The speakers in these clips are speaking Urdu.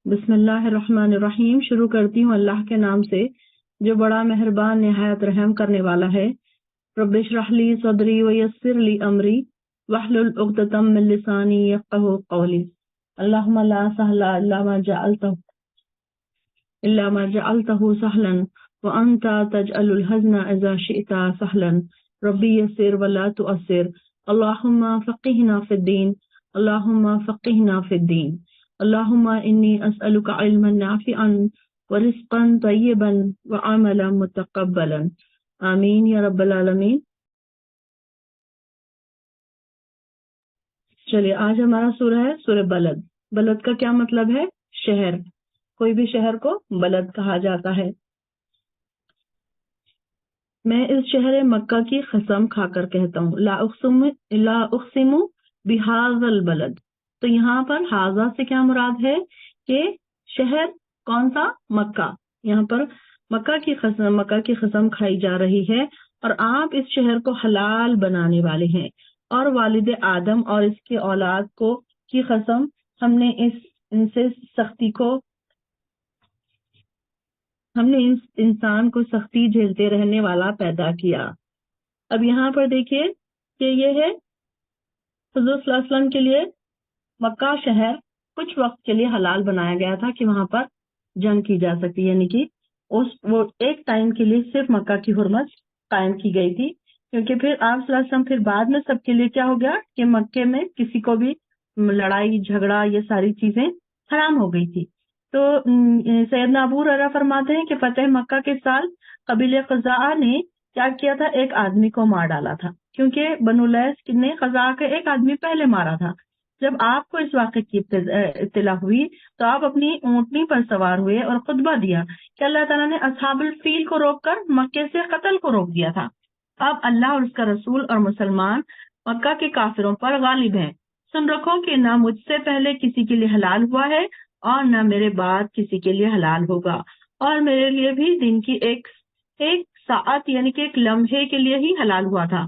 بسم اللہ الرحمن الرحیم۔ شروع کرتی ہوں اللہ کے نام سے جو بڑا مہربان نہایت رحم کرنے والا ہے۔ رب اشرح لی صدری ویسر لی امری واحلل عقدۃ من لسانی یفقہوا قولی۔ اللہم لا سہل الا ما جعلتہ سہلا وانت تجعل الحزن اذا شئت سہلا ربی یسر ولا تعسر۔ اللہم فقہنا فی الدین، اللہم فقہنا فی الدین۔ اللہم انی اسألک علما نافعا ورزقا طیبا وعملا متقبلا، آمین یا رب العالمین۔ چلیے آج ہمارا سورہ ہے سورہ بلد۔ بلد کا کیا مطلب ہے؟ شہر۔ کوئی بھی شہر کو بلد کہا جاتا ہے۔ میں اس شہر مکہ کی قسم کھا کر کہتا ہوں، لا اقسم بہذا البلد۔ تو یہاں پر ہاذا سے کیا مراد ہے کہ شہر کون سا؟ مکہ۔ یہاں پر مکہ کی قسم کھائی جا رہی ہے اور آپ اس شہر کو حلال بنانے والے ہیں، اور والد آدم اور اس کے اولاد کی قسم، ہم نے اس انسان کو سختی جھیلتے رہنے والا پیدا کیا۔ اب یہاں پر دیکھیے کہ یہ ہے حضور صلی اللہ علیہ وسلم کے لیے مکہ شہر کچھ وقت کے لیے حلال بنایا گیا تھا کہ وہاں پر جنگ کی جا سکتی، یعنی کہ وہ ایک ٹائم کے لیے صرف مکہ کی حرمت قائم کی گئی تھی، کیونکہ پھر آپ صلی اللہ علیہ وسلم پھر بعد میں سب کے لیے کیا ہو گیا کہ مکے میں کسی کو بھی لڑائی جھگڑا یہ ساری چیزیں حرام ہو گئی تھی۔ تو سیدنا ابو ہریرہ فرماتے ہیں کہ فتح مکہ کے سال قبیلہ قزاعہ نے کیا کیا تھا؟ ایک آدمی کو مار ڈالا تھا، کیونکہ بنو لیث نے قزاعہ کا ایک آدمی پہلے مارا تھا۔ جب آپ کو اس واقعے کی اطلاع ہوئی تو آپ اپنی اونٹنی پر سوار ہوئے اور خطبہ دیا کہ اللہ تعالیٰ نے اصحاب الفیل کو روک کر مکے سے قتل کو روک دیا تھا۔ اب اللہ اور اس کا رسول اور مسلمان مکہ کے کافروں پر غالب ہیں۔ سن رکھو کہ نہ مجھ سے پہلے کسی کے لیے حلال ہوا ہے اور نہ میرے بعد کسی کے لیے حلال ہوگا، اور میرے لیے بھی دن کی ایک ساعت یعنی کہ ایک لمحے کے لیے ہی حلال ہوا تھا۔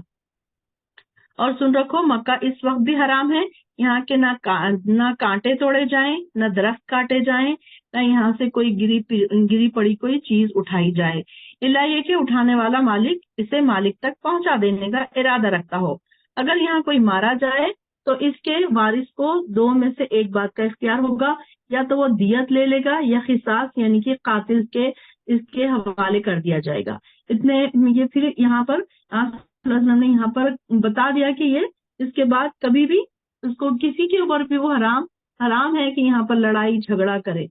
اور سن رکھو مکہ اس وقت بھی حرام ہے، یہاں کے نہ کانٹے توڑے جائیں، نہ درخت کاٹے جائیں، نہ یہاں سے کوئی گری پڑی کوئی چیز اٹھائی جائے، الا یہ کہ اٹھانے والا مالک اسے مالک تک پہنچا دینے کا ارادہ رکھتا ہو۔ اگر یہاں کوئی مارا جائے تو اس کے وارث کو دو میں سے ایک بات کا اختیار ہوگا، یا تو وہ دیت لے لے گا یا قصاص یعنی کہ قاتل اس کے حوالے کر دیا جائے گا۔ یہ پھر یہاں پر نے یہاں پر بتا دیا کہ یہ اس کے بعد کبھی بھی اس کو کسی کے اوپر بھی وہ حرام ہے کہ یہاں پر لڑائی جھگڑا کرے۔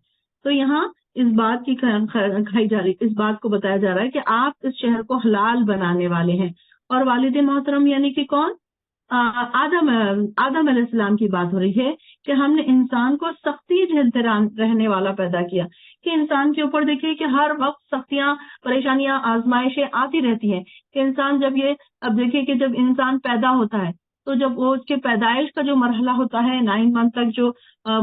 تو یہاں اس بات کی کھائی جا رہی، اس بات کو بتایا جا رہا ہے کہ آپ اس شہر کو حلال بنانے والے ہیں۔ اور والد محترم یعنی کہ کون؟ آدم علیہ السلام کی بات ہو رہی ہے کہ ہم نے انسان کو سختی جھیلتے رہنے والا پیدا کیا، کہ انسان کے اوپر دیکھیے کہ ہر وقت سختیاں، پریشانیاں، آزمائشیں آتی رہتی ہیں کہ انسان اب دیکھیے کہ جب انسان پیدا ہوتا ہے تو جب وہ اس کے پیدائش کا جو مرحلہ ہوتا ہے 9 منتھ تک جو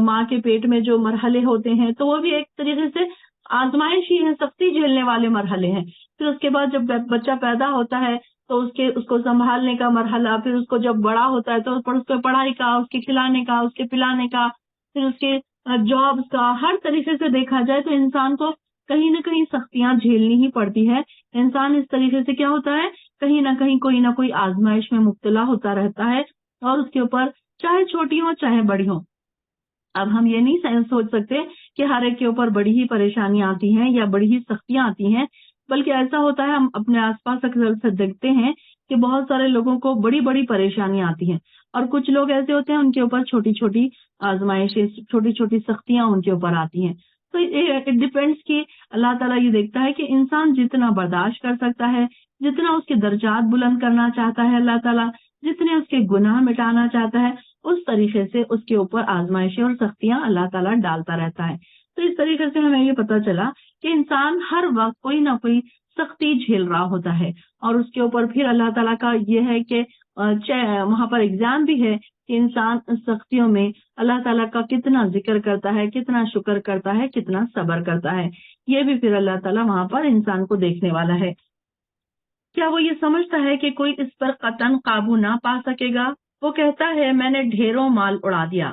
ماں کے پیٹ میں جو مرحلے ہوتے ہیں تو وہ بھی ایک طریقے سے آزمائش ہی ہے، سختی جھیلنے والے مرحلے ہیں۔ پھر اس کے بعد جب بچہ پیدا ہوتا ہے تو اس کو سنبھالنے کا مرحلہ، پھر اس کو جب بڑا ہوتا ہے تو اس کو پڑھائی کا، اس کے کھلانے کا، اس کے پلانے کا، پھر اس کے جابس کا، ہر طریقے سے دیکھا جائے تو انسان کو کہیں نہ کہیں سختیاں جھیلنی ہی پڑتی ہے۔ انسان اس طریقے سے کیا ہوتا ہے، کہیں نہ کہیں کوئی نہ کوئی آزمائش میں مبتلا ہوتا رہتا ہے، اور اس کے اوپر چاہے چھوٹی ہو چاہے بڑی ہو۔ اب ہم یہ نہیں سوچ سکتے کہ ہر ایک کے اوپر بڑی ہی پریشانیاں آتی ہیں یا بڑی ہی سختیاں آتی ہیں، بلکہ ایسا ہوتا ہے ہم اپنے آس پاس اکثر سے دیکھتے ہیں کہ بہت سارے لوگوں کو بڑی بڑی پریشانیاں آتی ہیں، اور کچھ لوگ ایسے ہوتے ہیں ان کے اوپر چھوٹی چھوٹی آزمائشیں، چھوٹی چھوٹی سختیاں ان کے اوپر آتی ہیں۔ تو اٹ ڈیپینڈس کہ اللہ تعالیٰ یہ دیکھتا ہے کہ انسان جتنا برداشت کر سکتا ہے، جتنا اس کے درجات بلند کرنا چاہتا ہے اللہ تعالیٰ، جتنے اس کے گناہ مٹانا چاہتا ہے، اس طریقے سے اس کے اوپر آزمائشیں اور سختیاں اللہ تعالیٰ ڈالتا رہتا ہے۔ تو اس طریقے سے ہمیں یہ پتہ چلا کہ انسان ہر وقت کوئی نہ کوئی سختی جھیل رہا ہوتا ہے، اور اس کے اوپر پھر اللہ تعالیٰ کا یہ ہے کہ وہاں پر ایگزام بھی ہے کہ انسان سختیوں میں اللہ تعالیٰ کا کتنا ذکر کرتا ہے، کتنا شکر کرتا ہے، کتنا صبر کرتا ہے، یہ بھی پھر اللہ تعالیٰ وہاں پر انسان کو دیکھنے والا ہے۔ کیا وہ یہ سمجھتا ہے کہ کوئی اس پر قطعاً قابو نہ پا سکے گا؟ وہ کہتا ہے میں نے ڈھیروں مال اڑا دیا،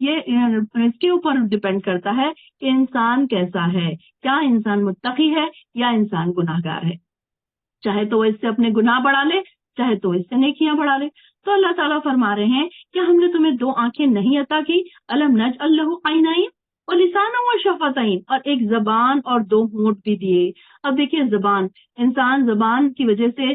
یہ اس کے اوپر ڈپینڈ کرتا ہے کہ انسان کیسا ہے، کیا انسان متقی ہے یا انسان گناہگار ہے. چاہے تو وہ اس سے اپنے گناہ بڑھا لے، چاہے تو اس سے نیکیاں بڑھا لے. تو اللہ تعالیٰ فرما رہے ہیں کہ ہم نے تمہیں 2 آنکھیں نہیں عطا کی، الم نجعل لہ عینین اور لسانا و شفتین، اور ایک زبان اور 2 ہونٹ بھی دیے. اب دیکھیے زبان، انسان زبان کی وجہ سے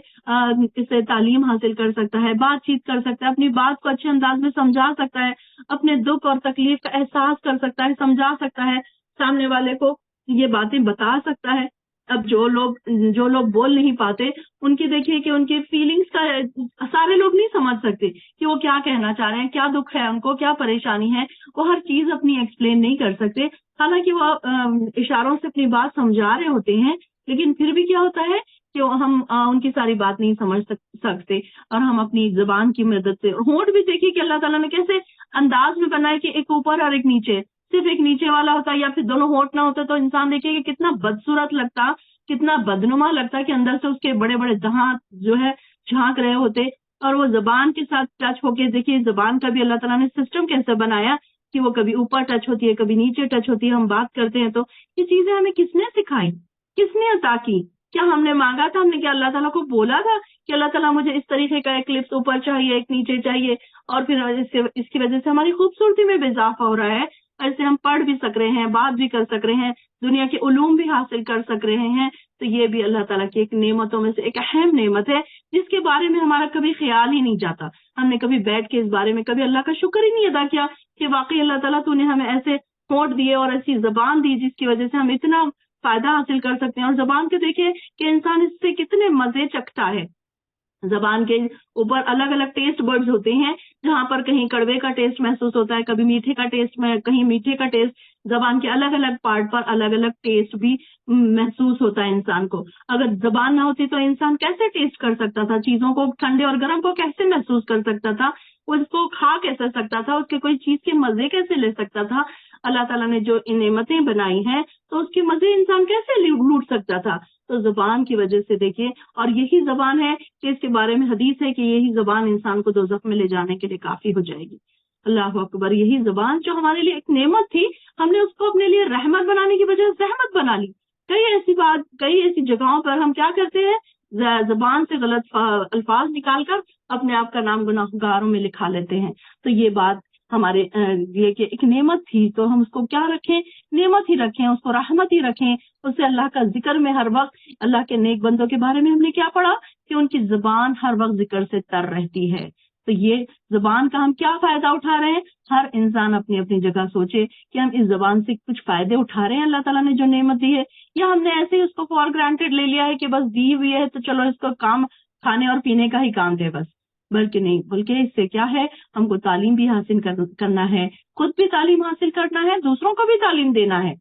اسے تعلیم حاصل کر سکتا ہے، بات چیت کر سکتا ہے، اپنی بات کو اچھے انداز میں سمجھا سکتا ہے، اپنے دکھ اور تکلیف کا احساس کر سکتا ہے، سمجھا سکتا ہے، سامنے والے کو یہ باتیں بتا سکتا ہے. اب جو لوگ بول نہیں پاتے، ان کی دیکھیے کہ ان کی فیلنگز کا سارے لوگ نہیں سمجھ سکتے کہ وہ کیا کہنا چاہ رہے ہیں، کیا دکھ ہے ان کو، کیا پریشانی ہے. وہ ہر چیز اپنی ایکسپلین نہیں کر سکتے، حالانکہ وہ اشاروں سے اپنی بات سمجھا رہے ہوتے ہیں، لیکن پھر بھی کیا ہوتا ہے کہ ہم ان کی ساری بات نہیں سمجھ سکتے. اور ہم اپنی زبان کی مدد سے، ہونٹ بھی دیکھیے کہ اللہ تعالیٰ نے کیسے انداز میں بنائے کہ ایک اوپر اور ایک نیچے، صرف ایک نیچے والا ہوتا یا پھر دونوں ہونٹ نہ ہوتے تو انسان دیکھیے کہ کتنا بدصورت لگتا، کتنا بدنما لگتا کہ اندر سے اس کے بڑے بڑے دہاں جو ہے جھانک رہے ہوتے. اور وہ زبان کے ساتھ ٹچ ہو کے دیکھیے، زبان کا بھی اللہ تعالیٰ نے سسٹم کیسے بنایا کہ وہ کبھی اوپر ٹچ ہوتی ہے، کبھی نیچے ٹچ ہوتی ہے. ہم بات کرتے ہیں تو یہ چیزیں ہمیں کس نے سکھائی، کس نے عطا کی؟ کیا ہم نے مانگا تھا؟ ہم نے کیا اللہ تعالیٰ کو بولا تھا کہ اللہ تعالیٰ مجھے اس طریقے کا ایک کلپس اوپر چاہیے، ایک نیچے چاہیے، اور پھر اس کی وجہ سے ہماری خوبصورتی میں بھی اضافہ ہو رہا ہے، ایسے ہم پڑھ بھی سک رہے ہیں، بات بھی کر سک رہے ہیں، دنیا کے علوم بھی حاصل کر سک رہے ہیں. تو یہ بھی اللہ تعالیٰ کی ایک نعمتوں میں سے ایک اہم نعمت ہے، جس کے بارے میں ہمارا کبھی خیال ہی نہیں جاتا. ہم نے کبھی بیٹھ کے اس بارے میں کبھی اللہ کا شکر ہی نہیں ادا کیا کہ واقعی اللہ تعالیٰ تو نے ہمیں ایسے ہونٹ دیے اور ایسی زبان دی جس کی وجہ سے ہم اتنا فائدہ حاصل کر سکتے ہیں. اور زبان کے دیکھیں کہ انسان اس سے کتنے مزے چکھتا ہے. زبان کے اوپر الگ الگ ٹیسٹ برڈز ہوتے ہیں، جہاں پر کہیں کڑوے کا ٹیسٹ محسوس ہوتا ہے، کبھی میٹھے کا ٹیسٹ میں، کہیں میٹھے کا ٹیسٹ. زبان کے الگ الگ پارٹ پر الگ الگ ٹیسٹ بھی محسوس ہوتا ہے انسان کو. اگر زبان نہ ہوتی تو انسان کیسے ٹیسٹ کر سکتا تھا چیزوں کو، ٹھنڈے اور گرم کو کیسے محسوس کر سکتا تھا، وہ اس کو کھا کیسے سکتا تھا، اس کے کوئی چیز کے مزے کیسے لے سکتا تھا. اللہ تعالیٰ نے جو نعمتیں بنائی ہیں تو اس کے مزے انسان کیسے لوٹ سکتا تھا. تو زبان کی وجہ سے دیکھیے، اور یہی زبان ہے کہ اس کے بارے میں حدیث ہے کہ یہی زبان انسان کو دوزخ میں لے جانے کے لیے کافی ہو جائے گی. اللہ اکبر. یہی زبان جو ہمارے لیے ایک نعمت تھی، ہم نے اس کو اپنے لیے رحمت بنانے کی وجہ زحمت بنا لی. کئی ایسی جگہوں پر ہم کیا کرتے ہیں، زبان سے غلط الفاظ نکال کر اپنے آپ کا نام گناہگاروں میں لکھا لیتے ہیں. تو یہ بات ہمارے لیے کہ ایک نعمت تھی تو ہم اس کو کیا رکھیں، نعمت ہی رکھیں، اس کو رحمت ہی رکھیں. اس سے اللہ کا ذکر میں ہر وقت، اللہ کے نیک بندوں کے بارے میں ہم نے کیا پڑھا کہ ان کی زبان ہر وقت ذکر سے تر رہتی ہے. تو یہ زبان کا ہم کیا فائدہ اٹھا رہے ہیں؟ ہر انسان اپنی اپنی جگہ سوچے کہ ہم اس زبان سے کچھ فائدے اٹھا رہے ہیں اللہ تعالیٰ نے جو نعمت دی ہے، یا ہم نے ایسے ہی اس کو فار گرانٹیڈ لے لیا ہے کہ بس دی ہوئی ہے تو چلو اس کو کام کھانے اور پینے کا ہی کام دے بس. بلکہ نہیں، بلکہ اس سے کیا ہے، ہم کو تعلیم بھی حاصل کرنا ہے، خود بھی تعلیم حاصل کرنا ہے، دوسروں کو بھی تعلیم دینا ہے.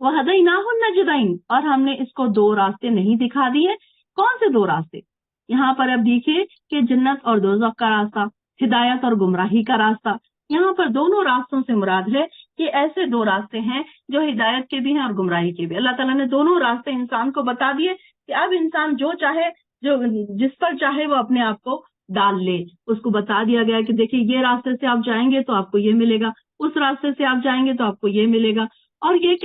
وَهَدَيْنَاهُ النَّجْدَيْنِ، اور ہم نے اس کو 2 راستے نہیں دکھا دیے. کون سے 2 راستے؟ یہاں پر اب دیکھیے کہ جنت اور دوزخ کا راستہ، ہدایت اور گمراہی کا راستہ. یہاں پر دونوں راستوں سے مراد ہے کہ ایسے 2 راستے ہیں جو ہدایت کے بھی ہیں اور گمراہی کے بھی. اللہ تعالیٰ نے دونوں راستے انسان کو بتا دیے کہ اب انسان جو چاہے، جس پر چاہے وہ اپنے آپ کو ڈال لے. اس کو بتا دیا گیا کہ دیکھیے یہ راستے سے آپ جائیں گے تو آپ کو یہ ملے گا، اس راستے سے آپ جائیں گے تو آپ کو یہ ملے گا. اور یہ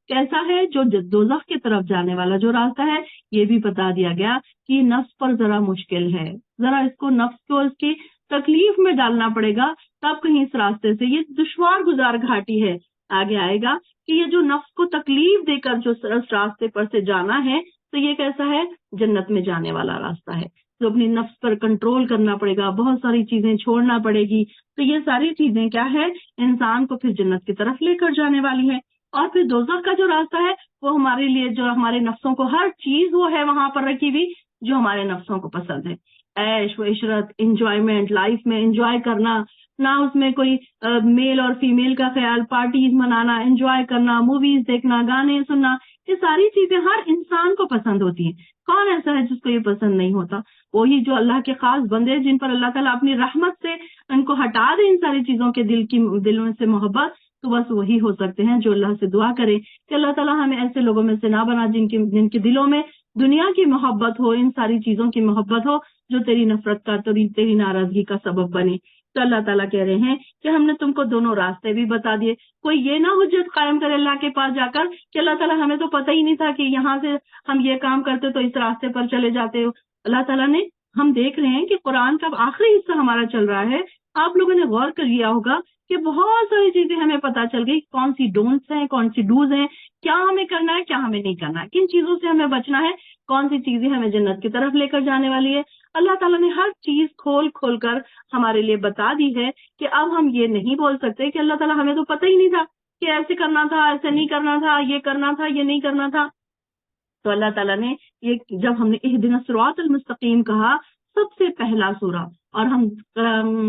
کیسا ہے جو دوزخ کی طرف جانے والا جو راستہ ہے، یہ بھی بتا دیا گیا کہ نفس پر ذرا مشکل ہے، ذرا اس کو نفس کو اس کی تکلیف میں ڈالنا پڑے گا، تب کہیں اس راستے سے، یہ دشوار گزار گھاٹی ہے. آگے آئے گا کہ یہ جو نفس کو تکلیف دے کر جو اس راستے پر سے جانا ہے، تو یہ کیسا ہے، جنت میں جانے والا راستہ ہے. تو اپنی نفس پر کنٹرول کرنا پڑے گا، بہت ساری چیزیں چھوڑنا پڑے گی. تو یہ ساری چیزیں کیا ہے، انسان کو پھر جنت کی طرف لے کر جانے والی ہے. اور پھر دوزخ کا جو راستہ ہے وہ ہمارے لیے، جو ہمارے نفسوں کو ہر چیز وہ ہے وہاں پر رکھی ہوئی جو ہمارے نفسوں کو پسند ہے. عیش و عشرت، انجوائمنٹ، لائف میں انجوائے کرنا، نہ اس میں کوئی میل اور فیمیل کا خیال، پارٹیز منانا، انجوائے کرنا، موویز دیکھنا، گانے سننا، یہ ساری چیزیں ہر انسان کو پسند ہوتی ہیں. کون ایسا ہے جس کو یہ پسند نہیں ہوتا؟ وہی جو اللہ کے خاص بندے، جن پر اللہ تعالیٰ اپنی رحمت سے ان کو ہٹا دے ان ساری چیزوں کے دلوں سے محبت، تو بس وہی ہو سکتے ہیں جو اللہ سے دعا کرے کہ اللہ تعالیٰ ہمیں ایسے لوگوں میں سے نہ بنا جن کے دلوں میں دنیا کی محبت ہو، ان ساری چیزوں کی محبت ہو جو تیری نفرت کا، تیری ناراضگی کا سبب بنے. تو اللہ تعالیٰ کہہ رہے ہیں کہ ہم نے تم کو دونوں راستے بھی بتا دیے. کوئی یہ نہ حجت قائم کرے اللہ کے پاس جا کر کہ اللہ تعالیٰ ہمیں تو پتہ ہی نہیں تھا کہ یہاں سے ہم یہ کام کرتے تو اس راستے پر چلے جاتے ہو. اللہ تعالیٰ نے، ہم دیکھ رہے ہیں کہ قرآن کا آخری حصہ ہمارا چل رہا ہے، آپ لوگوں نے غور کر لیا ہوگا کہ بہت ساری چیزیں ہمیں پتہ چل گئی، کون سی ڈونٹس ہیں، کون سی ڈوز ہیں، کیا ہمیں کرنا ہے، کیا ہمیں نہیں کرنا ہے، کن چیزوں سے ہمیں بچنا ہے، کون سی چیزیں ہمیں جنت کی طرف لے کر جانے والی ہے. اللہ تعالیٰ نے ہر چیز کھول کھول کر ہمارے لیے بتا دی ہے کہ اب ہم یہ نہیں بول سکتے کہ اللہ تعالیٰ ہمیں تو پتہ ہی نہیں تھا کہ ایسے کرنا تھا، ایسے نہیں کرنا تھا، یہ کرنا تھا، یہ نہیں کرنا تھا. تو اللہ تعالیٰ نے یہ، جب ہم نے اہدنا الصراط المستقیم کہا، سب سے پہلا سورہ، اور ہم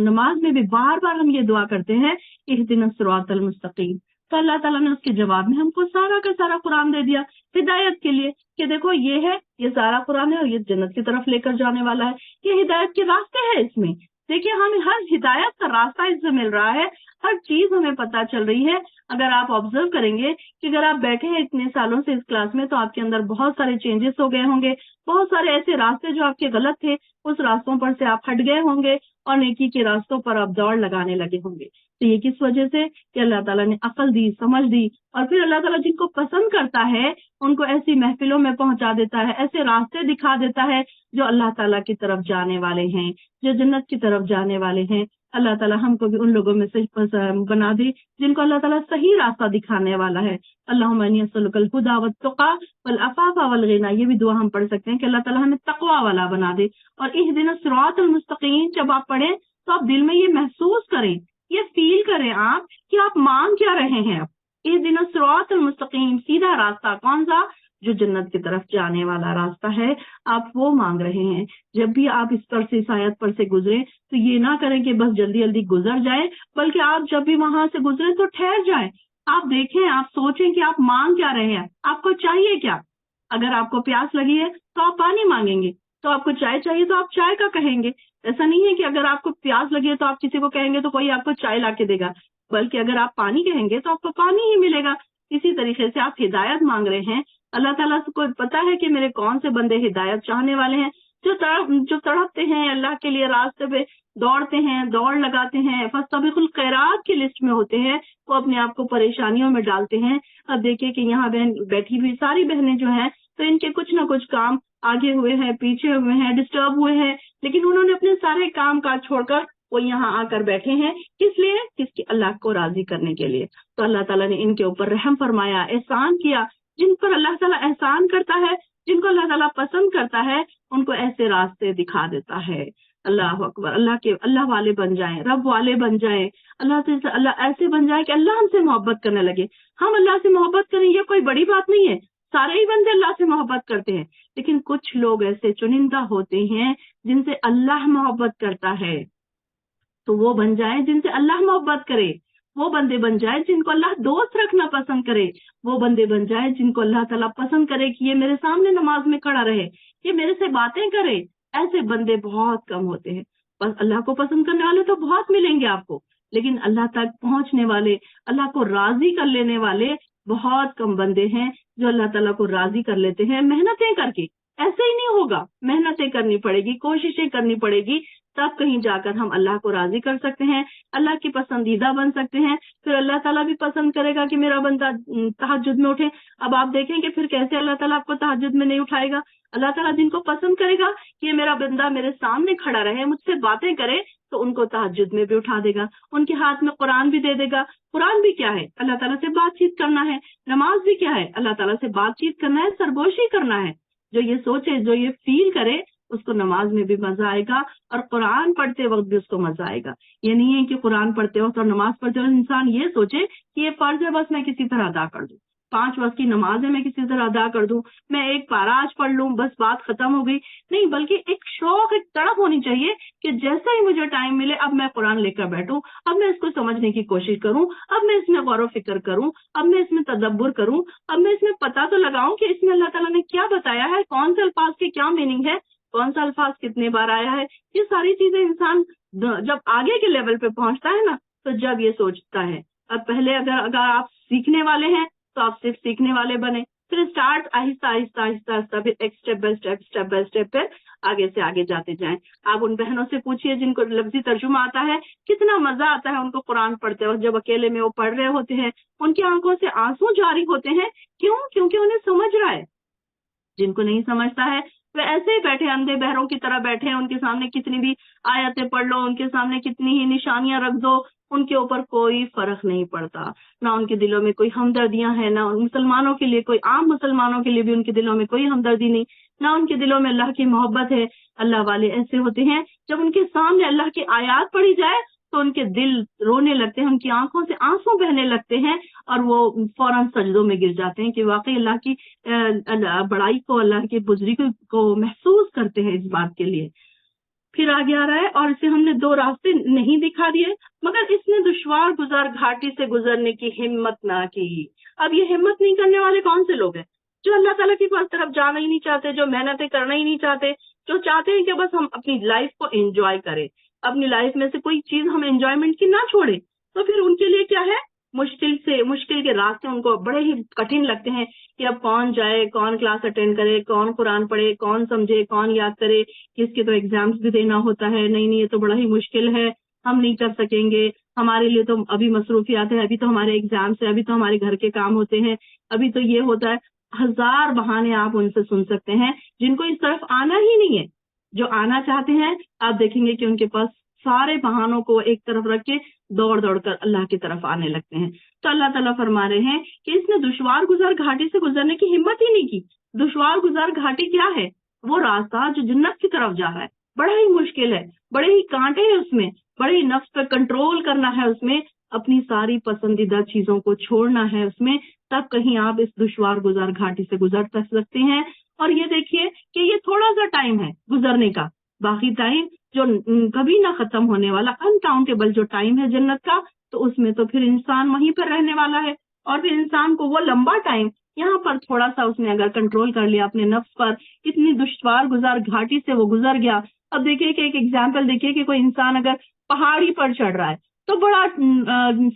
نماز میں بھی بار بار ہم یہ دعا کرتے ہیں اہدنا الصراط المستقیم، تو اللہ تعالیٰ نے اس کے جواب میں ہم کو سارا کا سارا قرآن دے دیا ہدایت کے لیے کہ دیکھو یہ ہے، یہ سارا قرآن ہے اور یہ جنت کی طرف لے کر جانے والا ہے، یہ ہدایت کے راستے ہیں. اس میں دیکھیے ہمیں ہر ہدایت کا راستہ اس سے مل رہا ہے، ہر چیز ہمیں پتہ چل رہی ہے. اگر آپ آبزرو کریں گے کہ اگر آپ بیٹھے ہیں اتنے سالوں سے اس کلاس میں تو آپ کے اندر بہت سارے چینجز ہو گئے ہوں گے، بہت سارے ایسے راستے جو آپ کے غلط تھے اس راستوں پر سے آپ ہٹ گئے ہوں گے اور نیکی کے راستوں پر آپ دوڑ لگانے لگے ہوں گے. تو یہ کس وجہ سے کہ اللہ تعالیٰ نے عقل دی، سمجھ دی، اور پھر اللہ تعالیٰ جن کو پسند کرتا ہے ان کو ایسی محفلوں میں پہنچا دیتا ہے، ایسے راستے دکھا دیتا ہے جو اللہ تعالیٰ کی طرف جانے والے ہیں، جو جنت کی طرف جانے والے ہیں. اللہ تعالیٰ ہم کو بھی ان لوگوں میں سے بنا دے جن کو اللہ تعالیٰ صحیح راستہ دکھانے والا ہے. اللہم انی اسألک الہدی والتقی والعفاف والغنی، یہ بھی دعا ہم پڑھ سکتے ہیں کہ اللہ تعالیٰ ہمیں تقوی والا بنا دے. اور اہدنا الصراط المستقیم جب آپ پڑھیں تو آپ دل میں یہ محسوس کریں، یہ فیل کریں آپ کہ آپ مانگ کیا رہے ہیں. اب اہدنا الصراط المستقیم، سیدھا راستہ کون سا؟ جو جنت کی طرف جانے والا راستہ ہے، آپ وہ مانگ رہے ہیں. جب بھی آپ اس پر سے، اس آیت پر سے گزریں تو یہ نہ کریں کہ بس جلدی جلدی گزر جائیں، بلکہ آپ جب بھی وہاں سے گزریں تو ٹھہر جائیں، آپ دیکھیں، آپ سوچیں کہ آپ مانگ کیا رہے ہیں، آپ کو چاہیے کیا. اگر آپ کو پیاس لگی ہے تو آپ پانی مانگیں گے، تو آپ کو چائے چاہیے تو آپ چائے کا کہیں گے. ایسا نہیں ہے کہ اگر آپ کو پیاس لگی ہے تو آپ کسی کو کہیں گے تو کوئی آپ کو چائے لا کے دے گا، بلکہ اگر آپ پانی کہیں گے تو آپ کو پانی ہی ملے گا. اسی طریقے سے آپ ہدایت مانگ رہے ہیں. اللہ تعالیٰ کو پتا ہے کہ میرے کون سے بندے ہدایت چاہنے والے ہیں، جو تڑپتے ہیں اللہ کے لیے، راستے پہ دوڑتے ہیں، دوڑ لگاتے ہیں، فاستبقوا الخیرات کی لسٹ میں ہوتے ہیں، وہ اپنے آپ کو پریشانیوں میں ڈالتے ہیں. اب دیکھیے کہ یہاں بہن بیٹھی ہوئی ساری بہنیں جو ہیں تو ان کے کچھ نہ کچھ کام آگے ہوئے ہیں، پیچھے ہوئے ہیں، ڈسٹرب ہوئے ہیں، لیکن انہوں نے اپنے سارے کام کاج چھوڑ کر وہ یہاں آ کر بیٹھے ہیں. کس لیے؟ کس کی؟ اللہ کو راضی کرنے کے لیے. تو اللہ تعالیٰ نے ان کے اوپر رحم فرمایا، احسان کیا. جن پر اللہ تعالیٰ احسان کرتا ہے، جن کو اللہ تعالیٰ پسند کرتا ہے، ان کو ایسے راستے دکھا دیتا ہے. اللہ اکبر. اللہ والے بن جائیں، رب والے بن جائیں، اللہ ایسے بن جائے کہ اللہ ہم سے محبت کرنے لگے. ہم اللہ سے محبت کریں یہ کوئی بڑی بات نہیں ہے، سارے ہی بندے اللہ سے محبت کرتے ہیں، لیکن کچھ لوگ ایسے چنندہ ہوتے ہیں جن سے اللہ محبت کرتا ہے. تو وہ بن جائیں جن سے اللہ محبت کرے، وہ بندے بن جائے جن کو اللہ دوست رکھنا پسند کرے، وہ بندے بن جائے جن کو اللہ تعالیٰ پسند کرے کہ یہ میرے سامنے نماز میں کھڑا رہے، یہ میرے سے باتیں کرے. ایسے بندے بہت کم ہوتے ہیں. بس اللہ کو پسند کرنے والے تو بہت ملیں گے آپ کو، لیکن اللہ تک پہنچنے والے، اللہ کو راضی کر لینے والے بہت کم بندے ہیں جو اللہ تعالیٰ کو راضی کر لیتے ہیں محنتیں کر کے. ایسے ہی نہیں ہوگا، محنتیں کرنی پڑے گی، کوششیں کرنی پڑے گی، تب کہیں جا کر ہم اللہ کو راضی کر سکتے ہیں، اللہ کی پسندیدہ بن سکتے ہیں. پھر اللہ تعالیٰ بھی پسند کرے گا کہ میرا بندہ تہجد میں اٹھے. اب آپ دیکھیں کہ پھر کیسے اللہ تعالیٰ آپ کو تہجد میں نہیں اٹھائے گا. اللہ تعالیٰ جن کو پسند کرے گا کہ یہ میرا بندہ میرے سامنے کھڑا رہے، مجھ سے باتیں کرے، تو ان کو تہجد میں بھی اٹھا دے گا، ان کے ہاتھ میں قرآن بھی دے دے گا. قرآن بھی کیا ہے؟ اللہ تعالیٰ سے بات چیت کرنا ہے. نماز بھی کیا ہے؟ اللہ تعالیٰ سے بات چیت کرنا ہے، سرگوشی کرنا ہے. جو یہ سوچے، جو یہ فیل کرے، اس کو نماز میں بھی مزہ آئے گا اور قرآن پڑھتے وقت بھی اس کو مزہ آئے گا. یہ نہیں ہے کہ قرآن پڑھتے وقت اور نماز پڑھتے وقت انسان یہ سوچے کہ یہ فرض ہے بس میں کسی طرح ادا کر دوں، 5 وقت کی نماز ہے میں کسی طرح ادا کر دوں، میں ایک پارہ آج پڑھ لوں بس بات ختم ہو گئی. نہیں، بلکہ ایک شوق، ایک تڑپ ہونی چاہیے کہ جیسا ہی مجھے ٹائم ملے اب میں قرآن لے کر بیٹھوں، اب میں اس کو سمجھنے کی کوشش کروں، اب میں اس میں غور و فکر کروں، اب میں اس میں تدبر کروں، اب میں اس میں پتہ تو لگاؤں کہ اس میں اللہ تعالیٰ نے کیا بتایا ہے، کون سے الفاظ کے کیا میننگ ہے، کون سا الفاظ کتنے بار آیا ہے. یہ ساری چیزیں انسان جب آگے کے لیول پہ پہنچتا ہے نا تو جب یہ سوچتا ہے. اب پہلے اگر آپ سیکھنے والے ہیں تو آپ صرف سیکھنے والے بنے، پھر اسٹارٹ آہستہ آہستہ آہستہ آہستہ پھر ایک اسٹیپ بائی اسٹیپ پہ آگے سے آگے جاتے جائیں. آپ ان بہنوں سے پوچھیے جن کو لفظی ترجمہ آتا ہے, کتنا مزہ آتا ہے ان کو قرآن پڑھتے وقت. جب اکیلے میں وہ پڑھ رہے ہوتے ہیں ان کی آنکھوں سے آنسو جاری ہوتے ہیں. کیوں؟ کیونکہ انہیں سمجھ رہا ہے. جن کو نہیں سمجھتا ہے وہ ایسے ہی بیٹھے اندھے بہروں کی طرح بیٹھے ہیں. ان کے سامنے کتنی بھی آیتیں پڑھ لو, ان کے سامنے کتنی ہی نشانیاں رکھ دو, ان کے اوپر کوئی فرق نہیں پڑتا. نہ ان کے دلوں میں کوئی ہمدردیاں ہیں, نہ مسلمانوں کے لیے, کوئی عام مسلمانوں کے لیے بھی ان کے دلوں میں کوئی ہمدردی نہیں, نہ ان کے دلوں میں اللہ کی محبت ہے. اللہ والے ایسے ہوتے ہیں جب ان کے سامنے اللہ کی آیات پڑھی جائے تو ان کے دل رونے لگتے ہیں, ان کی آنکھوں سے آنسو بہنے لگتے ہیں اور وہ فوراً سجدوں میں گر جاتے ہیں کہ واقعی اللہ کی بڑائی کو, اللہ کی بزرگی کو محسوس کرتے ہیں اس بات کے لیے. پھر آگے آ رہا ہے, اور اسے ہم نے 2 راستے نہیں دکھا دیے مگر اس نے دشوار گزار گھاٹی سے گزرنے کی ہمت نہ کی. اب یہ ہمت نہیں کرنے والے کون سے لوگ ہیں؟ جو اللہ تعالیٰ کی طرف جانا ہی نہیں چاہتے, جو محنتیں کرنا ہی نہیں چاہتے, جو چاہتے ہیں کہ بس ہم اپنی لائف کو انجوائے کریں, اپنی لائف میں سے کوئی چیز ہم انجوائمنٹ کی نہ چھوڑیں. تو پھر ان کے لیے کیا ہے, مشکل کے راستے ان کو بڑے ہی کٹھن لگتے ہیں کہ اب کون جائے, کون کلاس اٹینڈ کرے, کون قرآن پڑھے, کون سمجھے, کون یاد کرے, کس کے تو ایگزامس بھی دینا ہوتا ہے. نہیں یہ تو بڑا ہی مشکل ہے, ہم نہیں کر سکیں گے, ہمارے لیے تو ابھی مصروفیات ہیں, ابھی تو ہمارے ایگزامس ہیں, ابھی تو ہمارے گھر کے کام ہوتے ہیں, ابھی تو یہ ہوتا ہے. 1000 بہانے آپ ان سے سن سکتے ہیں جن کو اس طرف آنا ہی نہیں ہے. جو آنا چاہتے ہیں آپ دیکھیں گے کہ ان کے پاس سارے بہانوں کو ایک طرف رکھ کے دوڑ کر اللہ کی طرف آنے لگتے ہیں. تو اللہ تعالیٰ فرما رہے ہیں کہ اس نے دشوار گزار گھاٹی سے گزرنے کی ہمت ہی نہیں کی. دشوار گزار گھاٹی کیا ہے؟ وہ راستہ جو جنت کی طرف جا رہا ہے, بڑا ہی مشکل ہے, بڑے ہی کانٹے ہیں اس میں, بڑے ہی نفس پر کنٹرول کرنا ہے اس میں, اپنی ساری پسندیدہ چیزوں کو چھوڑنا ہے اس میں, تب کہیں آپ اس دشوار گزار گھاٹی سے گزر سکتے ہیں. اور یہ دیکھیے کہ یہ تھوڑا سا ٹائم ہے گزرنے کا, باقی ٹائم جو کبھی نہ ختم ہونے والا انکاؤنٹیبل جو ٹائم ہے جنت کا, تو اس میں تو پھر انسان وہیں پر رہنے والا ہے. اور پھر انسان کو وہ لمبا ٹائم یہاں پر تھوڑا سا اس نے اگر کنٹرول کر لیا اپنے نفس پر, کتنی دشوار گزار گھاٹی سے وہ گزر گیا. اب دیکھیے کہ ایک ایگزامپل دیکھیے کہ کوئی انسان اگر پہاڑی پر چڑھ رہا ہے تو بڑا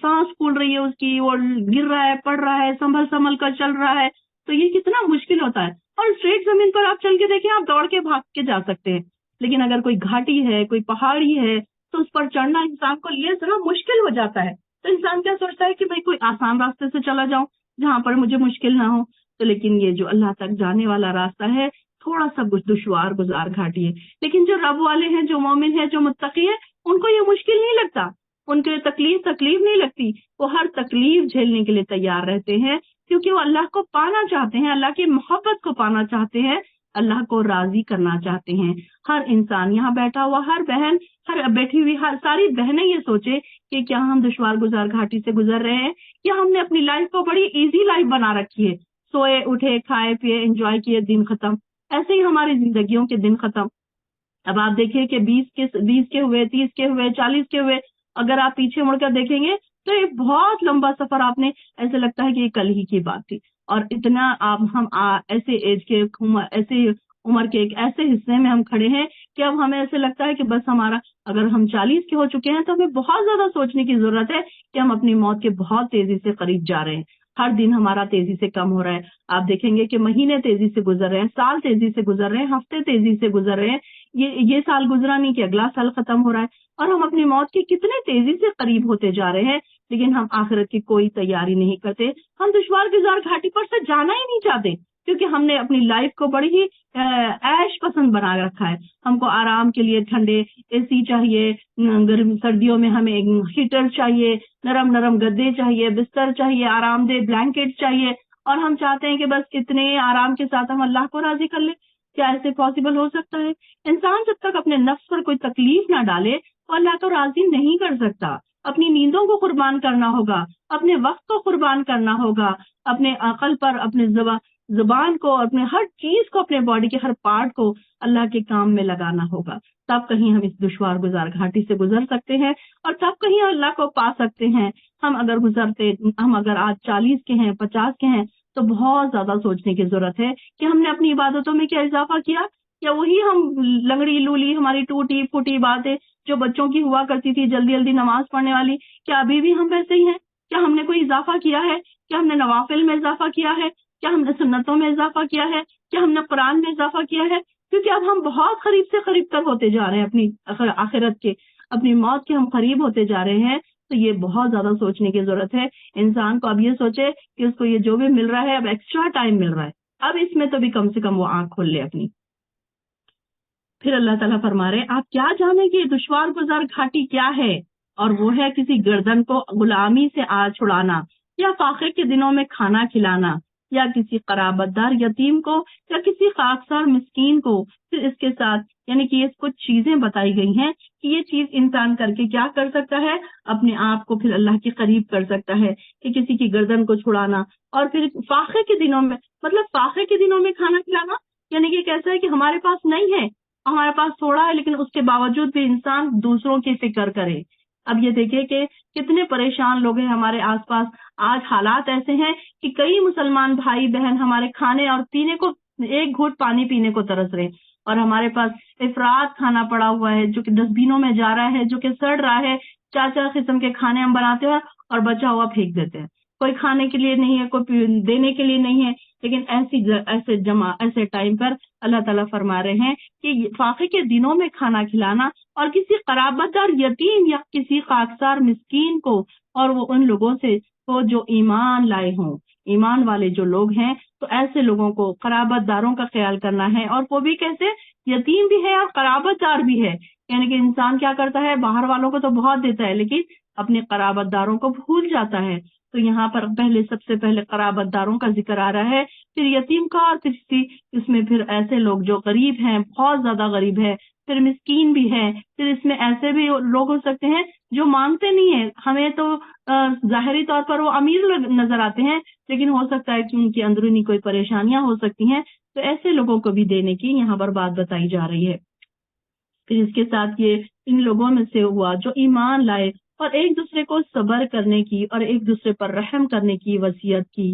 سانس پھول رہی ہے اس کی, وہ گر رہا ہے, پڑ رہا ہے, سنبھل کر چل رہا ہے, تو یہ کتنا مشکل ہوتا ہے. اور اسٹریٹ زمین پر آپ چل کے دیکھیں, آپ دوڑ کے بھاگ کے جا سکتے ہیں, لیکن اگر کوئی گھاٹی ہے, کوئی پہاڑی ہے, تو اس پر چڑھنا انسان کو یہ ذرا مشکل ہو جاتا ہے. تو انسان کیا سوچتا ہے کہ بھئی کوئی آسان راستے سے چلا جاؤں جہاں پر مجھے مشکل نہ ہو. تو لیکن یہ جو اللہ تک جانے والا راستہ ہے تھوڑا سا دشوار گزار گھاٹی ہے. لیکن جو رب والے ہیں, جو مومن ہیں, جو متقی ہیں, ان کو یہ مشکل نہیں لگتا, ان کے تکلیف نہیں لگتی. وہ ہر تکلیف جھیلنے کے لیے تیار رہتے ہیں کیونکہ وہ اللہ کو پانا چاہتے ہیں, اللہ کی محبت کو پانا چاہتے ہیں, اللہ کو راضی کرنا چاہتے ہیں. ہر انسان یہاں بیٹھا ہوا, ہر بہن, ہر بیٹھی ہوئی, ہر ساری بہنیں یہ سوچے کہ کیا ہم دشوار گزار گھاٹی سے گزر رہے ہیں, یا ہم نے اپنی لائف کو بڑی ایزی لائف بنا رکھی ہے, سوئے اٹھے, کھائے پیے, انجوائے کیے, دن ختم. ایسے ہی ہماری زندگیوں کے دن ختم. اب آپ دیکھیے کہ 20 کے ہوئے, 30 کے ہوئے, 40 کے ہوئے, اگر آپ پیچھے مڑ کر دیکھیں گے تو ایک بہت لمبا سفر آپ نے ایسے لگتا ہے کہ یہ کل ہی کی بات تھی. اور اتنا ہم ایسے ایج کے, ایسے عمر کے ایک ایسے حصے میں ہم کھڑے ہیں کہ اب ہمیں ایسے لگتا ہے کہ بس ہمارا, اگر ہم 40 کے ہو چکے ہیں تو ہمیں بہت زیادہ سوچنے کی ضرورت ہے کہ ہم اپنی موت کے بہت تیزی سے قریب جا رہے ہیں. ہر دن ہمارا تیزی سے کم ہو رہا ہے. آپ دیکھیں گے کہ مہینے تیزی سے گزر رہے ہیں, سال تیزی سے گزر رہے ہیں, ہفتے تیزی سے گزر رہے ہیں. یہ سال گزرا نہیں کہ اگلا سال ختم ہو رہا ہے, اور ہم اپنی موت کی کتنے تیزی سے قریب ہوتے جا رہے ہیں, لیکن ہم آخرت کی کوئی تیاری نہیں کرتے. ہم دشوار گزار گھاٹی پر سے جانا ہی نہیں چاہتے کیونکہ ہم نے اپنی لائف کو بڑی ہی عیش پسند بنا رکھا ہے. ہم کو آرام کے لیے ٹھنڈے اے سی چاہیے, گرم سردیوں میں ہمیں ہیٹر چاہیے, نرم گدے چاہیے, بستر چاہیے, آرام دہ بلینکٹ چاہیے, اور ہم چاہتے ہیں کہ بس کتنے آرام کے ساتھ ہم اللہ کو راضی کر لیں. کیا ایسے پاسبل ہو سکتا ہے؟ انسان جب تک اپنے نفس پر کوئی تکلیف نہ ڈالے تو اللہ کو راضی نہیں کر سکتا. اپنی نیندوں کو قربان کرنا ہوگا, اپنے وقت کو قربان کرنا ہوگا, اپنے عقل پر, اپنے زبان کو, اپنے ہر چیز کو, اپنے باڈی کے ہر پارٹ کو اللہ کے کام میں لگانا ہوگا. تب کہیں ہم اس دشوار گزار گھاٹی سے گزر سکتے ہیں, اور تب کہیں اللہ کو پا سکتے ہیں. ہم اگر آج 40 کے ہیں, 50 کے ہیں, تو بہت زیادہ سوچنے کی ضرورت ہے کہ ہم نے اپنی عبادتوں میں کیا اضافہ کیا, یا وہی ہم لنگڑی لولی ہماری ٹوٹی پھوٹی باتیں جو بچوں کی ہوا کرتی تھی, جلدی نماز پڑھنے والی, کیا ابھی بھی ہم ویسے ہی ہیں؟ کیا ہم نے کوئی اضافہ کیا ہے؟ کیا ہم نے نوافل میں اضافہ کیا ہے؟ کیا ہم نے سنتوں میں اضافہ کیا ہے؟ کیا ہم نے قرآن میں اضافہ کیا ہے؟ کیونکہ اب ہم بہت قریب سے قریب تر ہوتے جا رہے ہیں اپنی آخرت کے، اپنی موت کے ہم قریب ہوتے جا رہے ہیں. تو یہ بہت زیادہ سوچنے کی ضرورت ہے. انسان کو اب یہ سوچے کہ اس کو یہ جو بھی مل رہا ہے اب ایکسٹرا ٹائم مل رہا ہے، اب اس میں تو بھی کم سے کم وہ آنکھ کھول لے اپنی. پھر اللہ تعالیٰ فرما رہے آپ کیا جانیں گے دشوار گزار گھاٹی کیا ہے، اور وہ ہے کسی گردن کو غلامی سے چھڑانا، یا فاقے کے دنوں میں کھانا کھلانا، یا کسی قرابت دار یتیم کو، یا کسی خاکسار مسکین کو. پھر اس کے ساتھ یعنی کہ یہ کچھ چیزیں بتائی گئی ہیں کہ یہ چیز انسان کر کے کیا کر سکتا ہے، اپنے آپ کو پھر اللہ کے قریب کر سکتا ہے، کہ کسی کی گردن کو چھڑانا. اور پھر فاقے کے دنوں میں، مطلب فاقے کے دنوں میں کھانا کھلانا یعنی کہ کیسا ہے کہ ہمارے پاس نہیں ہے، ہمارے پاس تھوڑا ہے، لیکن اس کے باوجود بھی انسان دوسروں کی فکر کرے. اب یہ دیکھیں کہ کتنے پریشان لوگ ہیں ہمارے آس پاس. آج حالات ایسے ہیں کہ کئی مسلمان بھائی بہن ہمارے کھانے اور پینے کو، ایک گھونٹ پانی پینے کو ترس رہے، اور ہمارے پاس افراد کھانا پڑا ہوا ہے جو کہ ڈسٹبینوں میں جا رہا ہے، جو کہ سڑ رہا ہے. 4 قسم کے کھانے ہم بناتے ہیں اور بچا ہوا پھینک دیتے ہیں. کوئی کھانے کے لیے نہیں ہے، کوئی دینے کے لیے نہیں ہے. لیکن ایسے ٹائم پر اللہ تعالیٰ فرما رہے ہیں کہ فاقے کے دنوں میں کھانا کھلانا، اور کسی قرابت دار یتیم یا کسی خاکسار مسکین کو، اور وہ ان لوگوں سے وہ جو ایمان لائے ہوں، ایمان والے جو لوگ ہیں، تو ایسے لوگوں کو قرابت داروں کا خیال کرنا ہے. اور وہ بھی کیسے؟ یتیم بھی ہے اور قرابت دار بھی ہے. یعنی کہ انسان کیا کرتا ہے، باہر والوں کو تو بہت دیتا ہے لیکن اپنے قرابت داروں کو بھول جاتا ہے. تو یہاں پر سب سے پہلے قرابت داروں کا ذکر آ رہا ہے، پھر یتیم کا، اور پھر اس میں پھر ایسے لوگ جو غریب ہیں، بہت زیادہ غریب ہے، پھر مسکین بھی ہے. پھر اس میں ایسے بھی لوگ ہو سکتے ہیں جو مانگتے نہیں ہیں، ہمیں تو ظاہری طور پر وہ امیر نظر آتے ہیں، لیکن ہو سکتا ہے کہ ان کی اندرونی کوئی پریشانیاں ہو سکتی ہیں. تو ایسے لوگوں کو بھی دینے کی یہاں پر بات بتائی جا رہی ہے. پھر اس کے ساتھ یہ ان لوگوں میں سے ہوا جو ایمان لائے اور ایک دوسرے کو صبر کرنے کی اور ایک دوسرے پر رحم کرنے کی وصیت کی.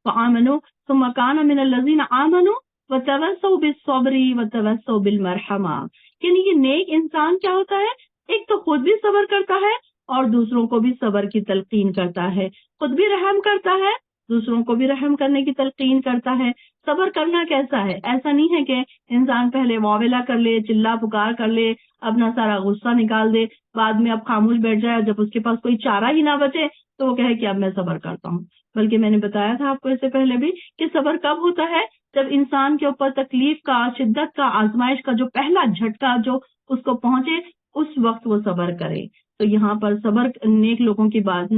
وآمنوا ثم كان من الذين آمنوا وتواصوا بالصبر وتواصوا بالمرحمہ. یعنی یہ نیک انسان کیا ہوتا ہے؟ ایک تو خود بھی صبر کرتا ہے اور دوسروں کو بھی صبر کی تلقین کرتا ہے، خود بھی رحم کرتا ہے، دوسروں کو بھی رحم کرنے کی تلقین کرتا ہے. صبر کرنا کیسا ہے؟ ایسا نہیں ہے کہ انسان پہلے واویلا کر لے، چلا پکار کر لے، اپنا سارا غصہ نکال دے، بعد میں اب خاموش بیٹھ جائے، جب اس کے پاس کوئی چارہ ہی نہ بچے تو وہ کہے کہ اب میں صبر کرتا ہوں. بلکہ میں نے بتایا تھا آپ کو اس سے پہلے بھی کہ صبر کب ہوتا ہے؟ جب انسان کے اوپر تکلیف کا، شدت کا، آزمائش کا جو پہلا جھٹکا جو اس کو پہنچے، اس وقت وہ صبر کرے. تو یہاں پر صبر نیک لوگوں کی بات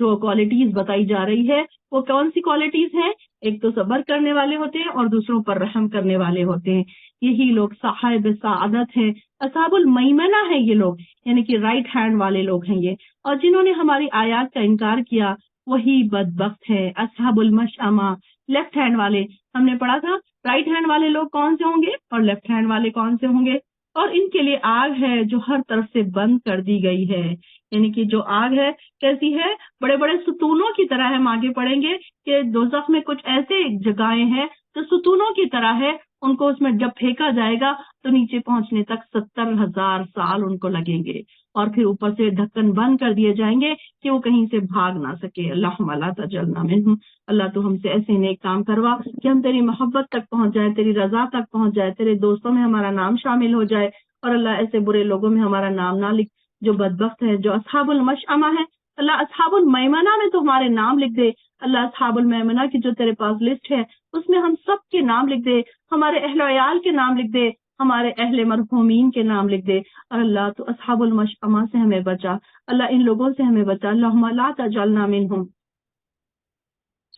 جو کوالٹیز بتائی جا رہی ہے وہ کون سی کوالٹیز ہیں؟ ایک تو صبر کرنے والے ہوتے ہیں اور دوسروں پر رحم کرنے والے ہوتے ہیں. یہی لوگ صاحب سعادت ہیں، اصحاب المیمنہ ہیں یہ لوگ، یعنی کہ رائٹ ہینڈ والے لوگ ہیں یہ. اور جنہوں نے ہماری آیات کا انکار کیا وہی بدبخت ہے. اصحاب المشأمہ، لیفٹ ہینڈ والے. ہم نے پڑھا تھا رائٹ ہینڈ والے لوگ کون سے ہوں گے اور لیفٹ ہینڈ والے کون سے ہوں گے. اور ان کے لیے آگ ہے جو ہر طرف سے بند کر دی گئی ہے. یعنی کہ جو آگ ہے کیسی ہے؟ بڑے بڑے ستونوں کی طرح ہے. ہم آگے پڑھیں گے کہ دوزخ میں کچھ ایسے جگہیں ہیں جو ستونوں کی طرح ہے. ان کو اس میں جب پھینکا جائے گا تو نیچے پہنچنے تک 70,000 سال ان کو لگیں گے، اور پھر اوپر سے ڈھکن بند کر دیے جائیں گے کہ وہ کہیں سے بھاگ نہ سکے. اللہم لا تجعلنا منہم. اللہ تو ہم سے ایسے نیک کام کروا کہ ہم تیری محبت تک پہنچ جائیں، تیری رضا تک پہنچ جائے، تیرے دوستوں میں ہمارا نام شامل ہو جائے. اور اللہ ایسے برے لوگوں میں ہمارا نام نہ لکھ جو بدبخت ہے، جو اصحاب المشأمہ ہے. اللہ اصحاب المیمنہ میں تو ہمارے نام لکھ دے. اللہ اصحاب المیمنہ کی جو تیرے پاس لسٹ ہے اس میں ہم سب کے نام لکھ دے، ہمارے اہل و عیال کے نام لکھ دے، ہمارے اہل مرحومین کے نام لکھ دے. اور اللہ تو اصحاب المشأمہ سے ہمیں بچا، اللہ ان لوگوں سے ہمیں بچا. اللہم لا تجعلنا منہم.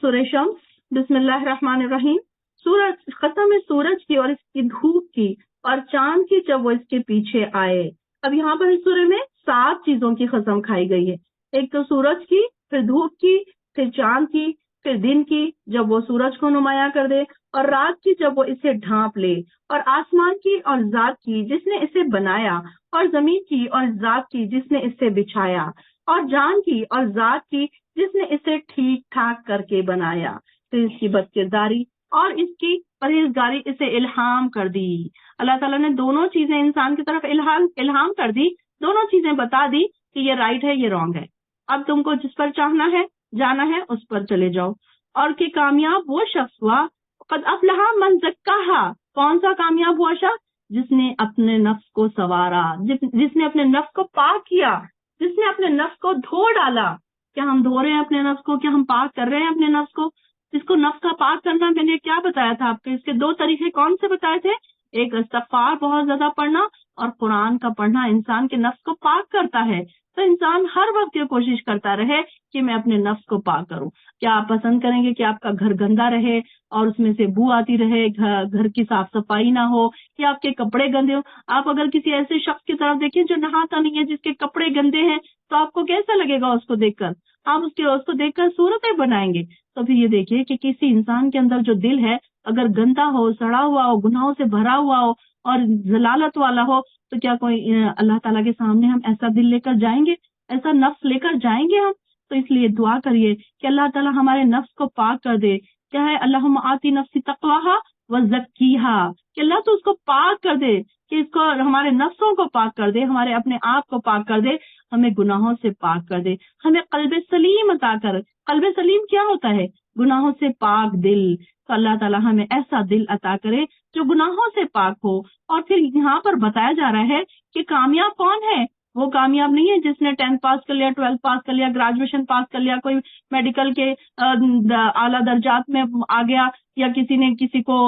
سورہ شمس، بسم اللہ الرحمن الرحیم. سورج، قسم ہے سورج کی اور اس کی دھوپ کی اور چاند کی جب وہ اس کے پیچھے آئے. اب یہاں پر اس سورہ میں 7 چیزوں کی قسم کھائی گئی ہے. ایک تو سورج کی، پھر دھوپ کی، پھر چاند کی، پھر دن کی جب وہ سورج کو نمایاں کر دے، اور رات کی جب وہ اسے ڈھانپ لے، اور آسمان کی اور ذات کی جس نے اسے بنایا، اور زمین کی اور ذات کی جس نے اسے بچھایا، اور جان کی اور ذات کی جس نے اسے ٹھیک ٹھاک کر کے بنایا. پھر اس کی بد کرداری اور اس کی پرہیزگاری اسے الہام کر دی. اللہ تعالیٰ نے دونوں چیزیں انسان کی طرف الہام کر دی، دونوں چیزیں بتا دی کہ یہ رائٹ ہے، یہ رانگ ہے. اب تم کو جس پر چاہنا ہے، جانا ہے، اس پر چلے جاؤ. اور کہ کامیاب وہ شخص ہوا قد افلح من زکاہا، کون سا کامیاب ہوا شخص؟ جس نے اپنے نفس کو سنوارا، جس نے اپنے نفس کو پاک کیا، جس نے اپنے نفس کو دھو ڈالا۔ کیا ہم دھو رہے ہیں اپنے نفس کو؟ کیا ہم پاک کر رہے ہیں اپنے نفس کو؟ اس کو نفس کا پاک کرنا میں نے کیا بتایا تھا آپ کو؟ اس کے دو طریقے کون سے بتائے تھے؟ ایک استغفار بہت زیادہ پڑھنا، اور قرآن کا پڑھنا انسان کے نفس کو پاک کرتا ہے۔ تو انسان ہر وقت یہ کوشش کرتا رہے کہ میں اپنے نفس کو پاک کروں۔ کیا آپ پسند کریں گے کہ آپ کا گھر گندا رہے اور اس میں سے بو آتی رہے، گھر کی صاف صفائی نہ ہو، یا آپ کے کپڑے گندے ہو؟ آپ اگر کسی ایسے شخص کی طرف دیکھیں جو نہاتا نہیں ہے، جس کے کپڑے گندے ہیں، تو آپ کو کیسا لگے گا اس کو دیکھ کر؟ آپ اس کو دیکھ کر صورتیں بنائیں گے۔ تو پھر یہ دیکھیے کہ کسی انسان کے اندر جو دل ہے اگر گندا ہو، سڑا ہوا ہو، گناہوں سے بھرا ہوا ہو اور ضلالت والا ہو، تو کیا کوئی اللہ تعالیٰ کے سامنے ہم ایسا دل لے کر جائیں گے؟ ایسا نفس لے کر جائیں گے ہم؟ تو اس لیے دعا کریے کہ اللہ تعالیٰ ہمارے نفس کو پاک کر دے۔ کیا ہے؟ اللہم آتی نفسی تقواہا وزکیہا، کہ اللہ تو اس کو پاک کر دے، کہ اس کو ہمارے نفسوں کو پاک کر دے، ہمارے اپنے آپ کو پاک کر دے، ہمیں گناہوں سے پاک کر دے، ہمیں قلب سلیم عطا کر۔ قلب سلیم کیا ہوتا ہے؟ گناہوں سے پاک دل۔ تو اللہ تعالیٰ ہمیں ایسا دل عطا کرے جو گناہوں سے پاک ہو۔ اور پھر یہاں پر بتایا جا رہا ہے کہ کامیاب کون ہے؟ وہ کامیاب نہیں ہے جس نے 10th پاس کر لیا، 12th پاس کر لیا، گریجویشن پاس کر لیا، کوئی میڈیکل کے اعلیٰ درجات میں آ گیا، یا کسی کو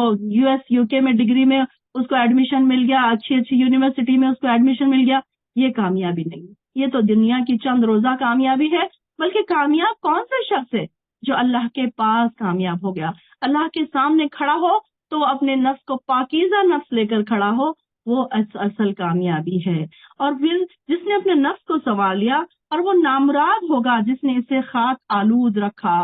US UK میں ڈگری میں اس کو ایڈمیشن مل گیا، اچھی یونیورسٹی میں اس کو ایڈمیشن مل گیا۔ یہ کامیابی نہیں، یہ تو دنیا کی چند روزہ کامیابی ہے۔ بلکہ کامیاب کون سا شخص ہے؟ جو اللہ کے پاس کامیاب ہو گیا، اللہ کے سامنے کھڑا ہو تو اپنے نفس کو پاکیزہ نفس لے کر کھڑا ہو، وہ اصل کامیابی ہے۔ اور پھر جس نے اپنے نفس کو سنوار لیا، اور وہ نامراد ہوگا جس نے اسے خاک آلود رکھا۔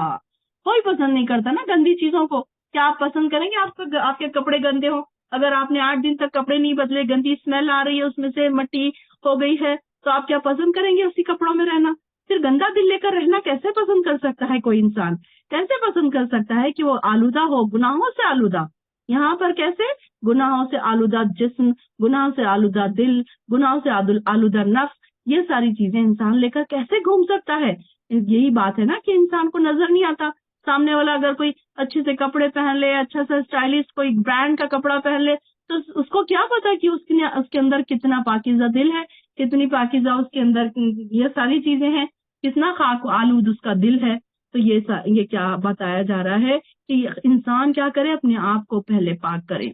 کوئی پسند نہیں کرتا نا گندی چیزوں کو۔ کیا آپ پسند کریں گے آپ کے کپڑے گندے ہوں؟ اگر آپ نے 8 دن تک کپڑے نہیں بدلے، گندی اسمیل آ رہی ہے، اس میں سے مٹی ہو گئی ہے، تو آپ کیا پسند کریں گے اسی کپڑوں میں رہنا؟ پھر گندا دل لے کر رہنا کیسے پسند کر سکتا ہے کوئی انسان؟ کیسے پسند کر سکتا ہے کہ وہ آلودہ ہو، گناہوں سے آلودہ؟ یہاں پر کیسے؟ گناہوں سے آلودہ جسم، گناہوں سے آلودہ دل، گناہوں سے آلودہ نفس، یہ ساری چیزیں انسان لے کر کیسے گھوم سکتا ہے؟ یہی بات ہے نا کہ انسان کو نظر نہیں آتا۔ سامنے والا اگر کوئی اچھے سے کپڑے پہن لے، اچھا سا اسٹائلش کوئی برانڈ کا کپڑا پہن لے، تو اس کو کیا پتا کہ اس کے اندر کتنا پاکیزہ دل ہے، کتنی پاکیزہ اس کے اندر یہ ساری چیزیں ہیں، کتنا خاک آلود اس کا دل ہے۔ تو یہ کیا بتایا جا رہا ہے کہ انسان کیا کرے؟ اپنے آپ کو پہلے پاک کرے،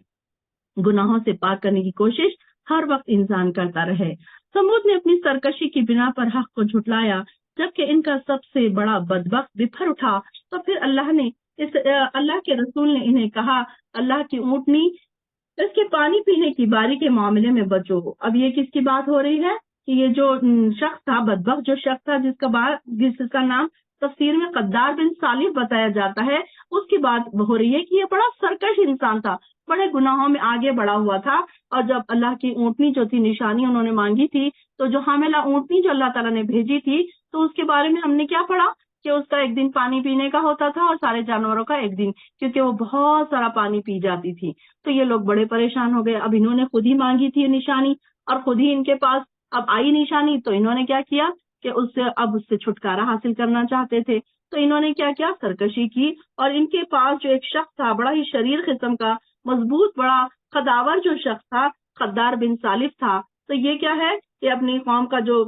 گناہوں سے پاک کرنے کی کوشش ہر وقت انسان کرتا رہے۔ سمود نے اپنی سرکشی کی بنا پر حق کو جھٹلایا، جبکہ ان کا سب سے بڑا بدبخت بفر اٹھا، تو پھر اللہ کے رسول نے انہیں کہا، اللہ کی اونٹنی اس کے پانی پینے کی باری کے معاملے میں بچو۔ اب یہ کس کی بات ہو رہی ہے؟ کہ یہ جو شخص تھا، بدبخت جو شخص تھا، جس کا نام تفسیر میں قدار بن صالح بتایا جاتا ہے، اس کی بات ہو رہی ہے کہ یہ بڑا سرکش انسان تھا، بڑے گناہوں میں آگے بڑھا ہوا تھا۔ اور جب اللہ کی اونٹنی جو تھی، نشانی انہوں نے مانگی تھی، تو جو حاملہ اونٹنی جو اللہ تعالیٰ نے بھیجی تھی، تو اس کے بارے میں ہم نے کیا پڑھا کہ اس کا ایک دن پانی پینے کا ہوتا تھا اور سارے جانوروں کا ایک دن، کیونکہ وہ بہت سارا پانی پی جاتی تھی۔ تو یہ لوگ بڑے پریشان ہو گئے۔ اب انہوں نے خود ہی مانگی تھی نشانی، اور خود ہی ان کے پاس اب آئی نشانی، تو انہوں نے کیا کیا کہ اس سے چھٹکارا حاصل کرنا چاہتے تھے۔ تو انہوں نے کیا سرکشی کی، اور ان کے پاس جو ایک شخص تھا، بڑا ہی شریر قسم کا، مضبوط، بڑا خداور جو شخص تھا، خدار بن صالح تھا۔ تو یہ کیا ہے کہ اپنی قوم کا جو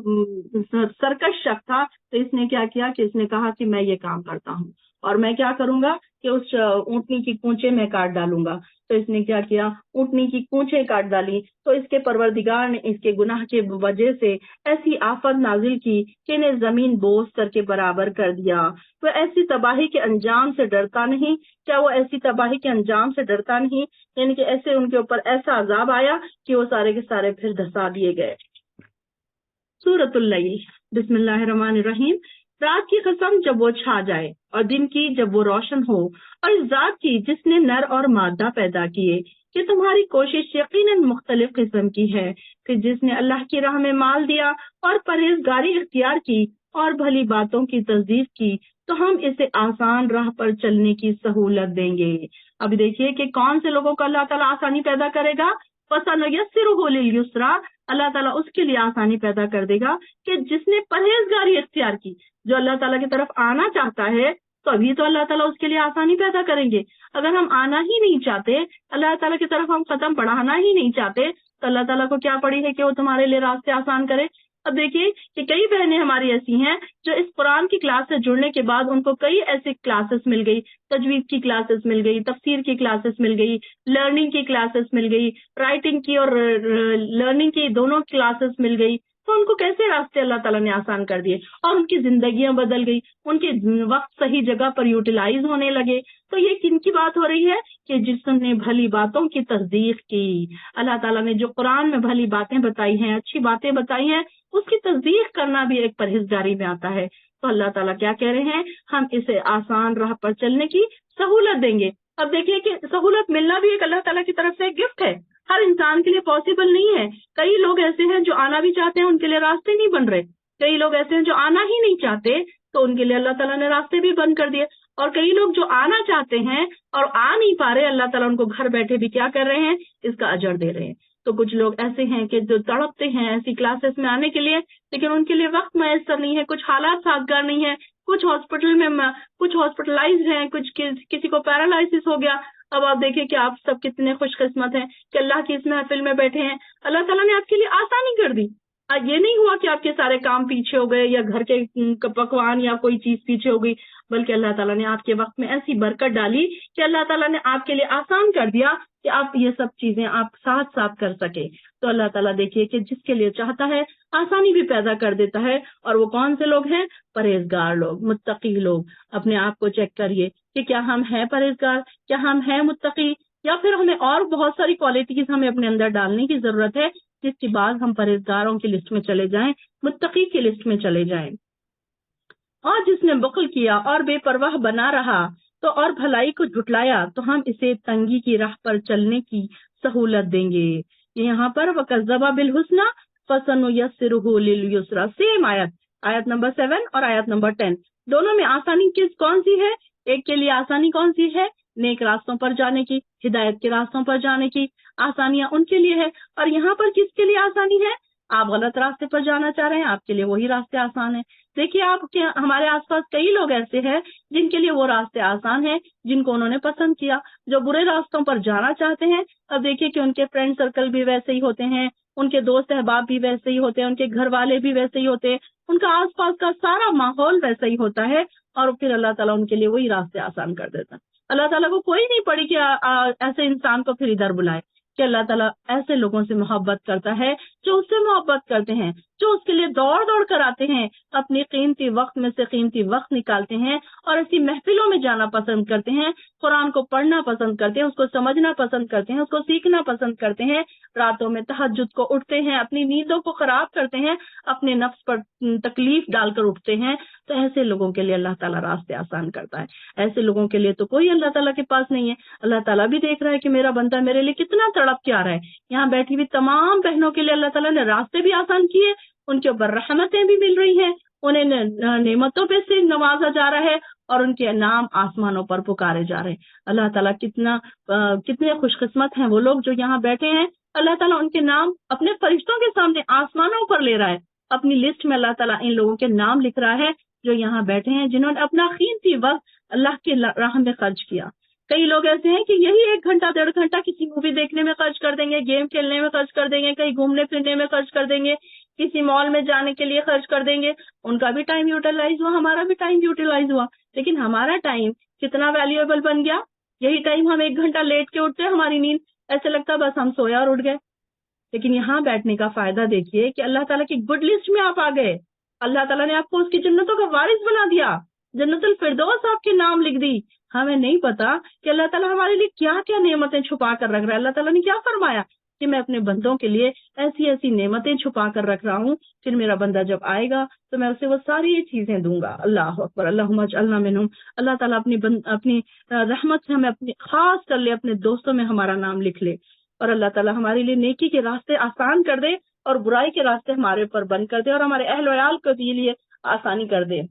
سرکش شخص تھا، تو اس نے کیا کیا کہ اس نے کہا کہ میں یہ کام کرتا ہوں، اور میں کیا کروں گا کہ اس اونٹنی کی کونچے میں کاٹ ڈالوں گا۔ تو اس نے کیا کیا؟ اونٹنی کی کونچیں کاٹ ڈالی۔ تو اس کے پروردگار نے اس کے گناہ کے وجہ سے ایسی آفت نازل کی کہ انہیں زمین بوس کر کے برابر کر دیا۔ وہ ایسی تباہی کے انجام سے ڈرتا نہیں؟ کیا وہ ایسی تباہی کے انجام سے ڈرتا نہیں؟ یعنی کہ ایسے ان کے اوپر ایسا عذاب آیا کہ وہ سارے کے سارے پھر دھسا دیے گئے۔ سورۃ اللیل، بسم اللہ الرحمن الرحیم۔ رات کی قسم جب وہ چھا جائے، اور دن کی جب وہ روشن ہو، اور اس ذات کی جس نے نر اور مادہ پیدا کیے، کہ تمہاری کوشش یقیناً مختلف قسم کی ہے، کہ جس نے اللہ کی راہ میں مال دیا اور پرہیزگاری اختیار کی اور بھلی باتوں کی تصدیق کی، تو ہم اسے آسان راہ پر چلنے کی سہولت دیں گے۔ اب دیکھیے کہ کون سے لوگوں کو اللہ تعالیٰ آسانی پیدا کرے گا۔ فَسَنُيَسِّرُهُ لِلْيُسْرَىٰ، اللہ تعالیٰ اس کے لیے آسانی پیدا کر دے گا کہ جس نے پرہیزگاری اختیار کی، جو اللہ تعالیٰ کی طرف آنا چاہتا ہے، تو ابھی تو اللہ تعالیٰ اس کے لیے آسانی پیدا کریں گے. اگر ہم آنا ہی نہیں چاہتے, اللہ تعالیٰ کی طرف ہم قدم بڑھانا ہی نہیں چاہتے, تو اللہ تعالیٰ کو کیا پڑی ہے کہ وہ تمہارے لیے راستے آسان کرے. اب دیکھیے کہ کئی بہنیں ہماری ایسی ہیں جو اس قرآن کی کلاس سے جڑنے کے بعد ان کو کئی ایسی کلاسز مل گئی, تجوید کی کلاسز مل گئی, تفسیر کی کلاسز مل گئی, لرننگ کی کلاسز مل گئی, رائٹنگ کی اور لرننگ کی دونوں کلاسز مل گئی. تو ان کو کیسے راستے اللہ تعالیٰ نے آسان کر دیے اور ان کی زندگیاں بدل گئی, ان کے وقت صحیح جگہ پر یوٹیلائز ہونے لگے. تو یہ کن کی بات ہو رہی ہے کہ جس نے بھلی باتوں کی تصدیق کی. اللہ تعالیٰ نے جو قرآن میں بھلی باتیں بتائی ہیں, اچھی باتیں بتائی ہیں, اس کی تصدیق کرنا بھی ایک پرہیزگاری میں آتا ہے. تو اللہ تعالیٰ کیا کہہ رہے ہیں, ہم اسے آسان راہ پر چلنے کی سہولت دیں گے. اب دیکھیے کہ سہولت ملنا بھی ایک اللہ تعالیٰ کی طرف سے ایک گفٹ ہے, ہر انسان کے لیے پاسبل نہیں ہے. کئی لوگ ایسے ہیں جو آنا بھی چاہتے ہیں, ان کے لیے راستے نہیں بن رہے. کئی لوگ ایسے ہیں جو آنا ہی نہیں چاہتے, تو ان کے لیے اللہ تعالیٰ نے راستے بھی بند کر دیے. اور کئی لوگ جو آنا چاہتے ہیں اور آ نہیں پا رہے, اللہ تعالیٰ ان کو گھر بیٹھے بھی کیا کر رہے ہیں, اس کا اجر دے رہے ہیں. تو کچھ لوگ ایسے ہیں کہ جو تڑپتے ہیں ایسی کلاسز میں آنے کے لیے, لیکن ان کے لیے وقت میسر نہیں ہے, کچھ حالات سازگار نہیں ہے, کچھ ہاسپٹل میں کچھ ہاسپٹلائزڈ ہیں, کچھ کسی کو پیرالائسس ہو گیا. اب آپ دیکھیں کہ آپ سب کتنے خوش قسمت ہیں کہ اللہ کی اس محفل میں بیٹھے ہیں. اللہ تعالیٰ نے آپ کے لیے آسانی کر دی. یہ نہیں ہوا کہ آپ کے سارے کام پیچھے ہو گئے یا گھر کے پکوان یا کوئی چیز پیچھے ہو گئی, بلکہ اللہ تعالیٰ نے آپ کے وقت میں ایسی برکت ڈالی کہ اللہ تعالیٰ نے آپ کے لیے آسان کر دیا کہ آپ یہ سب چیزیں آپ ساتھ ساتھ کر سکے. تو اللہ تعالیٰ دیکھیے کہ جس کے لیے چاہتا ہے آسانی بھی پیدا کر دیتا ہے. اور وہ کون سے لوگ ہیں؟ پرہیزگار لوگ, متقی لوگ. اپنے آپ کو چیک کریے کہ کیا ہم ہیں پرہیزگار, کیا ہم ہیں متقی, یا پھر ہمیں اور بہت ساری کوالٹیز ہمیں اپنے اندر ڈالنے کی ضرورت ہے, جس کے بعد ہم پرہیزگاروں کی لسٹ میں چلے جائیں, متقی کی لسٹ میں چلے جائیں. اور جس نے بخل کیا اور بے پرواہ بنا رہا تو اور بھلائی کو جھٹلایا, تو ہم اسے تنگی کی راہ پر چلنے کی سہولت دیں گے. یہاں پر وَكَذَّبَ بِالْحُسْنَى فَسَنُيَسِّرُهُ لِلْيُسْرَى, سیم آیت نمبر 7 اور آیت نمبر 10, دونوں میں آسانی کون سی ہے؟ ایک کے لیے آسانی کون سی ہے؟ نیک راستوں پر جانے کی, ہدایت کے راستوں پر جانے کی آسانیاں ان کے لیے ہے. اور یہاں پر کس کے لیے آسانی ہے؟ آپ غلط راستے پر جانا چاہ رہے ہیں, آپ کے لیے وہی راستے آسان ہیں. دیکھیے آپ کے ہمارے آس پاس کئی لوگ ایسے ہیں جن کے لیے وہ راستے آسان ہیں جن کو انہوں نے پسند کیا, جو برے راستوں پر جانا چاہتے ہیں. اب دیکھیے کہ ان کے فرینڈ سرکل بھی ویسے ہی ہوتے ہیں, ان کے دوست احباب بھی ویسے ہی ہوتے ہیں, ان کے گھر والے بھی ویسے ہی ہوتے ہیں, ان کا آس پاس کا سارا ماحول ویسا ہی ہوتا ہے, اور پھر اللہ تعالیٰ ان کے لیے وہی راستے آسان کر دیتا ہے. اللہ تعالیٰ کو کوئی نہیں پڑی کہ ایسے انسان کو پھر ادھر بلائے, کہ اللہ تعالیٰ ایسے لوگوں سے محبت کرتا ہے جو اس سے محبت کرتے ہیں, جو اس کے لیے دوڑ دوڑ کر آتے ہیں, اپنی قیمتی وقت میں سے قیمتی وقت نکالتے ہیں اور ایسی محفلوں میں جانا پسند کرتے ہیں, قرآن کو پڑھنا پسند کرتے ہیں, اس کو سمجھنا پسند کرتے ہیں, اس کو سیکھنا پسند کرتے ہیں, راتوں میں تہجد کو اٹھتے ہیں, اپنی نیندوں کو خراب کرتے ہیں, اپنے نفس پر تکلیف ڈال کر اٹھتے ہیں. تو ایسے لوگوں کے لیے اللہ تعالیٰ راستے آسان کرتا ہے. ایسے لوگوں کے لیے تو کوئی اللہ تعالیٰ کے پاس نہیں ہے. اللہ تعالیٰ بھی دیکھ رہا ہے کہ میرا بندہ میرے لیے کتنا تڑپ کے آ رہا ہے. یہاں بیٹھی ہوئی تمام بہنوں کے لیے اللہ تعالیٰ نے راستے بھی آسان کیے, ان کے اوپر رحمتیں بھی مل رہی ہیں, انہیں نعمتوں پہ سے نوازا جا رہا ہے, اور ان کے نام آسمانوں پر پکارے جا رہے ہیں. اللہ تعالیٰ کتنے خوش قسمت ہیں وہ لوگ جو یہاں بیٹھے ہیں. اللہ تعالیٰ ان کے نام اپنے فرشتوں کے سامنے آسمانوں پر لے رہا ہے. اپنی لسٹ میں اللہ تعالیٰ ان لوگوں کے نام لکھ رہا ہے جو یہاں بیٹھے ہیں, جنہوں نے اپنا قیمتی وقت اللہ کی راہ میں خرچ کیا. کئی لوگ ایسے ہیں کہ یہی 1 گھنٹہ 1.5 گھنٹہ کسی مووی دیکھنے میں خرچ کر دیں گے, گیم کھیلنے میں خرچ کر دیں گے, کہیں گھومنے پھرنے میں خرچ کر دیں گے, کسی مال میں جانے کے لیے خرچ کر دیں گے. ان کا بھی ٹائم یوٹیلائز ہوا, ہمارا بھی ٹائم یوٹیلائز ہوا, لیکن ہمارا ٹائم کتنا ویلیویبل بن گیا. یہی ٹائم ہم 1 گھنٹہ لیٹ کے اٹھتے ہیں, ہماری نیند ایسے لگتا بس ہم سویا اور اٹھ گئے. لیکن یہاں بیٹھنے کا فائدہ دیکھیے کہ اللہ تعالیٰ کی گڈ لسٹ میں آپ آ گئے. اللہ تعالیٰ نے آپ کو اس کی جنتوں کا وارث بنا دیا, جنت الفردوس آپ کے نام لکھ دی. ہمیں نہیں پتا کہ اللہ تعالیٰ ہمارے لیے کیا کیا نعمتیں چھپا کر رکھ رہا ہے. اللہ تعالیٰ نے کیا فرمایا کہ میں اپنے بندوں کے لیے ایسی ایسی نعمتیں چھپا کر رکھ رہا ہوں, پھر میرا بندہ جب آئے گا تو میں اسے وہ ساری چیزیں دوں گا. اللہ اکبر, اللہم اجعلنا منہم. اللہ تعالیٰ اپنی رحمت سے ہمیں اپنی خاص کر لے, اپنے دوستوں میں ہمارا نام لکھ لے, اور اللہ تعالیٰ ہمارے لیے نیکی کے راستے آسان کر دے اور برائی کے راستے ہمارے اوپر بند کر دے, اور ہمارے اہل ویال کے لیے آسانی کر دے.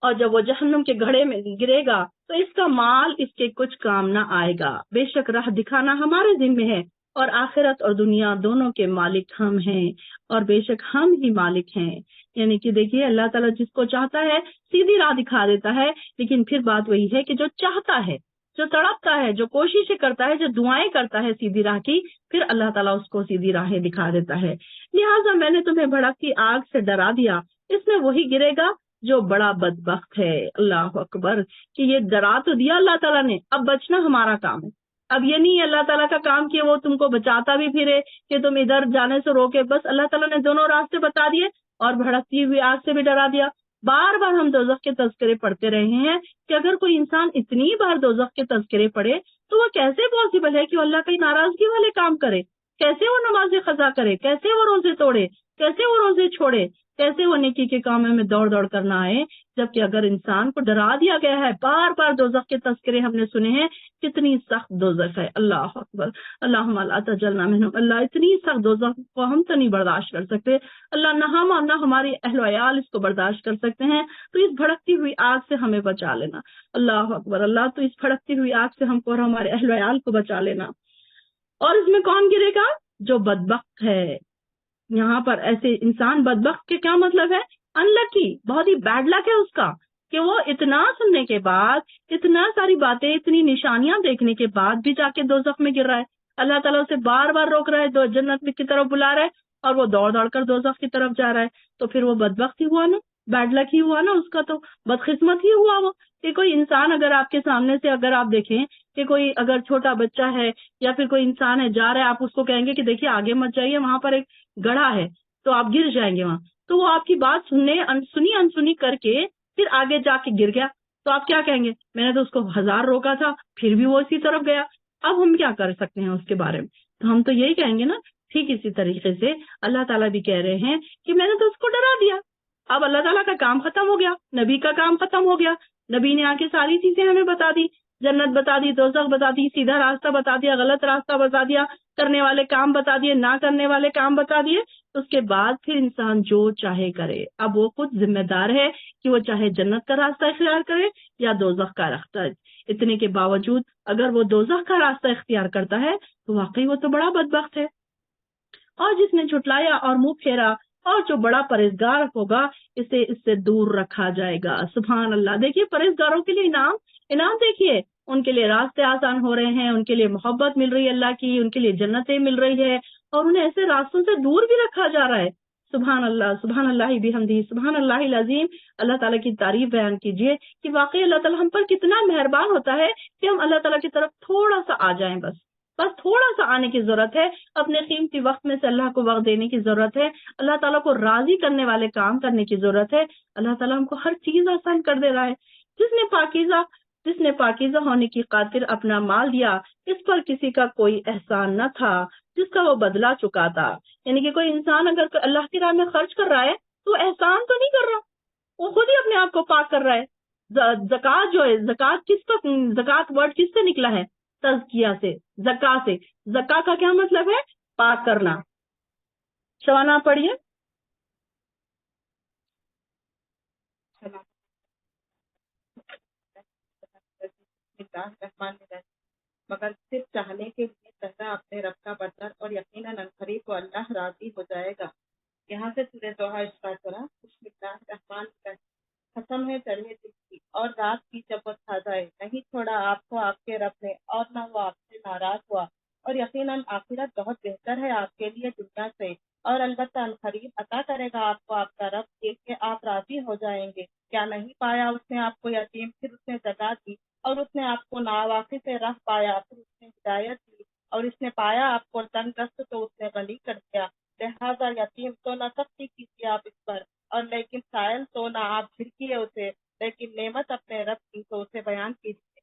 اور جب وہ جہنم کے گھڑے میں گرے گا تو اس کا مال اس کے کچھ کام نہ آئے گا. بے شک راہ دکھانا ہمارے ذمہ ہے, اور آخرت اور دنیا دونوں کے مالک ہم ہیں, اور بے شک ہم ہی مالک ہیں. یعنی کہ دیکھیے اللہ تعالیٰ جس کو چاہتا ہے سیدھی راہ دکھا دیتا ہے، لیکن پھر بات وہی ہے کہ جو چاہتا ہے، جو تڑپتا ہے، جو کوششیں کرتا ہے، جو دعائیں کرتا ہے سیدھی راہ کی، پھر اللہ تعالیٰ اس کو سیدھی راہیں دکھا دیتا ہے۔ لہٰذا میں نے تمہیں بھڑکتی آگ سے ڈرا دیا، اس میں وہی گرے گا جو بڑا بدبخت ہے۔ اللہ اکبر، کہ یہ ڈرا تو دیا اللہ تعالیٰ نے، اب بچنا ہمارا کام ہے۔ اب یہ نہیں اللہ تعالیٰ کا کام کہ وہ تم کو بچاتا بھی پھرے، کہ تم ادھر جانے سے روکے، بس اللہ تعالیٰ نے دونوں راستے بتا دیے اور بھڑکتی ہوئی آگ سے بھی ڈرا دیا۔ بار بار ہم دوزخ کے تذکرے پڑھتے رہے ہیں کہ اگر کوئی انسان اتنی بار دوزخ کے تذکرے پڑھے تو وہ کیسے پاسبل ہے کہ وہ اللہ کی ناراضگی والے کام کرے، کیسے وہ نماز قضا کرے، کیسے وہ روزے توڑے، کیسے وہ روزے چھوڑے، کیسے وہ نیکی کے کاموں میں دوڑ دوڑ کرنا آئے، جبکہ اگر انسان کو ڈرا دیا گیا ہے، بار بار دوزخ کے تذکرے ہم نے سنے ہیں، کتنی سخت دوزخ ہے۔ اللہ اکبر، اللہم لا تجعلنا منہم۔ اللہ اتنی سخت دوزخ کو ہم تو نہیں برداشت کر سکتے، اللہ نہ ہم اور نہ ہماری اہل و عیال اس کو برداشت کر سکتے ہیں، تو اس بھڑکتی ہوئی آگ سے ہمیں بچا لینا۔ اللہ اکبر، اللہ تو اس بھڑکتی ہوئی آگ سے ہم کو اور ہمارے اہل و عیال کو بچا لینا۔ اور اس میں کون گرے گا؟ جو بدبخت ہے۔ یہاں پر ایسے انسان بدبخت کے کیا مطلب ہے؟ انلکی، بہت ہی بیڈ لک ہے اس کا، کہ وہ اتنا سننے کے بعد، اتنا ساری باتیں، اتنی نشانیاں دیکھنے کے بعد بھی جا کے دوزخ میں گر رہا ہے۔ اللہ تعالیٰ اسے بار بار روک رہا ہے، جنت کی طرف بلا رہا ہے، اور وہ دوڑ دوڑ کر دوزخ کی طرف جا رہا ہے، تو پھر وہ بدبخت ہی ہوا نا، بیڈ لک ہی ہوا نا، اس کا تو بدقسمت ہی ہوا وہ۔ کہ کوئی انسان اگر آپ کے سامنے سے اگر آپ دیکھیں کہ کوئی اگر چھوٹا بچہ ہے یا پھر کوئی انسان ہے جا رہا ہے، آپ اس کو کہیں گے کہ دیکھیے آگے مت جائیے، وہاں پر ایک گڑھا ہے تو آپ گر جائیں گے وہاں، تو وہ آپ کی بات سننے انسنی کر کے پھر آگے جا کے گر گیا، تو آپ کیا کہیں گے؟ میں نے تو اس کو 1000 روکا تھا پھر بھی وہ اسی طرف گیا۔ اب ہم کیا کر سکتے ہیں اس کے بارے میں؟ تو ہم تو یہی کہیں گے نا، ٹھیک اسی طریقے سے اللہ تعالیٰ بھی کہہ رہے ہیں کہ میں نے تو اس کو ڈرا دیا، اب اللہ تعالیٰ کا کام ختم ہو گیا، نبی کا کام ختم ہو گیا، نبی نے آ کے ساری چیزیں ہمیں بتا دی، جنت بتا دی، دوزخ بتا دی، سیدھا راستہ بتا دیا، غلط راستہ بتا دیا، کرنے والے کام بتا دیے، نہ کرنے والے کام بتا دیے۔ اس کے بعد پھر انسان جو چاہے کرے، اب وہ خود ذمہ دار ہے کہ وہ چاہے جنت کا راستہ اختیار کرے یا دوزخ کا راستہ۔ اتنے کے باوجود اگر وہ دوزخ کا راستہ اختیار کرتا ہے تو واقعی وہ تو بڑا بدبخت ہے۔ اور جس نے جھٹلایا اور منہ پھیرا اور جو بڑا پرہیزگار ہوگا اسے اس سے دور رکھا جائے گا۔ سبحان اللہ، دیکھیے پرہیزگاروں کے لیے انعام دیکھیے، ان کے لیے راستے آسان ہو رہے ہیں، ان کے لیے محبت مل رہی ہے اللہ کی، ان کے لیے جنتیں مل رہی ہے، اور انہیں ایسے راستوں سے دور بھی رکھا جا رہا ہے۔ سبحان اللہ بحمدہ، سبحان اللہ العظیم۔ اللہ تعالیٰ کی تعریف بیان کیجئے کہ واقعی اللہ تعالیٰ ہم پر کتنا مہربان ہوتا ہے کہ ہم اللہ تعالیٰ کی طرف تھوڑا سا آ جائیں، بس تھوڑا سا آنے کی ضرورت ہے، اپنے قیمتی وقت میں سے اللہ کو وقت دینے کی ضرورت ہے، اللہ تعالیٰ کو راضی کرنے والے کام کرنے کی ضرورت ہے۔ اللہ تعالیٰ ہم کو ہر چیز آسان کر دے رہا ہے۔ جس نے پاکیزہ ہونے کی خاطر اپنا مال دیا، اس پر کسی کا کوئی احسان نہ تھا جس کا وہ بدلہ چکاتا۔ یعنی کہ کوئی انسان اگر اللہ کی راہ میں خرچ کر رہا ہے تو احسان تو نہیں کر رہا، وہ خود ہی اپنے آپ کو پاک کر رہا ہے۔ زکوٰۃ جو ہے، زکوٰۃ ورڈ کس سے نکلا ہے؟ تزکیہ سے، زکا سے۔ زکا کا کیا مطلب ہے؟ پاک کرنا۔ شبانہ پڑھیے۔ مگر صرف چاہنے کے لیے کہتا اپنے رب کا بدر، اور یقیناً عنقریب کو اللہ راضی ہو جائے گا۔ یہاں سے سورہ دوحہ اسٹارٹ کرا۔ بسم اللہ الرحمن الرحیم۔ قسم ہے چڑھے دن کی اور رات کی جب وہ چھا جائے، نہیں چھوڑا آپ کو آپ کے رب نے اور نہ وہ آپ سے ناراض ہوا، اور یقیناً آخرت بہت بہتر ہے آپ کے لیے دنیا سے، اور البتہ عنقریب عطا کرے گا آپ کو آپ کا رب دیکھ کے آپ راضی ہو جائیں گے۔ کیا نہیں پایا اس نے آپ کو یتیم، پھر اس نے زکات دی، اور اس نے آپ کو ناواقف سے راہ پایا، پھر اس نے ہدایت دی، اور اس نے پایا آپ کو تنگ دست تو اس نے غنی کر دیا۔ لہٰذا یتیم تو نہ سختی کیجیے آپ اس پر، اور لیکن سائل تو نہ آپ جھڑکیے اسے، لیکن نعمت اپنے رب کی تو اسے بیان کیجیے۔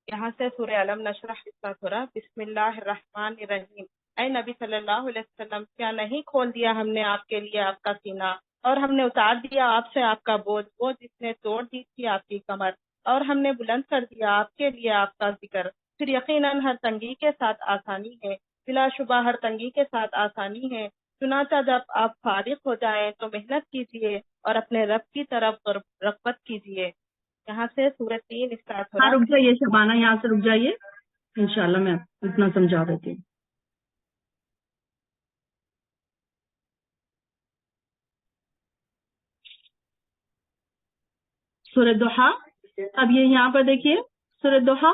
یہاں سے سورہ علم نشرح اسٹارٹ ہو رہا۔ بسم اللہ الرحمن الرحیم۔ اے نبی صلی اللہ علیہ وسلم، کیا نہیں کھول دیا ہم نے آپ کے لیے آپ کا سینہ، اور ہم نے اتار دیا آپ سے آپ کا بوجھ، وہ جس نے توڑ دی تھی آپ کی کمر، اور ہم نے بلند کر دیا آپ کے لیے آپ کا ذکر۔ پھر یقیناً ہر تنگی کے ساتھ آسانی ہے، بلا شبہ ہر تنگی کے ساتھ آسانی ہے۔ چنانچہ جب آپ فارغ ہو جائیں تو محنت کیجیے اور اپنے رب کی طرف رغبت کیجیے۔ یہاں سے سورہ 3 اسٹارٹ ہو رہا۔ رک جائیے شبانہ، یہاں سے رک جائیے، انشاءاللہ میں اتنا سمجھا دیتی ہوں۔ سورہ دوحہ. اب یہ یہاں پر دیکھیے سورہ دوحہ.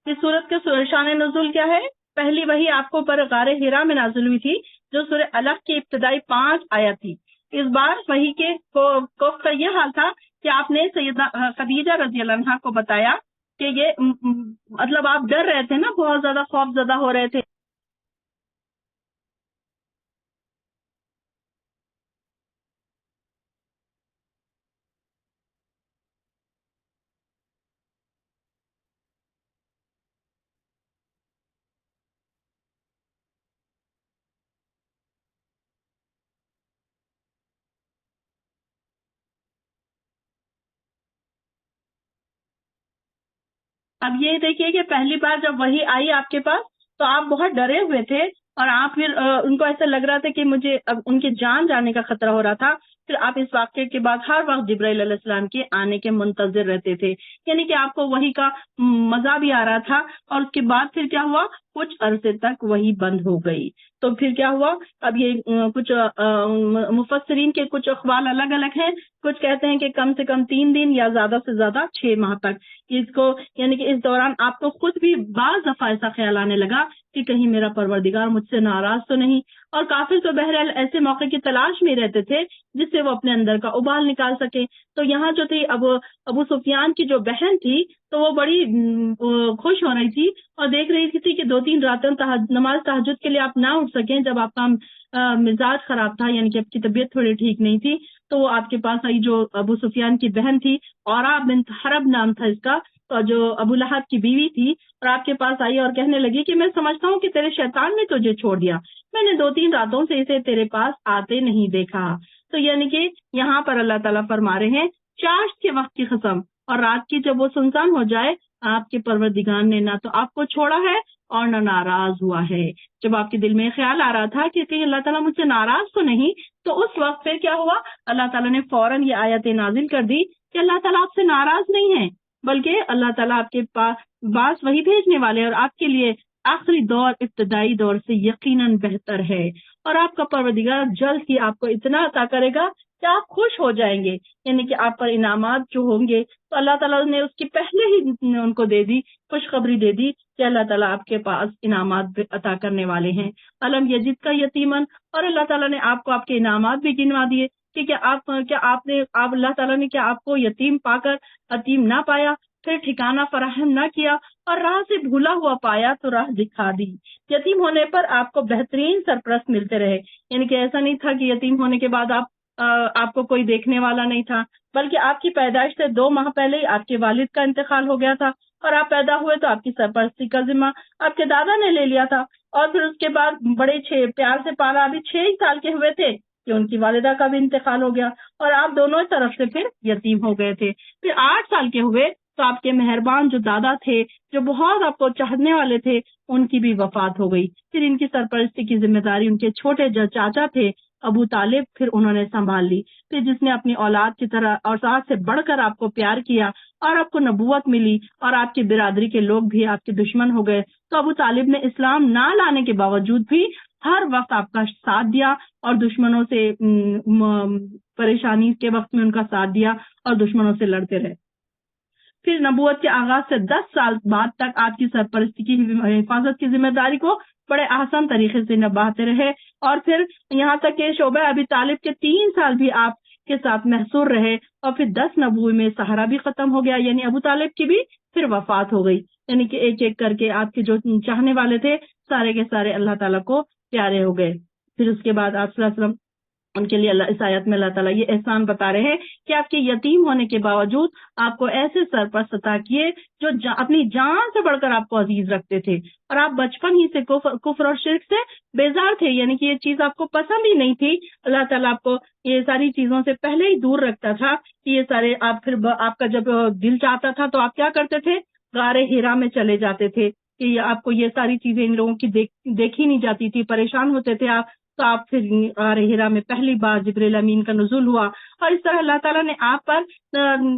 اس سورت کا شان نزول کیا ہے؟ پہلی وہی آپ کو پر غار حرا میں نازل ہوئی تھی جو سورہ الق کی ابتدائی 5 آیت تھی. اس بار وہی کے کوف کا یہ حال تھا کہ آپ نے سیدہ خدیجہ رضی اللہ عنہا کو بتایا کہ یہ مطلب آپ ڈر رہے تھے نا، بہت زیادہ خوف زدہ ہو رہے تھے. اب یہ دیکھیے کہ پہلی بار جب وہی آئی آپ کے پاس تو آپ بہت ڈرے ہوئے تھے، اور آپ پھر ان کو ایسا لگ رہا تھا کہ مجھے اب ان کی جان جانے کا خطرہ ہو رہا تھا. پھر آپ اس واقعے کے بعد ہر وقت جبرائیل علیہ السلام کے آنے کے منتظر رہتے تھے، یعنی کہ آپ کو وہی کا مزہ بھی آ رہا تھا. اور اس کے بعد پھر کیا ہوا؟ کچھ عرصے تک وہی بند ہو گئی. تو پھر کیا ہوا؟ اب یہ کچھ مفسرین کے کچھ اقوال الگ الگ ہیں. کچھ کہتے ہیں کہ کم سے کم 3 دن یا زیادہ سے زیادہ 6 ماہ تک اس کو، یعنی کہ اس دوران آپ کو خود بھی بعض دفعہ ایسا خیال آنے لگا کہ کہیں میرا پروردگار مجھ سے ناراض تو نہیں. اور کافر تو بہرحال ایسے موقع کی تلاش میں رہتے تھے جس سے وہ اپنے اندر کا ابال نکال سکے. تو یہاں جو تھی ابو سفیان کی جو بہن تھی تو وہ بڑی خوش ہو رہی تھی اور دیکھ رہی تھی کہ 2-3 راتوں نماز تہجد کے لیے آپ نہ اٹھ سکیں جب آپ کا مزاج خراب تھا، یعنی کہ آپ کی طبیعت تھوڑی ٹھیک نہیں تھی. تو وہ آپ کے پاس آئی جو ابو سفیان کی بہن تھی، اورا بنت حرب نام تھا اس کا، تو جو ابو لہب کی بیوی تھی، اور آپ کے پاس آئی اور کہنے لگی کہ میں سمجھتا ہوں کہ تیرے شیطان نے تجھے چھوڑ دیا، میں نے 2-3 راتوں سے اسے تیرے پاس آتے نہیں دیکھا. تو یعنی کہ یہاں پر اللہ تعالیٰ فرما رہے ہیں چاشت کے وقت کی قسم، اور رات کی جب وہ سنسان ہو جائے آپ کے پروردگار نے نہ تو آپ کو چھوڑا ہے اور نہ ناراض ہوا ہے. جب آپ کے دل میں خیال آ رہا تھا کہ اللہ تعالیٰ مجھ سے ناراض تو نہیں، تو اس وقت پھر کیا ہوا؟ اللہ تعالیٰ نے فوراً یہ آیت نازل کر دی کہ اللہ تعالیٰ آپ سے ناراض نہیں ہے، بلکہ اللہ تعالیٰ آپ کے پاس وہی بھیجنے والے، اور آپ کے لیے آخری دور ابتدائی دور سے یقیناً بہتر ہے. اور آپ کا پروردگار جلد ہی آپ کو اتنا عطا کرے گا کہ آپ خوش ہو جائیں گے، یعنی کہ آپ پر انعامات جو ہوں گے تو اللہ تعالیٰ نے اس کی پہلے ہی ان کو دے دی، خوشخبری دے دی کہ اللہ تعالیٰ آپ کے پاس انعامات عطا کرنے والے ہیں. علم یجد کا یتیمن، اور اللہ تعالیٰ نے آپ کو آپ کے انعامات بھی گنوا دیے کہ اللہ تعالیٰ نے کیا آپ کو یتیم پا کر یتیم نہ پایا، پھر ٹھکانہ فراہم نہ کیا، اور راہ سے بھولا ہوا پایا تو راہ دکھا دی. یتیم ہونے پر آپ کو بہترین سرپرست ملتے رہے، یعنی کہ ایسا نہیں تھا کہ یتیم ہونے کے بعد آپ کو کوئی دیکھنے والا نہیں تھا، بلکہ آپ کی پیدائش سے 2 ماہ پہلے ہی آپ کے والد کا انتقال ہو گیا تھا، اور آپ پیدا ہوئے تو آپ کی سرپرستی کا ذمہ آپ کے دادا نے لے لیا تھا. اور پھر اس کے بعد بڑے پیار سے پالا، ابھی 6 سال کے ہوئے تھے کہ ان کی والدہ کا بھی انتقال ہو گیا، اور آپ دونوں طرف سے پھر یتیم ہو گئے تھے. پھر 8 سال کے ہوئے تو آپ کے مہربان جو دادا تھے، جو بہت آپ کو چاہنے والے تھے، ان کی بھی وفات ہو گئی. پھر ان کی سرپرستی کی ذمہ داری ان کے چھوٹے جو چاچا تھے ابو طالب، پھر انہوں نے سنبھال لی. پھر جس نے اپنی اولاد کی طرح اور ساتھ سے بڑھ کر آپ کو پیار کیا اور آپ کو نبوت ملی، اور آپ کی برادری کے لوگ بھی آپ کے دشمن ہو گئے، تو ابو طالب نے اسلام نہ لانے کے باوجود بھی ہر وقت آپ کا ساتھ دیا، اور دشمنوں سے پریشانی کے وقت میں ان کا ساتھ دیا اور دشمنوں سے لڑتے رہے. پھر نبوت کے آغاز سے 10 سال بعد تک آپ کی سرپرستی کی حفاظت کی ذمہ داری کو بڑے آسان طریقے سے نبھاتے رہے، اور پھر یہاں تک کہ شعبہ ابی طالب کے 3 سال بھی آپ کے ساتھ محصور رہے، اور پھر 10 نبوی میں سہارا بھی ختم ہو گیا، یعنی ابو طالب کی بھی پھر وفات ہو گئی. یعنی کہ ایک ایک کر کے آپ کے جو چاہنے والے تھے سارے کے سارے اللہ تعالیٰ کو پیارے ہو گئے. پھر اس کے بعد آپ صلی اللہ علیہ وسلم ان کے لیے اس آیت میں اللہ تعالیٰ یہ احسان بتا رہے ہیں کہ آپ کے یتیم ہونے کے باوجود آپ کو ایسے سرپرست عطا کیے جو اپنی جان سے بڑھ کر آپ کو عزیز رکھتے تھے، اور آپ بچپن ہی سے کفر اور شرک سے بیزار تھے، یعنی کہ یہ چیز آپ کو پسند ہی نہیں تھی. اللہ تعالیٰ آپ کو یہ ساری چیزوں سے پہلے ہی دور رکھتا تھا کہ یہ سارے آپ کا جب دل چاہتا تھا تو آپ کیا کرتے تھے؟ غار حرا میں چلے جاتے تھے کہ آپ کو یہ ساری چیزیں ان لوگوں کی دیکھی نہیں جاتی تھی، پریشان ہوتے تھے آپ، تو آپ پھر غار حرا میں پہلی بار جبرائیل امین کا نزول ہوا، اور اس طرح اللہ تعالیٰ نے آپ پر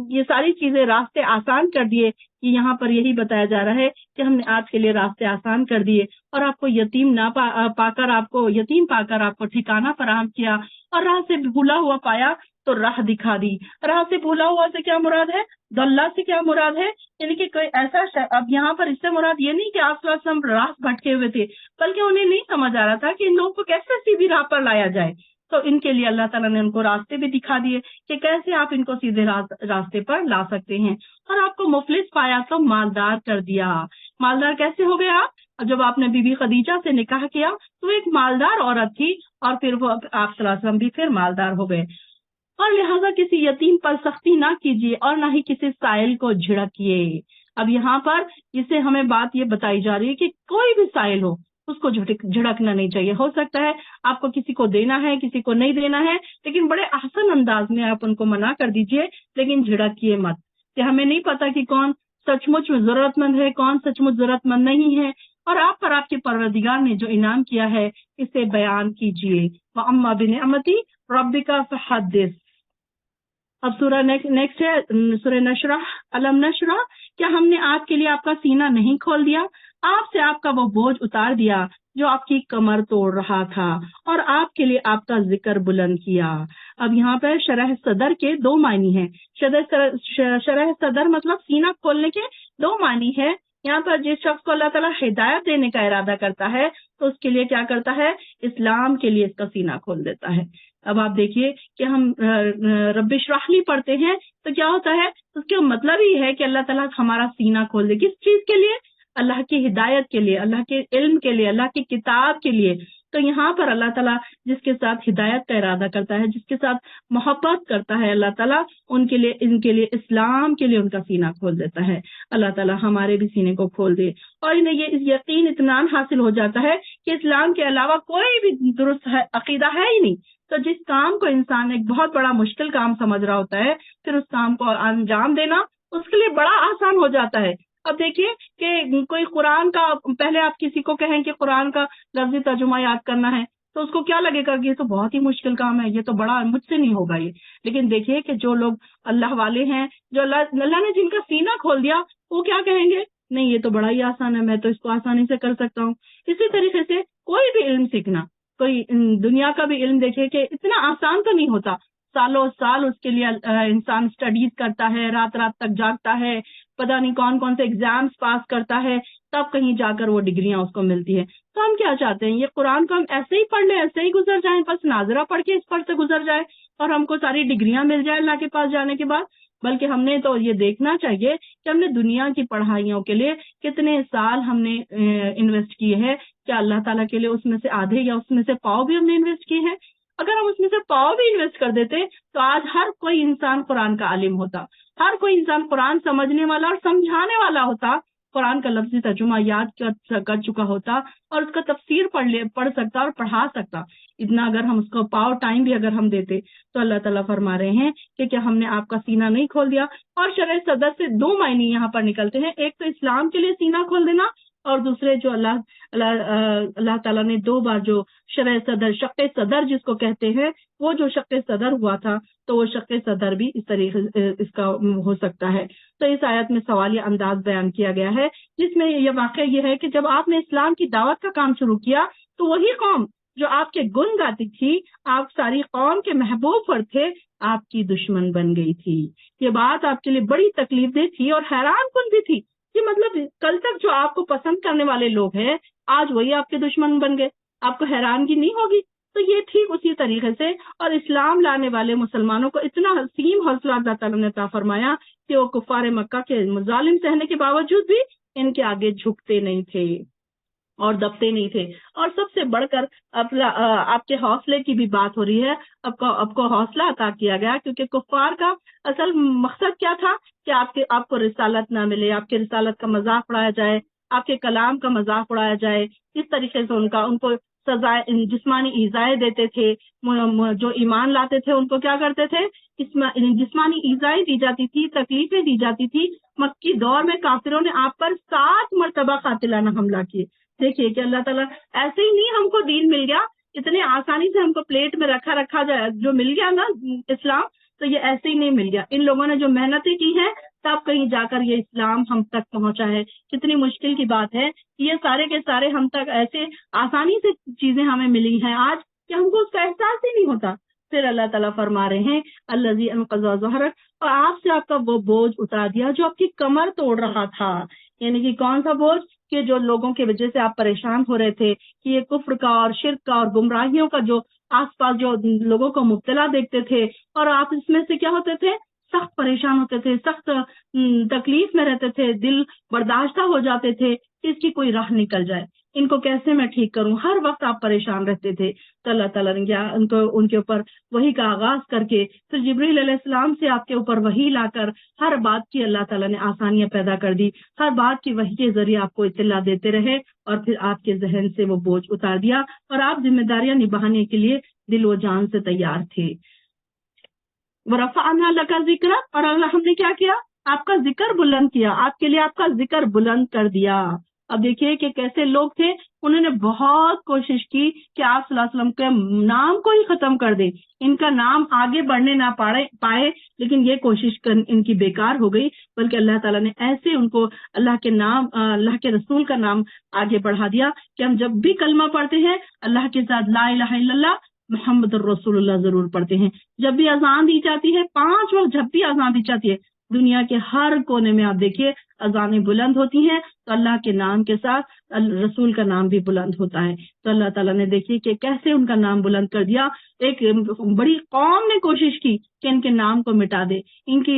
یہ ساری چیزیں راستے آسان کر دیے. کہ یہاں پر یہی بتایا جا رہا ہے کہ ہم نے آپ کے لیے راستے آسان کر دیے، اور آپ کو یتیم نہ پا کر آپ کو ٹھکانہ فراہم کیا، اور راہ سے بھولا ہوا پایا تو راہ دکھا دی. راہ سے بھولا ہوا سے کیا مراد ہے؟ دلہ سے کیا مراد ہے؟ یعنی کہ کوئی ایسا اب یہاں پر اس سے مراد یہ نہیں کہ آپ صلی اللہ علیہ وسلم راہ بھٹکے ہوئے تھے، بلکہ انہیں نہیں سمجھ آ رہا تھا کہ ان لوگوں کو کیسے سیدھی راہ پر لایا جائے. تو ان کے لیے اللہ تعالیٰ نے ان کو راستے بھی دکھا دیے کہ کیسے آپ ان کو سیدھے راستے پر لا سکتے ہیں. اور آپ کو مفلس پایا تو مالدار کر دیا. مالدار کیسے ہو گئے آپ؟ جب آپ نے بی بی خدیجہ سے نکاح کیا تو ایک مالدار عورت تھی، اور پھر وہ آپ صلی اللہ علیہ وسلم بھی پھر مالدار ہو گئے. اور لہٰذا کسی یتیم پر سختی نہ کیجیے اور نہ ہی کسی سائل کو جھڑکیے. اب یہاں پر اسے ہمیں بات یہ بتائی جا رہی ہے کہ کوئی بھی سائل ہو اس کو جھڑکنا نہیں چاہیے. ہو سکتا ہے آپ کو کسی کو دینا ہے، کسی کو نہیں دینا ہے، لیکن بڑے احسن انداز میں آپ ان کو منع کر دیجئے، لیکن جھڑکیے مت. کہ ہمیں نہیں پتا کہ کون سچ مچ ضرورت مند ہے، کون سچ مچ ضرورت مند نہیں ہے، اور آپ پر آپ کے پروردگار نے جو انعام کیا ہے اسے بیان کیجیے. وَأَمَّا بِنِعْمَتِ رَبِّكَ فَحَدِّثْ. اب سورہ نیکسٹ ہے سورہ نشرح. الم نشرح، کیا ہم نے آپ کے لیے آپ کا سینہ نہیں کھول دیا؟ آپ سے آپ کا وہ بوجھ اتار دیا جو آپ کی کمر توڑ رہا تھا، اور آپ کے لیے آپ کا ذکر بلند کیا. اب یہاں پر شرح صدر کے دو معنی ہیں. شرح صدر مطلب سینہ کھولنے کے دو معنی ہے. یہاں پر جس شخص کو اللہ تعالیٰ ہدایت دینے کا ارادہ کرتا ہے تو اس کے لیے کیا کرتا ہے؟ اسلام کے لیے اس کا سینہ کھول دیتا ہے. اب آپ دیکھیے کہ ہم رب اشرح لی پڑھتے ہیں تو کیا ہوتا ہے؟ اس کا مطلب ہی ہے کہ اللہ تعالیٰ ہمارا سینہ کھول دے. کس چیز کے لیے؟ اللہ کی ہدایت کے لیے، اللہ کے علم کے لیے، اللہ کی کتاب کے لیے. تو یہاں پر اللہ تعالیٰ جس کے ساتھ ہدایت کا ارادہ کرتا ہے، جس کے ساتھ محبت کرتا ہے، اللہ تعالیٰ ان کے لیے اسلام کے لیے ان کا سینہ کھول دیتا ہے. اللہ تعالیٰ ہمارے بھی سینے کو کھول دے اور انہیں یہ یقین اطمینان حاصل ہو جاتا ہے کہ اسلام کے علاوہ کوئی بھی درست عقیدہ ہے ہی نہیں. تو جس کام کو انسان ایک بہت بڑا مشکل کام سمجھ رہا ہوتا ہے، پھر اس کام کو انجام دینا اس کے لیے بڑا آسان ہو جاتا ہے. اب دیکھیے کہ کوئی قرآن کا، پہلے آپ کسی کو کہیں کہ قرآن کا لفظی ترجمہ یاد کرنا ہے تو اس کو کیا لگے گا کہ یہ تو بہت ہی مشکل کام ہے، یہ تو بڑا مجھ سے نہیں ہوگا یہ. لیکن دیکھیے کہ جو لوگ اللہ والے ہیں، جو اللہ نے جن کا سینہ کھول دیا، وہ کیا کہیں گے؟ نہیں یہ تو بڑا ہی آسان ہے، میں تو اس کو آسانی سے کر سکتا ہوں. اسی طریقے سے کوئی بھی علم سیکھنا، کوئی دنیا کا بھی علم دیکھے کہ اتنا آسان تو نہیں ہوتا. سالوں سال اس کے لیے انسان اسٹڈیز کرتا ہے، رات رات تک جاگتا ہے، پتہ نہیں کون کون سے ایگزامز پاس کرتا ہے، تب کہیں جا کر وہ ڈگریاں اس کو ملتی ہے. تو ہم کیا چاہتے ہیں؟ یہ قرآن کو ہم ایسے ہی پڑھ لیں، ایسے ہی گزر جائیں، بس ناظرہ پڑھ کے اس پر سے گزر جائے اور ہم کو ساری ڈگریاں مل جائیں اللہ کے پاس جانے کے بعد. بلکہ ہم نے تو یہ دیکھنا چاہیے کہ ہم نے دنیا کی پڑھائیوں کے لیے کتنے سال ہم نے انویسٹ کیے ہیں. کیا اللہ تعالیٰ کے لیے اس میں سے آدھے یا اس میں سے پاؤ بھی ہم نے انویسٹ کیے ہیں؟ اگر ہم اس میں سے پاؤ بھی انویسٹ کر دیتے تو آج ہر کوئی انسان قرآن کا عالم ہوتا، ہر کوئی انسان قرآن سمجھنے والا اور سمجھانے والا ہوتا، قرآن کا لفظی ترجمہ یاد کر چکا ہوتا اور اس کا تفسیر پڑھ سکتا اور پڑھا سکتا. اتنا اگر ہم اس کو پاؤ ٹائم بھی اگر ہم دیتے تو اللہ تعالیٰ فرما رہے ہیں کہ کیا ہم نے آپ کا سینہ نہیں کھول دیا. اور شرع صدر سے دو معنی یہاں پر نکلتے ہیں، ایک تو اسلام کے لیے سینہ کھول دینا، اور دوسرے جو اللہ تعالیٰ نے دو بار جو شرع صدر، شق صدر جس کو کہتے ہیں، وہ جو شق صدر ہوا تھا تو وہ شق صدر بھی اس طریقے اس کا ہو سکتا ہے. تو اس آیت میں سوالیہ انداز بیان کیا گیا ہے جس میں یہ واقعہ یہ ہے کہ جب آپ نے اسلام کی دعوت کا کام شروع کیا تو وہی قوم جو آپ کے گن گاتی تھی، آپ ساری قوم کے محبوب پر تھے، آپ کی دشمن بن گئی تھی. یہ بات آپ کے لیے بڑی تکلیف دہ تھی اور حیران کن بھی تھی کہ مطلب کل تک جو آپ کو پسند کرنے والے لوگ ہیں آج وہی آپ کے دشمن بن گئے. آپ کو حیرانگی نہیں ہوگی؟ تو یہ ٹھیک اسی طریقے سے اور اسلام لانے والے مسلمانوں کو اتنا حسین حوصلہ اللہ تعالیٰ نے عطا فرمایا کہ وہ کفار مکہ کے مظالم سہنے کے باوجود بھی ان کے آگے جھکتے نہیں تھے اور دبتے نہیں تھے. اور سب سے بڑھ کر آپ کے حوصلے کی بھی بات ہو رہی ہے. آپ کو حوصلہ عطا کیا گیا کیونکہ کفار کا اصل مقصد کیا تھا کہ آپ کو رسالت نہ ملے، آپ کے رسالت کا مذاق اڑایا جائے، آپ کے کلام کا مذاق اڑایا جائے. اس طریقے سے ان کو سزائے، جسمانی ایذائیں دیتے تھے. جو ایمان لاتے تھے ان کو کیا کرتے تھے؟ جسمانی ایذائیں دی جاتی تھی، تکلیفیں دی جاتی تھی. مکی دور میں کافروں نے آپ پر 7 مرتبہ قاتلانہ حملہ کیے. دیکھیے کہ اللہ تعالیٰ ایسے ہی نہیں ہم کو دین مل گیا، اتنے آسانی سے ہم کو پلیٹ میں رکھا جائے جو مل گیا نا اسلام، تو یہ ایسے ہی نہیں مل گیا. ان لوگوں نے جو محنتیں کی ہیں تب کہیں جا کر یہ اسلام ہم تک پہنچا ہے. کتنی مشکل کی بات ہے کہ یہ سارے کے سارے ہم تک ایسے آسانی سے چیزیں ہمیں ملی ہیں آج کہ ہم کو اس کا احساس ہی نہیں ہوتا. پھر اللہ تعالیٰ فرما رہے ہیں الذی انقض ظہرک، اور آپ سے آپ کا وہ بوجھ اتار دیا جو آپ کی کمر توڑ رہا تھا. یعنی کہ کون سا بوجھ؟ کہ جو لوگوں کی وجہ سے آپ پریشان ہو رہے تھے کہ یہ کفر کا اور شرک کا اور گمراہیوں کا جو آس پاس جو لوگوں کو مبتلا دیکھتے تھے، اور آپ اس میں سے کیا ہوتے تھے؟ سخت پریشان ہوتے تھے، سخت تکلیف میں رہتے تھے، دل برداشتہ ہو جاتے تھے اس کی کوئی راہ نکل جائے، ان کو کیسے میں ٹھیک کروں، ہر وقت آپ پریشان رہتے تھے. تو اللہ تعالیٰ نے ان کے اوپر وحی کا آغاز کر کے پھر جبریل علیہ السلام سے آپ کے اوپر وحی لا کر ہر بات کی اللہ تعالیٰ نے آسانیاں پیدا کر دی، ہر بات کی وحی کے ذریعے آپ کو اطلاع دیتے رہے، اور پھر آپ کے ذہن سے وہ بوجھ اتار دیا اور آپ ذمہ داریاں نبھانے کے لیے دل و جان سے تیار تھے. وَرَفَعْنَا لَكَ ذِكْرَكَ، اور ہم نے کیا کیا؟ آپ کا ذکر بلند کیا، آپ کے لیے آپ کا ذکر بلند کر دیا. اب دیکھیے کہ کیسے لوگ تھے، انہوں نے بہت کوشش کی کہ آپ صلی اللہ علیہ وسلم کے نام کو ہی ختم کر دیں، ان کا نام آگے بڑھنے نہ پائے، لیکن یہ کوشش ان کی بیکار ہو گئی، بلکہ اللہ تعالیٰ نے ایسے ان کو اللہ کے نام، اللہ کے رسول کا نام آگے بڑھا دیا کہ ہم جب بھی کلمہ پڑھتے ہیں اللہ کے ساتھ لا الہ الا اللہ محمد الرسول اللہ ضرور پڑھتے ہیں. جب بھی اذان دی جاتی ہے 5 وقت، جب بھی اذان دی جاتی ہے دنیا کے ہر کونے میں آپ دیکھیے اذانیں بلند ہوتی ہیں تو اللہ کے نام کے ساتھ رسول کا نام بھی بلند ہوتا ہے. تو اللہ تعالیٰ نے دیکھیے کہ کیسے ان کا نام بلند کر دیا. ایک بڑی قوم نے کوشش کی کہ ان کے نام کو مٹا دے، ان کی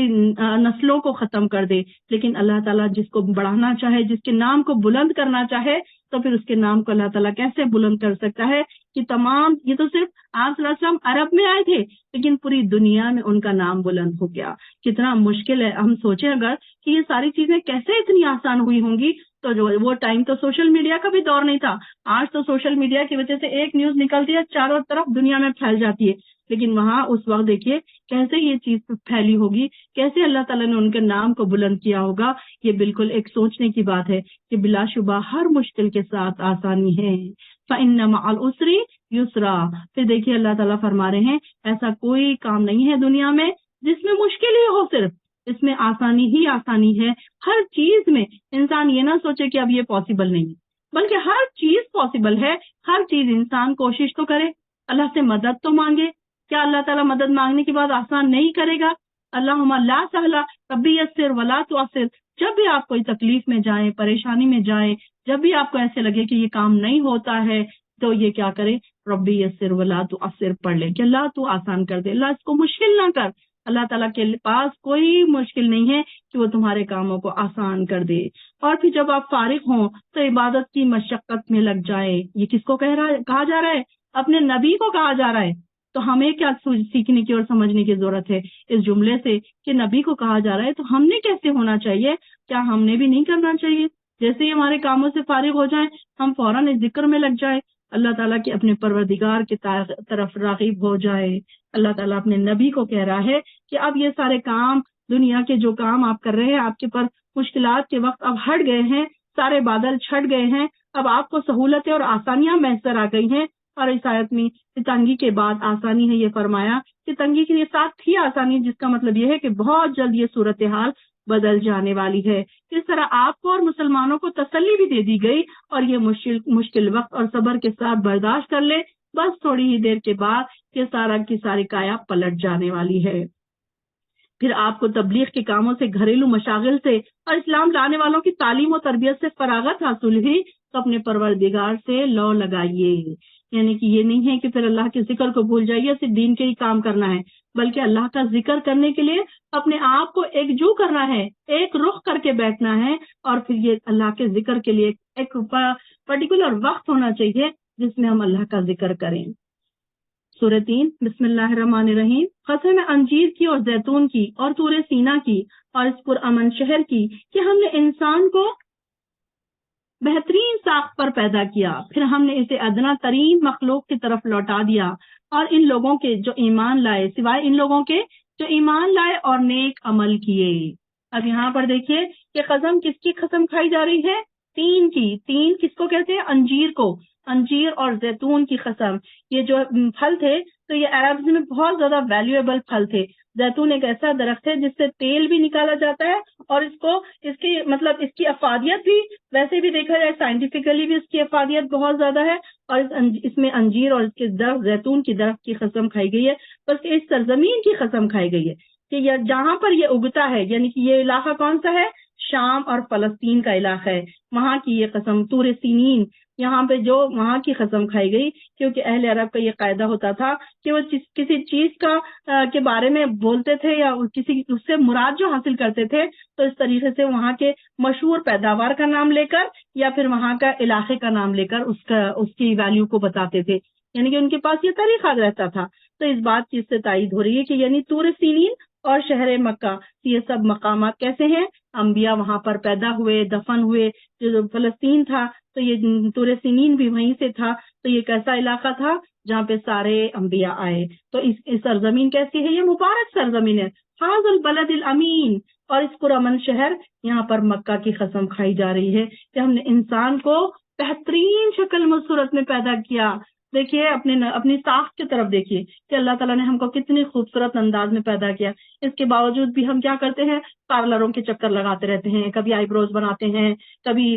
نسلوں کو ختم کر دے، لیکن اللہ تعالیٰ جس کو بڑھانا چاہے، جس کے نام کو بلند کرنا چاہے، تو پھر اس کے نام کو اللہ تعالیٰ کیسے بلند کر سکتا ہے کہ تمام، یہ تو صرف آپ صلی اللہ علیہ وسلم عرب میں آئے تھے لیکن پوری دنیا میں ان کا نام بلند ہو گیا. کتنا مشکل ہے. ہم سوچیں اگر کہ یہ ساری چیزیں کیسے اتنی آسان ہوئی ہوں گی، تو جو وہ ٹائم تو سوشل میڈیا کا بھی دور نہیں تھا. آج تو سوشل میڈیا کی وجہ سے ایک نیوز نکلتی ہے چاروں طرف دنیا میں پھیل جاتی ہے، لیکن وہاں اس وقت دیکھیے کیسے یہ چیز پھیلی ہوگی، کیسے اللہ تعالیٰ نے ان کے نام کو بلند کیا ہوگا. یہ بالکل ایک سوچنے کی بات ہے کہ بلا شبہ ہر مشکل کے ساتھ آسانی ہے. فَإِنَّ مَعَ الْعُسْرِ يُسْرًا. پھر دیکھیے اللہ تعالیٰ فرما رہے ہیں ایسا کوئی کام نہیں ہے دنیا میں جس میں مشکل ہی ہو، صرف اس میں آسانی ہی آسانی ہے. ہر چیز میں انسان یہ نہ سوچے کہ اب یہ پاسبل نہیں، بلکہ ہر چیز پاسبل ہے. ہر چیز انسان کوشش تو کرے، اللہ سے مدد تو مانگے. کیا اللہ تعالیٰ مدد مانگنے کے بعد آسان نہیں کرے گا؟ اللہم لا سہلا ربی یسر ولا تعسر. جب بھی آپ کوئی تکلیف میں جائیں، پریشانی میں جائیں، جب بھی آپ کو ایسے لگے کہ یہ کام نہیں ہوتا ہے، تو یہ کیا کرے؟ ربی یسر ولا تعسر پڑھ لے کہ اللہ تو آسان کر دے، اللہ اس کو مشکل نہ کر. اللہ تعالیٰ کے پاس کوئی مشکل نہیں ہے کہ وہ تمہارے کاموں کو آسان کر دے. اور پھر جب آپ فارغ ہوں تو عبادت کی مشقت میں لگ جائے. یہ کس کو کہا جا رہا ہے؟ اپنے نبی کو کہا جا رہا ہے. تو ہمیں کیا سیکھنے کی اور سمجھنے کی ضرورت ہے اس جملے سے کہ نبی کو کہا جا رہا ہے تو ہم نے کیسے ہونا چاہیے؟ کیا ہم نے بھی نہیں کرنا چاہیے؟ جیسے ہی ہمارے کاموں سے فارغ ہو جائیں ہم فوراً اس ذکر میں لگ جائیں، اللہ تعالیٰ کے اپنے پروردگار کی طرف راغب ہو جائے. اللہ تعالیٰ اپنے نبی کو کہہ رہا ہے کہ اب یہ سارے کام، دنیا کے جو کام آپ کر رہے ہیں، آپ کے پر مشکلات کے وقت اب ہٹ گئے ہیں، سارے بادل چھٹ گئے ہیں، اب آپ کو سہولتیں اور آسانیاں میسر آ گئی ہیں. اور اس آیت میں تنگی کے بعد آسانی ہے، یہ فرمایا کہ تنگی کے ساتھ ہی آسانی، جس کا مطلب یہ ہے کہ بہت جلد یہ صورتحال بدل جانے والی ہے. اس طرح آپ کو اور مسلمانوں کو تسلی بھی دے دی گئی اور یہ مشکل وقت اور صبر کے ساتھ برداشت کر لے، بس تھوڑی ہی دیر کے بعد یہ سارا کی ساری کایا پلٹ جانے والی ہے. پھر آپ کو تبلیغ کے کاموں سے، گھریلو مشاغل سے اور اسلام لانے والوں کی تعلیم و تربیت سے فراغت حاصل ہوئی تو اپنے پروردگار سے لو لگائیے. یعنی کہ یہ نہیں ہے کہ پھر اللہ کے ذکر کو بھول جائیے، صرف دین کے ہی کام کرنا ہے، بلکہ اللہ کا ذکر کرنے کے لیے اپنے آپ کو ایکجو کرنا ہے، ایک رخ کر کے بیٹھنا ہے. اور پھر یہ اللہ کے ذکر کے لیے ایک پرٹیکولر وقت ہونا چاہیے جس میں ہم اللہ کا ذکر کریں. سورہ 3 بسم اللہ الرحمن الرحیم. قسم انجیر کی اور زیتون کی اور طور سینا کی اور اس پرامن شہر کی کہ ہم نے انسان کو بہترین ساخت پر پیدا کیا، پھر ہم نے اسے ادنا ترین مخلوق کی طرف لوٹا دیا. اور ان لوگوں کے جو ایمان لائے، سوائے ان لوگوں کے جو ایمان لائے اور نیک عمل کیے. اب یہاں پر دیکھیے کہ قسم کس کی قسم کھائی جا رہی ہے؟ 3 کی. 3 کس کو کہتے ہیں؟ انجیر کو. انجیر اور زیتون کی قسم. یہ جو پھل تھے تو یہ عربز میں بہت زیادہ ویلیویبل پھل تھے. زیتون ایک ایسا درخت ہے جس سے تیل بھی نکالا جاتا ہے، اور اس کی افادیت بھی، ویسے بھی دیکھا جائے سائنٹیفکلی بھی اس کی افادیت بہت زیادہ ہے، اور اس میں انجیر اور اس کے درخت زیتون کی درخت کی قسم کھائی گئی ہے، بس اس سرزمین کی قسم کھائی گئی ہے کہ جہاں پر یہ اگتا ہے، یعنی کہ یہ علاقہ کون سا ہے؟ شام اور فلسطین کا علاقہ ہے، وہاں کی یہ قسم طور سینین، یہاں پہ جو وہاں کی قسم کھائی گئی، کیونکہ اہل عرب کا یہ قاعدہ ہوتا تھا کہ وہ کسی چیز کے بارے میں بولتے تھے یا اس سے مراد جو حاصل کرتے تھے، تو اس طریقے سے وہاں کے مشہور پیداوار کا نام لے کر یا پھر وہاں کا علاقے کا نام لے کر اس کی ویلیو کو بتاتے تھے، یعنی کہ ان کے پاس یہ طریقہ رہتا تھا۔ تو اس بات کی اس سے تائید ہو رہی ہے کہ یعنی طور سینین اور شہر مکہ، یہ سب مقامات کیسے ہیں؟ انبیاء وہاں پر پیدا ہوئے، دفن ہوئے۔ جو فلسطین تھا تو یہ طور سینین بھی وہیں سے تھا، تو یہ کیسا علاقہ تھا؟ جہاں پہ سارے انبیاء آئے۔ تو اس سرزمین کیسی ہے؟ یہ مبارک سرزمین ہے، حاض البلد الامین، اور اس پرامن شہر، یہاں پر مکہ کی قسم کھائی جا رہی ہے کہ ہم نے انسان کو بہترین شکل و صورت میں پیدا کیا۔ دیکھیے اپنی ساخت کی طرف دیکھیے کہ اللہ تعالیٰ نے ہم کو کتنی خوبصورت انداز میں پیدا کیا، اس کے باوجود بھی ہم کیا کرتے ہیں؟ پارلروں کے چکر لگاتے رہتے ہیں، کبھی آئی بروز بناتے ہیں، کبھی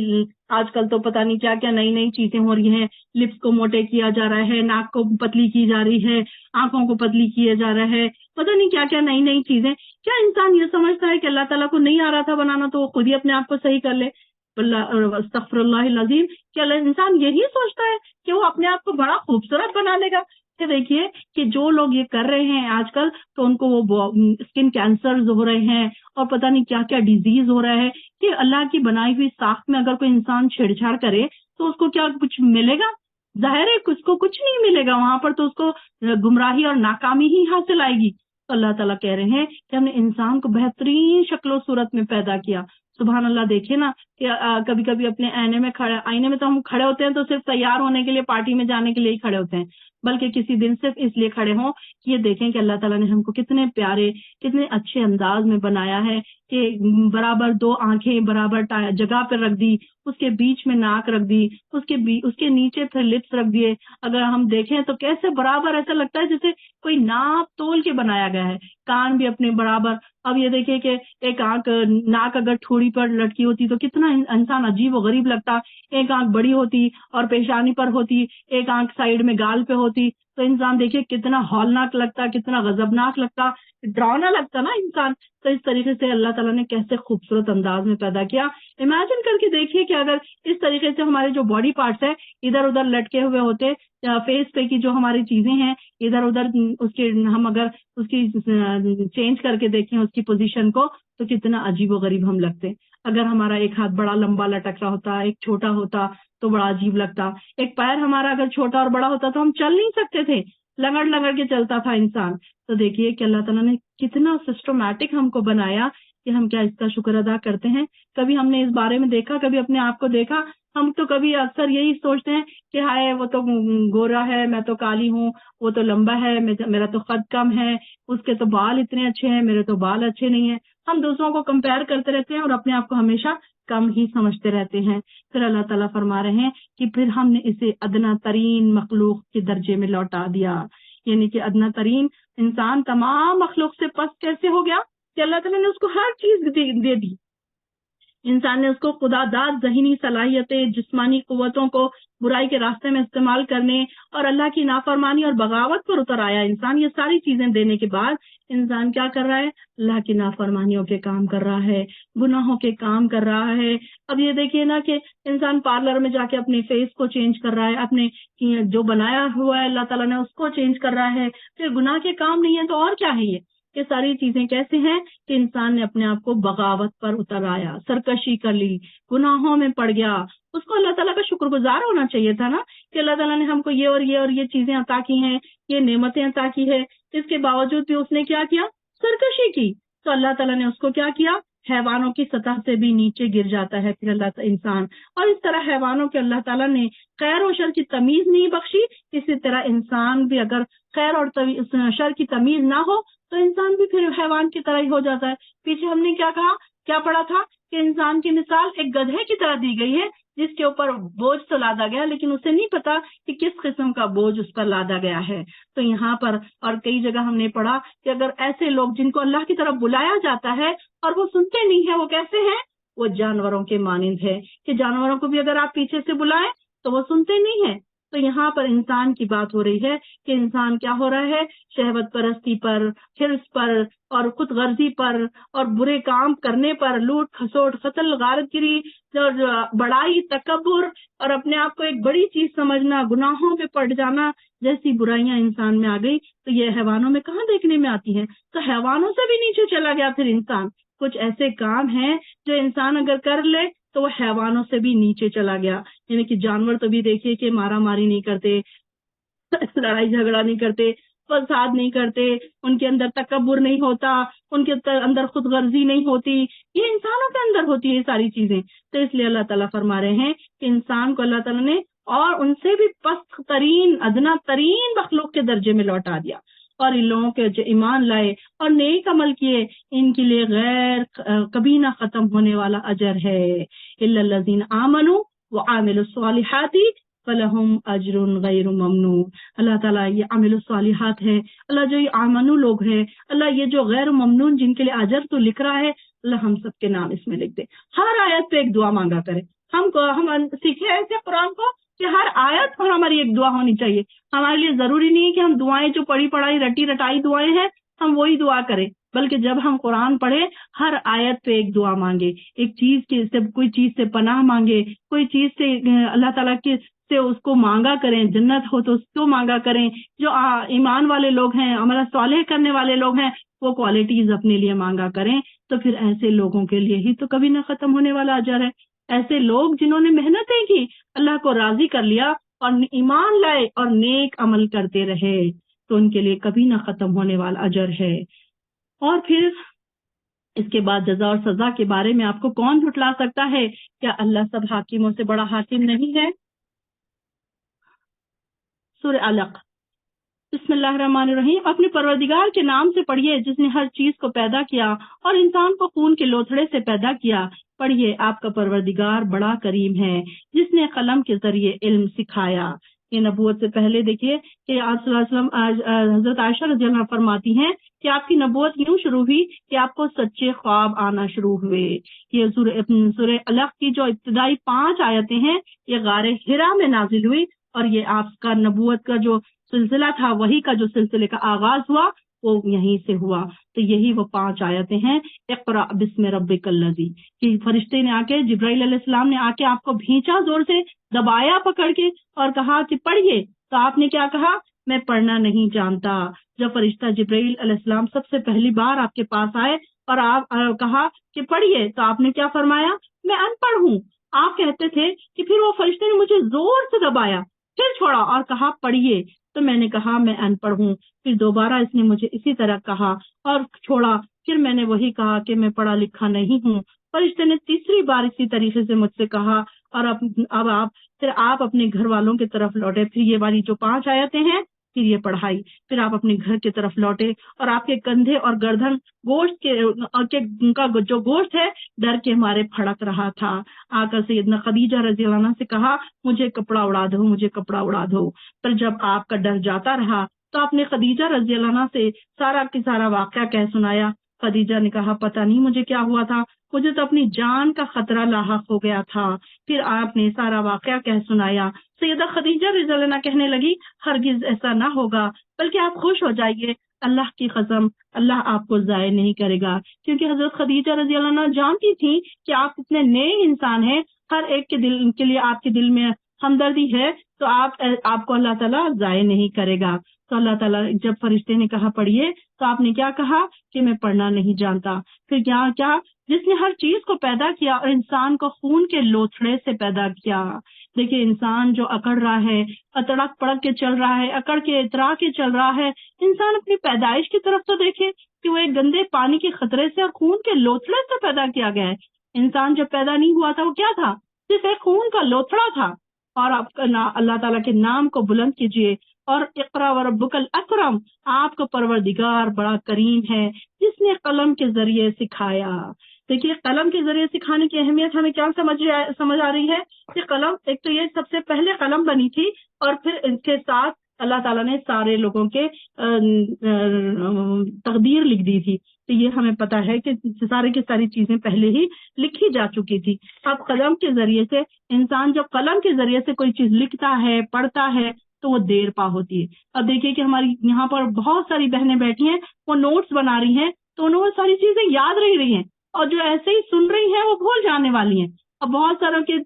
آج کل تو پتہ نہیں کیا کیا نئی چیزیں ہو رہی ہیں، لپس کو موٹے کیا جا رہا ہے، ناک کو پتلی کی جا رہی ہے، آنکھوں کو پتلی کیا جا رہا ہے، پتہ نہیں کیا کیا نئی چیزیں۔ کیا انسان یہ سمجھتا ہے کہ اللہ تعالیٰ کو نہیں آ رہا تھا بنانا تو وہ خود ہی اپنے آپ کو صحیح کر لے؟ استغفر اللہ العظیم، کیا انسان یہی سوچتا ہے کہ وہ اپنے آپ کو بڑا خوبصورت بنا لے گا؟ کہ دیکھیے کہ جو لوگ یہ کر رہے ہیں آج کل، تو ان کو وہ اسکن کینسر ہو رہے ہیں اور پتہ نہیں کیا کیا ڈیزیز ہو رہا ہے، کہ اللہ کی بنائی ہوئی ساخت میں اگر کوئی انسان چھیڑ چھاڑ کرے تو اس کو کیا کچھ ملے گا؟ ظاہر ہے اس کو کچھ نہیں ملے گا، وہاں پر تو اس کو گمراہی اور ناکامی ہی حاصل آئے گی۔ تو اللہ تعالیٰ کہہ رہے ہیں کہ ہم نے انسان کو بہترین شکل و صورت میں پیدا کیا۔ سبحان اللہ، دیکھیں نا کہ کبھی کبھی اپنے آئینے میں تو ہم کھڑے ہوتے ہیں تو صرف تیار ہونے کے لیے، پارٹی میں جانے کے لیے ہی کھڑے ہوتے ہیں، بلکہ کسی دن صرف اس لیے کھڑے ہوں کہ یہ دیکھیں کہ اللہ تعالیٰ نے ہم کو کتنے پیارے، کتنے اچھے انداز میں بنایا ہے، کہ برابر 2 آنکھیں برابر جگہ پہ رکھ دی، اس کے بیچ میں ناک رکھ دی، اس کے نیچے پھر لپس رکھ دیے۔ اگر ہم دیکھیں تو کیسے برابر، ایسا لگتا ہے جیسے کوئی ناپ تول کے بنایا گیا ہے۔ کان بھی اپنے برابر۔ اب یہ دیکھیں کہ ایک ناک اگر ٹھوڑی پر لٹکی ہوتی تو کتنا انسان عجیب و غریب لگتا، ایک آنکھ بڑی ہوتی اور پیشانی پر ہوتی، ایک آنکھ سائیڈ میں گال پہ ہوتی، تو انسان دیکھیے کتنا ہولناک لگتا، کتنا غضبناک لگتا، ڈراؤنا لگتا نا انسان۔ تو اس طریقے سے اللہ تعالیٰ نے کیسے خوبصورت انداز میں پیدا کیا۔ امیجن کر کے دیکھیے کہ اگر اس طریقے سے ہمارے جو باڈی پارٹس ہیں ادھر ادھر لٹکے ہوئے ہوتے، فیس پہ کی جو ہماری چیزیں ہیں ادھر ادھر، اس کے ہم اگر اس کی چینج کر کے دیکھیں اس کی پوزیشن کو، تو کتنا عجیب و غریب ہم لگتے۔ اگر ہمارا ایک ہاتھ بڑا لمبا لٹک رہا ہوتا، ایک چھوٹا ہوتا تو بڑا عجیب لگتا، ایک پیر ہمارا اگر چھوٹا اور بڑا ہوتا تو ہم چل نہیں سکتے تھے، لگڑ کے چلتا تھا انسان۔ تو دیکھیے کہ اللہ تعالیٰ نے کتنا سسٹمیٹک ہم کو بنایا کہ ہم کیا اس کا شکر ادا کرتے ہیں؟ کبھی ہم نے اس بارے میں دیکھا، کبھی اپنے آپ کو دیکھا؟ ہم تو کبھی اکثر یہی سوچتے ہیں کہ ہائے وہ تو گورا ہے، میں تو کالی ہوں، وہ تو لمبا ہے، میرا تو قد کم ہے، اس کے تو بال اتنے اچھے ہیں، میرے تو بال اچھے نہیں ہیں۔ ہم دوسروں کو کمپیئر کرتے رہتے ہیں اور اپنے آپ کو ہمیشہ کم ہی سمجھتے رہتے ہیں۔ پھر اللہ تعالیٰ فرما رہے ہیں کہ پھر ہم نے اسے ادنا ترین مخلوق کے درجے میں لوٹا دیا، یعنی کہ ادنا ترین انسان تمام مخلوق سے پست کیسے ہو گیا کہ اللہ تعالیٰ نے اس کو ہر چیز دے دی۔ انسان نے اس کو خدا داد ذہنی صلاحیتیں، جسمانی قوتوں کو برائی کے راستے میں استعمال کرنے اور اللہ کی نافرمانی اور بغاوت پر اتر آیا۔ انسان یہ ساری چیزیں دینے کے بعد انسان کیا کر رہا ہے؟ اللہ کی نافرمانیوں کے کام کر رہا ہے، گناہوں کے کام کر رہا ہے۔ اب یہ دیکھیے نا کہ انسان پارلر میں جا کے اپنے فیس کو چینج کر رہا ہے، اپنے جو بنایا ہوا ہے اللہ تعالیٰ نے اس کو چینج کر رہا ہے، پھر گناہ کے کام نہیں ہے تو اور کیا ہے؟ یہ ساری چیزیں کیسے ہیں کہ انسان نے اپنے آپ کو بغاوت پر اتر آیا، سرکشی کر لی، گناہوں میں پڑ گیا۔ اس کو اللہ تعالیٰ کا شکر گزار ہونا چاہیے تھا نا کہ اللہ تعالیٰ نے ہم کو یہ اور یہ چیزیں عطا کی ہیں، یہ نعمتیں عطا کی ہے، اس کے باوجود بھی اس نے کیا کیا؟ سرکشی کی۔ تو اللہ تعالیٰ نے اس کو کیا کیا؟ حیوانوں کی سطح سے بھی نیچے گر جاتا ہے پھر انسان، اور اس طرح حیوانوں کے اللہ تعالیٰ نے خیر و شر کی تمیز نہیں بخشی، اسی طرح انسان بھی اگر خیر اور شر کی تمیز نہ ہو تو انسان بھی پھر حیوان کی طرح ہی ہو جاتا ہے۔ پیچھے ہم نے کیا کہا، کیا پڑھا تھا کہ انسان کی مثال ایک گدھے کی طرح دی گئی ہے جس کے اوپر بوجھ تو لادا گیا لیکن اسے نہیں پتا کہ کس قسم کا بوجھ اس پر لادا گیا ہے. تو یہاں پر اور کئی جگہ ہم نے پڑھا کہ اگر ایسے لوگ جن کو اللہ کی طرف بلایا جاتا ہے اور وہ سنتے نہیں ہیں، وہ کیسے ہیں؟ وہ جانوروں کے مانند ہے کہ جانوروں کو بھی اگر آپ پیچھے سے بلائیں تو وہ سنتے نہیں ہیں. تو یہاں پر انسان کی بات ہو رہی ہے کہ انسان کیا ہو رہا ہے؟ شہوت پرستی پر، حرص پر اور خود غرضی پر اور برے کام کرنے پر، لوٹ کھسوٹ، قتل، غارت گری اور بڑائی، تکبر اور اپنے آپ کو ایک بڑی چیز سمجھنا، گناہوں میں پڑ جانا جیسی برائیاں انسان میں آ گئی. تو یہ حیوانوں میں کہاں دیکھنے میں آتی ہیں؟ تو حیوانوں سے بھی نیچے چلا گیا پھر انسان. کچھ ایسے کام ہیں جو انسان اگر کر لے تو وہ حیوانوں سے بھی نیچے چلا گیا. یعنی کہ جانور تو بھی دیکھیے کہ مارا ماری نہیں کرتے، لڑائی جھگڑا نہیں کرتے، فساد نہیں کرتے، ان کے اندر تکبر نہیں ہوتا، ان کے اندر خود غرضی نہیں ہوتی. یہ انسانوں کے اندر ہوتی ہے یہ ساری چیزیں. تو اس لیے اللہ تعالیٰ فرما رہے ہیں کہ انسان کو اللہ تعالیٰ نے اور ان سے بھی پست ترین، ادنا ترین مخلوق کے درجے میں لوٹا دیا. اور ان لوگوں کے جو ایمان لائے اور نیک عمل کیے، ان کے لیے غیر کبھی نہ ختم ہونے والا اجر ہے. الا الذین آمنوا وعملوا الصالحات فلہم اجر غیر ممنون. اللہ تعالیٰ یہ عامل الصالحات ہے، اللہ جو یہ آمنو لوگ ہیں، اللہ یہ جو غیر ممنون جن کے لیے اجر تو لکھ رہا ہے، اللہ ہم سب کے نام اس میں لکھ دے. ہر آیت پہ ایک دعا مانگا کرے. ہم سیکھے ایسے قرآن کو کہ ہر آیت پر ہماری ایک دعا ہونی چاہیے. ہمارے لیے ضروری نہیں ہے کہ ہم دعائیں جو پڑھی پڑھائی رٹی رٹائی دعائیں ہیں ہم وہی دعا کریں، بلکہ جب ہم قرآن پڑھیں ہر آیت پہ ایک دعا مانگے، ایک چیز کے سے کوئی چیز سے پناہ مانگے، کوئی چیز سے اللہ تعالیٰ کے سے اس کو مانگا کریں. جنت ہو تو اس کو مانگا کریں. جو ایمان والے لوگ ہیں، عمل صالح کرنے والے لوگ ہیں، وہ کوالٹیز اپنے لیے مانگا کریں. تو پھر ایسے لوگوں کے لیے ہی تو کبھی نہ ختم ہونے والا اجر ہے. ایسے لوگ جنہوں نے محنتیں کی، اللہ کو راضی کر لیا اور ایمان لائے اور نیک عمل کرتے رہے، تو ان کے لیے کبھی نہ ختم ہونے والا اجر ہے. اور پھر اس کے بعد جزا اور سزا کے بارے میں آپ کو کون جھٹلا سکتا ہے؟ کیا اللہ سب حاکموں سے بڑا حاکم نہیں ہے؟ سورہ علق. بسم اللہ الرحمن الرحیم. اپنے پروردگار کے نام سے پڑھیے جس نے ہر چیز کو پیدا کیا اور انسان کو خون کے لوتھڑے سے پیدا کیا. پڑھیے آپ کا پروردگار بڑا کریم ہے جس نے قلم کے ذریعے علم سکھایا. یہ نبوت سے پہلے دیکھیے کہ آپ صلی اللہ علیہ وسلم حضرت عائشہ رضی اللہ عنہا فرماتی ہیں کہ آپ کی نبوت یوں شروع ہوئی کہ آپ کو سچے خواب آنا شروع ہوئے. یہ سورہ علق کی جو ابتدائی 5 آیتیں ہیں یہ غار حرا میں نازل ہوئی، اور یہ آپ کا نبوت کا جو سلسلہ تھا، وہی کا جو سلسلے کا آغاز ہوا وہ یہیں سے ہوا. تو یہی وہ 5 آیتیں ہیں. اقرأ بسم ربک الذی، کہ فرشتے نے آ کے، جبرائیل علیہ السلام نے آ کے آپ کو بھینچا، زور سے دبایا پکڑ کے اور کہا کہ پڑھیے. تو آپ نے کیا کہا؟ میں پڑھنا نہیں جانتا. جب فرشتہ جبرائیل علیہ السلام سب سے پہلی بار آپ کے پاس آئے اور آپ کہا کہ پڑھیے، تو آپ نے کیا فرمایا؟ میں ان پڑھ ہوں. آپ کہتے تھے کہ پھر وہ فرشتے نے مجھے زور سے دبایا، پھر چھوڑا اور کہا پڑھیے. تو میں نے کہا میں ان پڑھ ہوں. پھر دوبارہ اس نے مجھے اسی طرح کہا اور چھوڑا. پھر میں نے وہی کہا کہ میں پڑھا لکھا نہیں ہوں. فرشتے نے تیسری بار اسی طریقے سے مجھ سے کہا، اور اب آپ اپنے گھر والوں کی طرف لوٹے. پھر یہ والی جو 5 آیتیں ہیں، پھر یہ پڑھائی. پھر آپ اپنے گھر کی طرف لوٹے اور آپ کے کندھے اور گردن گوشت کا جو گوشت ہے ڈر کے مارے پھڑک رہا تھا. آ کر سیدنا خدیجہ رضی اللہ عنہا سے کہا مجھے کپڑا اڑا دو، مجھے کپڑا اڑا دو. پر جب آپ کا ڈر جاتا رہا تو آپ نے خدیجہ رضی اللہ عنہا سے سارا کی سارا واقعہ کہہ سنایا. خدیجہ نے کہا پتہ نہیں مجھے کیا ہوا تھا، مجھے تو اپنی جان کا خطرہ لاحق ہو گیا تھا. پھر آپ نے سارا واقعہ کہہ سنایا. سیدہ خدیجہ رضی اللہ عنہا کہنے لگی ہرگز ایسا نہ ہوگا، بلکہ آپ خوش ہو جائیے، اللہ کی قسم اللہ آپ کو ضائع نہیں کرے گا. کیونکہ حضرت خدیجہ رضی اللہ عنہا جانتی تھی کہ آپ اتنے نیک انسان ہیں، ہر ایک کے دل کے لیے آپ کے دل میں ہمدردی ہے، تو آپ کو اللہ تعالیٰ ضائع نہیں کرے گا. تو اللہ تعالیٰ جب فرشتے نے کہا پڑھیے تو آپ نے کیا کہا کہ میں پڑھنا نہیں جانتا. پھر کیا جس نے ہر چیز کو پیدا کیا اور انسان کو خون کے لوتھڑے سے پیدا کیا. دیکھیے انسان جو اکڑ رہا ہے، تڑک پڑک کے چل رہا ہے، اکڑ کے اترا کے چل رہا ہے، انسان اپنی پیدائش کی طرف تو دیکھے کہ وہ ایک گندے پانی کے خطرے سے اور خون کے لوتھڑے سے پیدا کیا گیا ہے. انسان جب پیدا نہیں ہوا تھا وہ کیا تھا؟ صرف ایک خون کا لوتھڑا تھا. اور آپ کا اللہ تعالیٰ کے نام کو بلند کیجیے اور اقرا وربک الاکرم، آپ کا پروردگار بڑا کریم ہے جس نے قلم کے ذریعے سکھایا. دیکھیے قلم کے ذریعے سکھانے کی اہمیت ہمیں کیا سمجھ آ رہی ہے کہ قلم ایک تو یہ سب سے پہلے قلم بنی تھی، اور پھر اس کے ساتھ اللہ تعالیٰ نے سارے لوگوں کے تقدیر لکھ دی تھی. تو یہ ہمیں پتا ہے کہ سارے کی ساری چیزیں پہلے ہی لکھی جا چکی تھی. اب قلم کے ذریعے سے انسان جب قلم کے ذریعے سے کوئی چیز لکھتا ہے، پڑھتا ہے، تو وہ دیر پا ہوتی ہے. اب دیکھیے کہ ہماری یہاں پر بہت ساری بہنیں بیٹھی ہیں، وہ نوٹس بنا رہی ہیں، تو انہیں وہ ساری چیزیں یاد رہی ہیں، اور جو ایسے ہی سن رہی ہیں وہ بھول جانے والی ہیں. اب بہت ساروں کے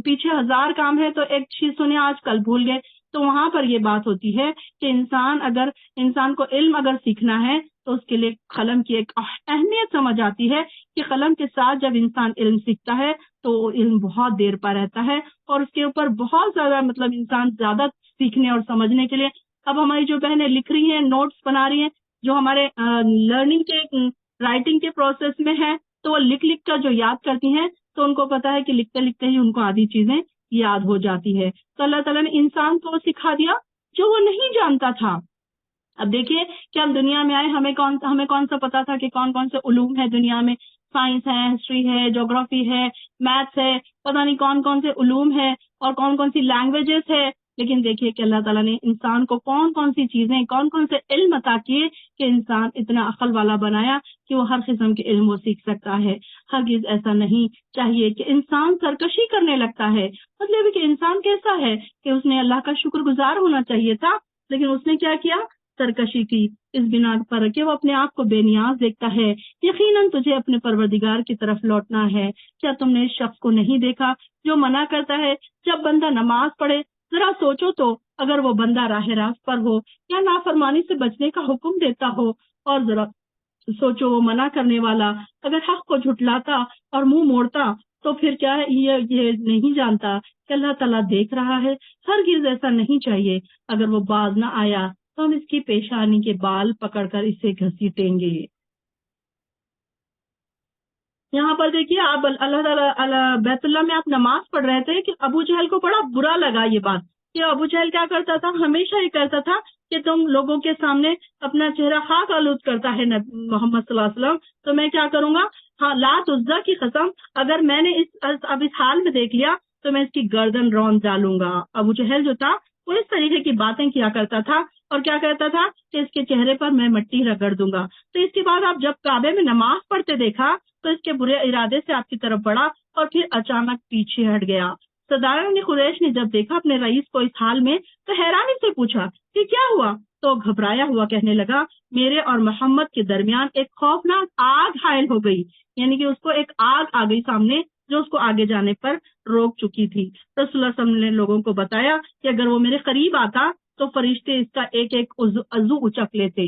پیچھے 1000 کام ہے، تو ایک چیز سنے آج کل بھول گئے. تو وہاں پر یہ بات ہوتی ہے کہ انسان کو علم اگر سیکھنا ہے تو اس کے لیے قلم کی ایک اہمیت سمجھ آتی ہے کہ قلم کے ساتھ جب انسان علم سیکھتا ہے تو علم بہت دیر پا رہتا ہے، اور اس کے اوپر بہت زیادہ انسان زیادہ سیکھنے اور سمجھنے کے لیے. اب ہماری جو بہنیں لکھ رہی ہیں، نوٹس بنا رہی ہیں، جو ہمارے لرننگ کے رائٹنگ کے پروسیس میں ہے، تو وہ لکھ کر جو یاد کرتی ہیں، تو ان کو پتا ہے کہ لکھتے لکھتے ہی ان کو آدھی چیزیں یاد ہو جاتی ہے. تو اللہ تعالیٰ نے انسان کو سکھا دیا جو وہ نہیں جانتا تھا. اب دیکھیے کہ ہم دنیا میں آئے، ہمیں کون سا پتا تھا کہ کون سے علوم ہے دنیا میں. سائنس ہے، ہسٹری ہے، جغرافی ہے، میتھس ہے، پتہ نہیں کون سے علوم ہے، اور کون سی لینگویجز ہے. لیکن دیکھیے کہ اللہ تعالیٰ نے انسان کو کون سی چیزیں، کون سے علم عطا کیے کہ انسان اتنا عقل والا بنایا کہ وہ ہر قسم کے علم وہ سیکھ سکتا ہے. ہرگز ایسا نہیں چاہیے کہ انسان سرکشی کرنے لگتا ہے. مطلب کہ انسان کیسا ہے کہ اس نے اللہ کا شکر گزار ہونا چاہیے تھا، لیکن اس نے کیا کیا؟ سرکشی کی، اس بنا پر کہ وہ اپنے آپ کو بے نیاز دیکھتا ہے. یقیناً تجھے اپنے پروردگار کی طرف لوٹنا ہے. کیا تم نے اس شخص کو نہیں دیکھا جو منع کرتا ہے جب بندہ نماز پڑھے؟ ذرا سوچو تو، اگر وہ بندہ راہ راست پر ہو یا نافرمانی سے بچنے کا حکم دیتا ہو، اور ذرا سوچو وہ منع کرنے والا اگر حق کو جھٹلاتا اور منہ موڑتا، تو پھر کیا ہے یہ نہیں جانتا کہ اللہ تعالیٰ دیکھ رہا ہے. ہرگز ایسا نہیں چاہیے. اگر وہ باز نہ آیا تو ہم اس کی پیشانی کے بال پکڑ کر اسے گھسیٹیں گے. یہاں پر دیکھیے، آپ اللہ تعالیٰ بیت اللہ میں آپ نماز پڑھ رہے تھے کہ ابو جہل کو بڑا برا لگا یہ بات کہ ابو جہل کیا کرتا تھا، ہمیشہ یہ کرتا تھا کہ تم لوگوں کے سامنے اپنا چہرہ خاک آلود کرتا ہے محمد صلی اللہ علیہ وسلم، تو میں کیا کروں گا؟ ہاں، لات عزا کی قسم، اگر میں نے اب اس حال میں دیکھ لیا تو میں اس کی گردن رون ڈالوں گا. ابو جہل جو تھا وہ اس طریقے کی باتیں کیا کرتا تھا، اور کیا کرتا تھا کہ اس کے چہرے پر میں مٹی رگڑ دوں گا. تو اس کے بعد آپ جب کعبے میں نماز پڑھتے دیکھا تو اس کے برے ارادے سے آپ کی طرف بڑھا اور پھر اچانک پیچھے ہٹ گیا. سرداران قریش نے جب دیکھا اپنے رئیس کو اس حال میں تو حیرانی سے پوچھا کہ کیا ہوا؟ تو گھبرایا ہوا کہنے لگا، میرے اور محمد کے درمیان ایک خوفناک آگ حائل ہو گئی. یعنی کہ اس کو ایک آگ آ گئی سامنے جو اس کو آگے جانے پر روک چکی تھی. رسول اللہ صلی اللہ علیہ وسلم نے لوگوں کو بتایا کہ اگر وہ میرے قریب آتا تو فرشتے اس کا ایک ایک عضو اچک لیتے.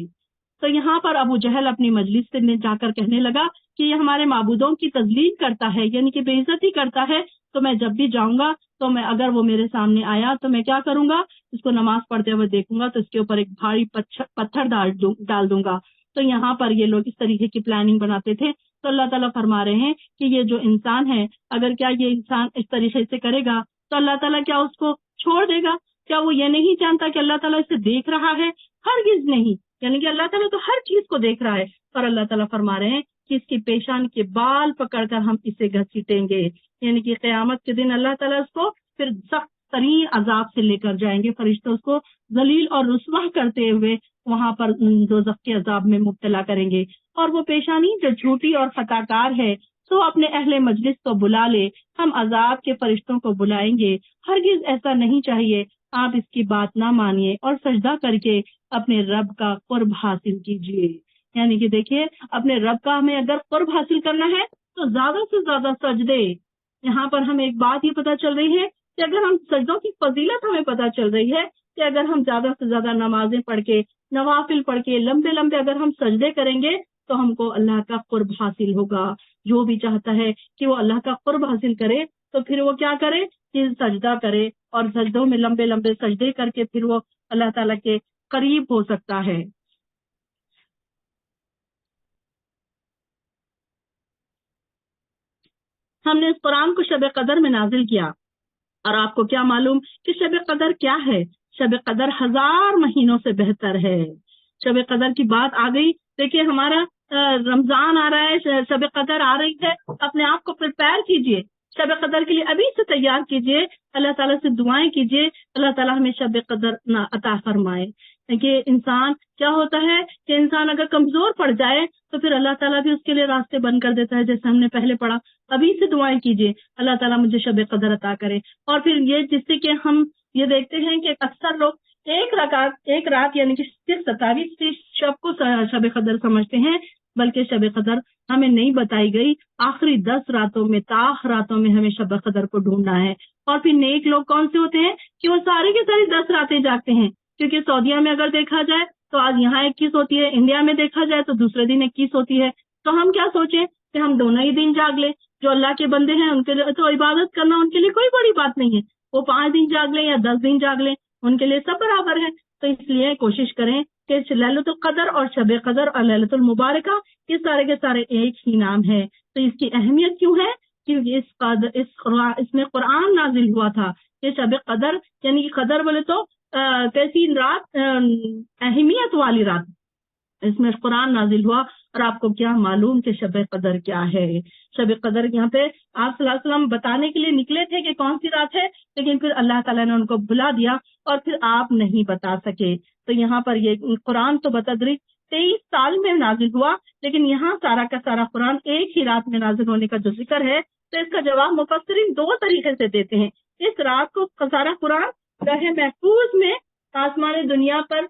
تو یہاں پر ابو جہل اپنی مجلس میں جا کر کہنے لگا کہ یہ ہمارے معبودوں کی تذلیل کرتا ہے، یعنی کہ بے عزتی کرتا ہے. تو میں جب بھی جاؤں گا تو میں اگر وہ میرے سامنے آیا تو میں کیا کروں گا؟ اس کو نماز پڑھتے ہوئے دیکھوں گا تو اس کے اوپر ایک بھاری پتھر ڈال دوں گا. تو یہاں پر یہ لوگ اس طریقے کی پلاننگ بناتے تھے. تو اللہ تعالیٰ فرما رہے ہیں کہ یہ جو انسان ہے، اگر کیا یہ انسان اس طریقے سے کرے گا تو اللہ تعالیٰ کیا اس کو چھوڑ دے گا؟ کیا وہ یہ نہیں جانتا کہ اللہ تعالیٰ اسے دیکھ رہا ہے؟ ہرگز نہیں. یعنی کہ اللہ تعالیٰ تو ہر چیز کو دیکھ رہا ہے. اور اللہ تعالیٰ فرما رہے ہیں کہ اس کی پیشان کے بال پکڑ کر ہم اسے گھسیٹیں گے. یعنی کہ قیامت کے دن اللہ تعالیٰ اس کو پھر سخت ترین عذاب سے لے کر جائیں گے. فرشتے اس کو ذلیل اور رسوا کرتے ہوئے وہاں پر دوزخ کے عذاب میں مبتلا کریں گے. اور وہ پیشانی جو جھوٹی اور خطا کار ہے تو اپنے اہل مجلس کو بلا لے، ہم عذاب کے فرشتوں کو بلائیں گے. ہرگز ایسا نہیں چاہیے. آپ اس کی بات نہ مانیے اور سجدہ کر کے اپنے رب کا قرب حاصل کیجیے. یعنی کہ دیکھیے، اپنے رب کا ہمیں اگر قرب حاصل کرنا ہے تو زیادہ سے زیادہ سجدے. یہاں پر ہمیں ایک بات یہ پتہ چل رہی ہے کہ اگر ہم سجدوں کی فضیلت ہمیں پتہ چل رہی ہے کہ اگر ہم زیادہ سے زیادہ نمازیں پڑھ کے، نوافل پڑھ کے، لمبے لمبے اگر ہم سجدے کریں گے تو ہم کو اللہ کا قرب حاصل ہوگا. جو بھی چاہتا ہے کہ وہ اللہ کا قرب حاصل کرے تو پھر وہ کیا کرے کہ سجدہ کرے، اور سجدوں میں لمبے لمبے سجدے کر کے پھر وہ اللہ تعالیٰ کے قریب ہو سکتا ہے. ہم نے اس قرآن کو شب قدر میں نازل کیا، اور آپ کو کیا معلوم کہ شب قدر کیا ہے؟ شب قدر 1000 مہینوں سے بہتر ہے. شب قدر کی بات آ گئی. دیکھیے، ہمارا رمضان آ رہا ہے، شب قدر آ رہی ہے، اپنے آپ کو پریپیئر کیجئے شب قدر کے لیے، ابھی سے تیار کیجئے، اللہ تعالیٰ سے دعائیں کیجئے، اللہ تعالیٰ ہمیں شب قدر عطا فرمائے۔ کہ انسان کیا ہوتا ہے کہ انسان اگر کمزور پڑ جائے تو پھر اللہ تعالیٰ بھی اس کے لیے راستے بند کر دیتا ہے، جیسے ہم نے پہلے پڑھا۔ ابھی سے دعائیں کیجئے اللہ تعالیٰ مجھے شب قدر عطا کرے۔ اور پھر یہ جس سے کہ ہم یہ دیکھتے ہیں کہ اکثر لوگ ایک رات یعنی کہ 27 شب کو شب قدر سمجھتے ہیں، بلکہ شب قدر ہمیں نہیں بتائی گئی، آخری 10 راتوں میں، تاخ راتوں میں ہمیں شب قدر کو ڈھونڈنا ہے۔ اور پھر نیک لوگ کون سے ہوتے ہیں کہ وہ ساری کی ساری 10 راتیں جاگتے ہیں، کیونکہ سعودیہ میں اگر دیکھا جائے تو آج یہاں 21 ہوتی ہے، انڈیا میں دیکھا جائے تو دوسرے دن 21 ہوتی ہے۔ تو ہم کیا سوچیں کہ ہم دونوں ہی دن جاگ لیں۔ جو اللہ کے بندے ہیں ان کے لیے تو عبادت کرنا ان کے لیے کوئی بڑی بات نہیں ہے، وہ 5 دن جاگ لیں یا 10 دن جاگ لیں، ان کے لیے سب برابر ہے۔ تو اس لیے کوشش کریں کہ لیلۃ القدر اور شب قدر اور لیلۃ المبارکہ یہ سارے کے سارے ایک ہی نام ہے۔ تو اس کی اہمیت کیوں ہے کہ اس میں قرآن نازل ہوا تھا۔ یہ شب قدر یعنی کہ قدر بولے تو کیسی رات، اہمیت والی رات، اس میں قرآن نازل ہوا۔ اور آپ کو کیا معلوم کہ شب قدر کیا ہے؟ شب قدر یہاں پہ آپ صلی اللہ علیہ وسلم بتانے کے لیے نکلے تھے کہ کون سی رات ہے، لیکن پھر اللہ تعالیٰ نے ان کو بلا دیا اور پھر آپ نہیں بتا سکے۔ تو یہاں پر یہ قرآن تو بتدریج 23 سال میں نازل ہوا، لیکن یہاں سارا کا سارا قرآن ایک ہی رات میں نازل ہونے کا جو ذکر ہے، تو اس کا جواب مفسرین 2 طریقے سے دیتے ہیں۔ اس رات کو سارا قرآن لوح محفوظ میں آسمان دنیا پر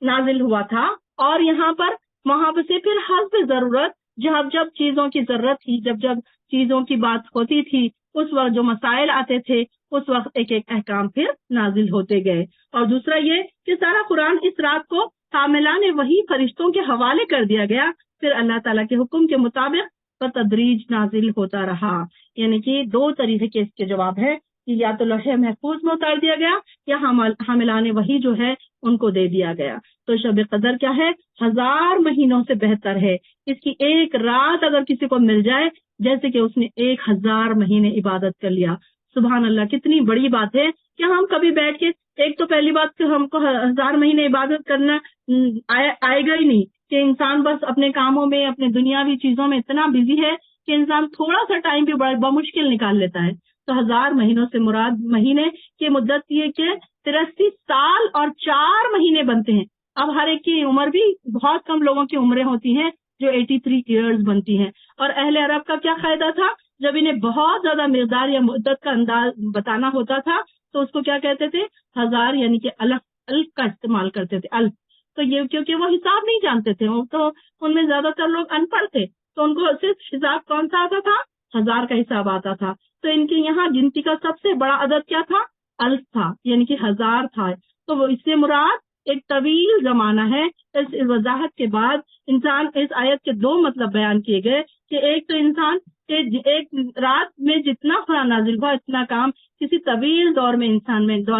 نازل ہوا تھا، اور یہاں پر وہاں سے پھر حسب ضرورت جب چیزوں کی ضرورت تھی، جب چیزوں کی بات ہوتی تھی، اس وقت جو مسائل آتے تھے اس وقت ایک ایک احکام پھر نازل ہوتے گئے۔ اور دوسرا یہ کہ سارا قرآن اس رات کو حاملان وحی فرشتوں کے حوالے کر دیا گیا، پھر اللہ تعالیٰ کے حکم کے مطابق بتدریج نازل ہوتا رہا۔ یعنی کہ 2 طریقے کے اس کے جواب ہے کہ یا تو لوح محفوظ میں اتار دیا گیا یا حاملان وحی جو ہے ان کو دے دیا گیا۔ تو شب قدر کیا ہے؟ 1000 مہینوں سے بہتر ہے۔ اس کی ایک رات اگر کسی کو مل جائے جیسے کہ اس نے 1000 مہینے عبادت کر لیا۔ سبحان اللہ، کتنی بڑی بات ہے کہ ہم کبھی بیٹھ کے، ایک تو پہلی بات کہ ہم کو 1000 مہینے عبادت کرنا آئے گا ہی نہیں، کہ انسان بس اپنے کاموں میں، اپنے دنیاوی چیزوں میں اتنا بزی ہے کہ انسان تھوڑا سا ٹائم بھی بمشکل نکال لیتا ہے۔ تو 1000 مہینوں سے مراد مہینے کی مدت یہ کہ 83 سال اور 4 مہینے بنتے ہیں۔ اب ہر ایک کی عمر بھی، بہت کم لوگوں کی عمریں ہوتی ہیں جو 83 ایئرز بنتی ہیں۔ اور اہل عرب کا کیا قاعدہ تھا؟ جب انہیں بہت زیادہ مقدار یا مدت کا انداز بتانا ہوتا تھا تو اس کو کیا کہتے تھے؟ 1000 یعنی کہ الف کا استعمال کرتے تھے، الف۔ تو یہ کیونکہ وہ حساب نہیں جانتے تھے، تو ان میں زیادہ تر لوگ ان پڑھ تھے، تو ان کو صرف حساب کون سا آتا تھا؟ 1000 کا حساب آتا تھا۔ تو ان کے یہاں گنتی کا سب سے بڑا عدد کیا تھا؟ الف تھا، یعنی کہ 1000 تھا۔ تو وہ اس سے مراد ایک طویل زمانہ ہے۔ اس وضاحت کے بعد انسان اس آیت کے 2 مطلب بیان کیے گئے کہ ایک تو انسان ایک رات میں جتنا قرآن نازل ہوا اتنا کام کسی طویل دور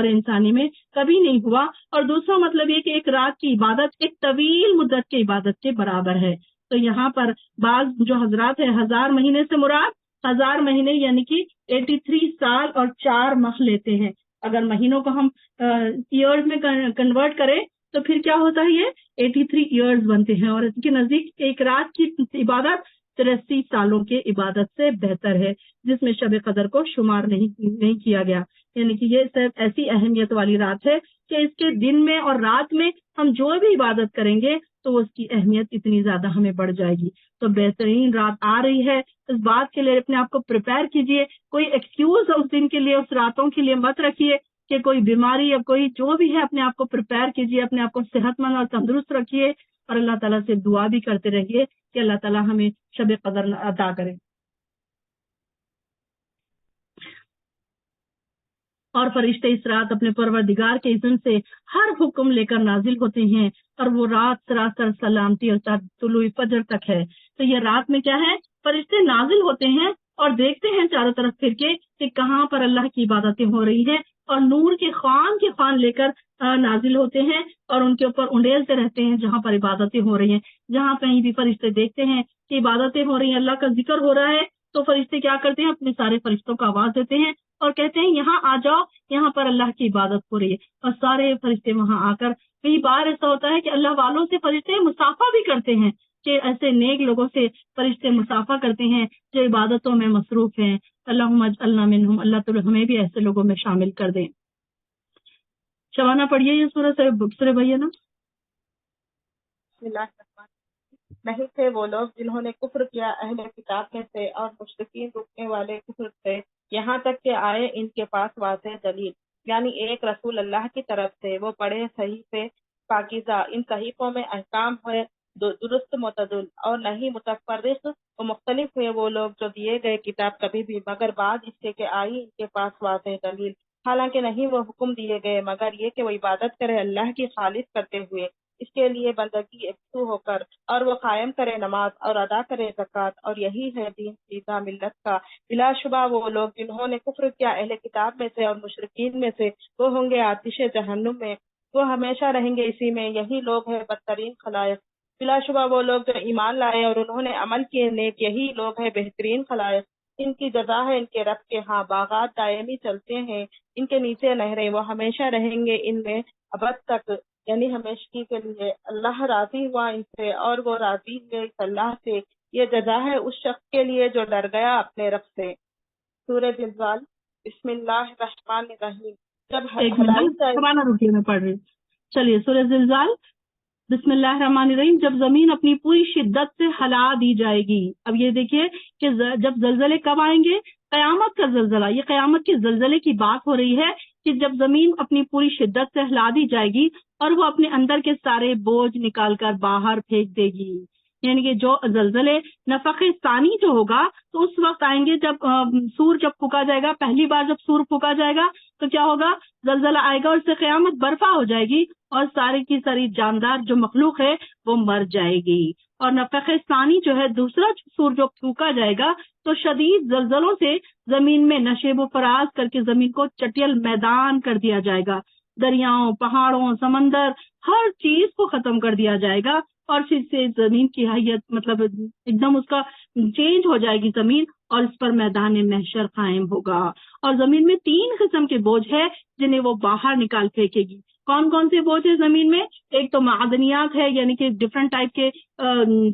انسانی میں کبھی نہیں ہوا، اور دوسرا مطلب یہ کہ ایک رات کی عبادت ایک طویل مدت کی عبادت کے برابر ہے۔ تو یہاں پر بعض جو حضرات ہیں 1000 مہینے سے مراد 1000 مہینے یعنی کہ 83 سال اور 4 ماہ لیتے ہیں۔ اگر مہینوں کو ہم ایئرز میں کنورٹ کریں تو پھر کیا ہوتا ہے؟ یہ 83 ایئرز بنتے ہیں، اور اس کے نزدیک ایک رات کی عبادت 83 سالوں کے عبادت سے بہتر ہے، جس میں شب قدر کو شمار نہیں کیا گیا۔ یعنی کہ یہ صرف ایسی اہمیت والی رات ہے کہ اس کے دن میں اور رات میں ہم جو بھی عبادت کریں گے تو اس کی اہمیت اتنی زیادہ ہمیں بڑھ جائے گی۔ تو بہترین رات آ رہی ہے، اس بات کے لیے اپنے آپ کو پریپیئر کیجئے۔ کوئی ایکسکیوز اس دن کے لیے، اس راتوں کے لیے مت رکھیے کہ کوئی بیماری یا کوئی جو بھی ہے، اپنے آپ کو پریپیئر کیجئے، اپنے آپ کو صحت مند اور تندرست رکھیے، اور اللہ تعالیٰ سے دعا بھی کرتے رہیے کہ اللہ تعالیٰ ہمیں شب قدر عطا کرے۔ اور فرشتے اس رات اپنے پروردگار کے اذن سے ہر حکم لے کر نازل ہوتے ہیں، اور وہ رات سراسر سلامتی اور طلوع فجر تک ہے۔ تو یہ رات میں کیا ہے؟ فرشتے نازل ہوتے ہیں اور دیکھتے ہیں چاروں طرف پھر کے کہ کہاں پر اللہ کی عبادتیں ہو رہی ہیں، اور نور کے خوان لے کر نازل ہوتے ہیں، اور ان کے اوپر انڈیلتے رہتے ہیں جہاں پر عبادتیں ہو رہی ہیں۔ جہاں کہیں بھی فرشتے دیکھتے ہیں کہ عبادتیں ہو رہی ہیں، اللہ کا ذکر ہو رہا ہے، تو فرشتے کیا کرتے ہیں؟ اپنے سارے فرشتوں کو آواز دیتے ہیں اور کہتے ہیں یہاں آ جاؤ، یہاں پر اللہ کی عبادت ہو رہی ہے۔ اور سارے فرشتے وہاں آ کر، کئی بار ایسا ہوتا ہے کہ اللہ والوں سے فرشتے مصافحہ بھی کرتے ہیں، کہ ایسے نیک لوگوں سے فرشتے مسافہ کرتے ہیں جو عبادتوں میں مصروف ہیں. اللہم اجعلنا منہم، اللہ تعالی ہمیں بھی ایسے لوگوں میں شامل کر دیں. شبانہ پڑھیے یہ سورہ بینہ. بسم اللہ الرحمن الرحیم. نہیں تھے وہ لوگ جنہوں نے کفر کیا اہل کتاب میں سے اور مشرکین رکنے والے کفر تھے یہاں تک کہ آئے ان کے پاس واضح دلیل، یعنی ایک رسول اللہ کی طرف سے، وہ پڑھے صحیفے پاکیزہ. ان صحیفوں میں احکام ہوئے درست معتدل اور نہیں متفرق و مختلف ہوئے وہ لوگ جو دیے گئے کتاب کبھی بھی مگر بعد اس کے کہ آئی ان کے پاس واضح دلیل. حالانکہ نہیں وہ حکم دیے گئے مگر یہ کہ وہ عبادت کرے اللہ کی خالص کرتے ہوئے، اس کے لیے بندگی یکسو ہو کر، اور وہ قائم کرے نماز اور ادا کرے زکوٰۃ، اور یہی ہے دین سیدھا ملت کا. بلا شبہ وہ لوگ جنہوں نے کفر کیا اہل کتاب میں سے اور مشرکین میں سے، وہ ہوں گے آتش جہنم میں، وہ ہمیشہ رہیں گے اسی میں. یہی لوگ ہیں بدترین خلائق. بلا شبہ وہ لوگ جو ایمان لائے اور انہوں نے عمل کیے نیک، یہی لوگ ہیں بہترین خلائق. ان کی جزا ہے ان کے رب کے ہاں باغات دائمی چلتے ہیں، ان کے نیچے نہریں، وہ ہمیشہ رہیں گے ان میں ابد تک، یعنی ہمیشگی کے لیے. اللہ راضی ہوا ان سے اور وہ راضی ہوئے اس اللہ سے. یہ جزا ہے اس شخص کے لیے جو ڈر گیا اپنے رب سے. سورہ زلزال. بسم اللہ الرحمن الرحیم. جب ایک منٹ سبحانہ رکیے میں پڑھ رہی ہوں. چلیے سورہ زلزال. بسم اللہ الرحمن الرحیم. جب زمین اپنی پوری شدت سے ہلا دی جائے گی. اب یہ دیکھیے کہ جب زلزلے کب آئیں گے؟ قیامت کا زلزلہ. یہ قیامت کے زلزلے کی بات ہو رہی ہے کہ جب زمین اپنی پوری شدت سے ہلا دی جائے گی اور وہ اپنے اندر کے سارے بوجھ نکال کر باہر پھینک دے گی. یعنی کہ جو زلزلے نفخ ثانی جو ہوگا تو اس وقت آئیں گے جب سور جب پھونکا جائے گا. پہلی بار جب سور پھونکا جائے گا تو کیا ہوگا؟ زلزلہ آئے گا اور اس سے قیامت برپا ہو جائے گی اور ساری کی ساری جاندار جو مخلوق ہے وہ مر جائے گی. اور نفخ ثانی جو ہے دوسرا سور جو پھونکا جائے گا تو شدید زلزلوں سے زمین میں نشیب و فراز کر کے زمین کو چٹیل میدان کر دیا جائے گا. دریاؤں، پہاڑوں، سمندر، ہر چیز کو ختم کر دیا جائے گا اور پھر سے زمین کی حیت مطلب ایک دم اس کا چینج ہو جائے گی زمین اور اس پر میدان محشر قائم ہوگا. اور زمین میں 3 قسم کے بوجھ ہے جنہیں وہ باہر نکال پھینکے گی. کون کون سے بوجھ ہے زمین میں؟ ایک تو معدنیات ہے، یعنی کہ ڈفرنٹ ٹائپ کے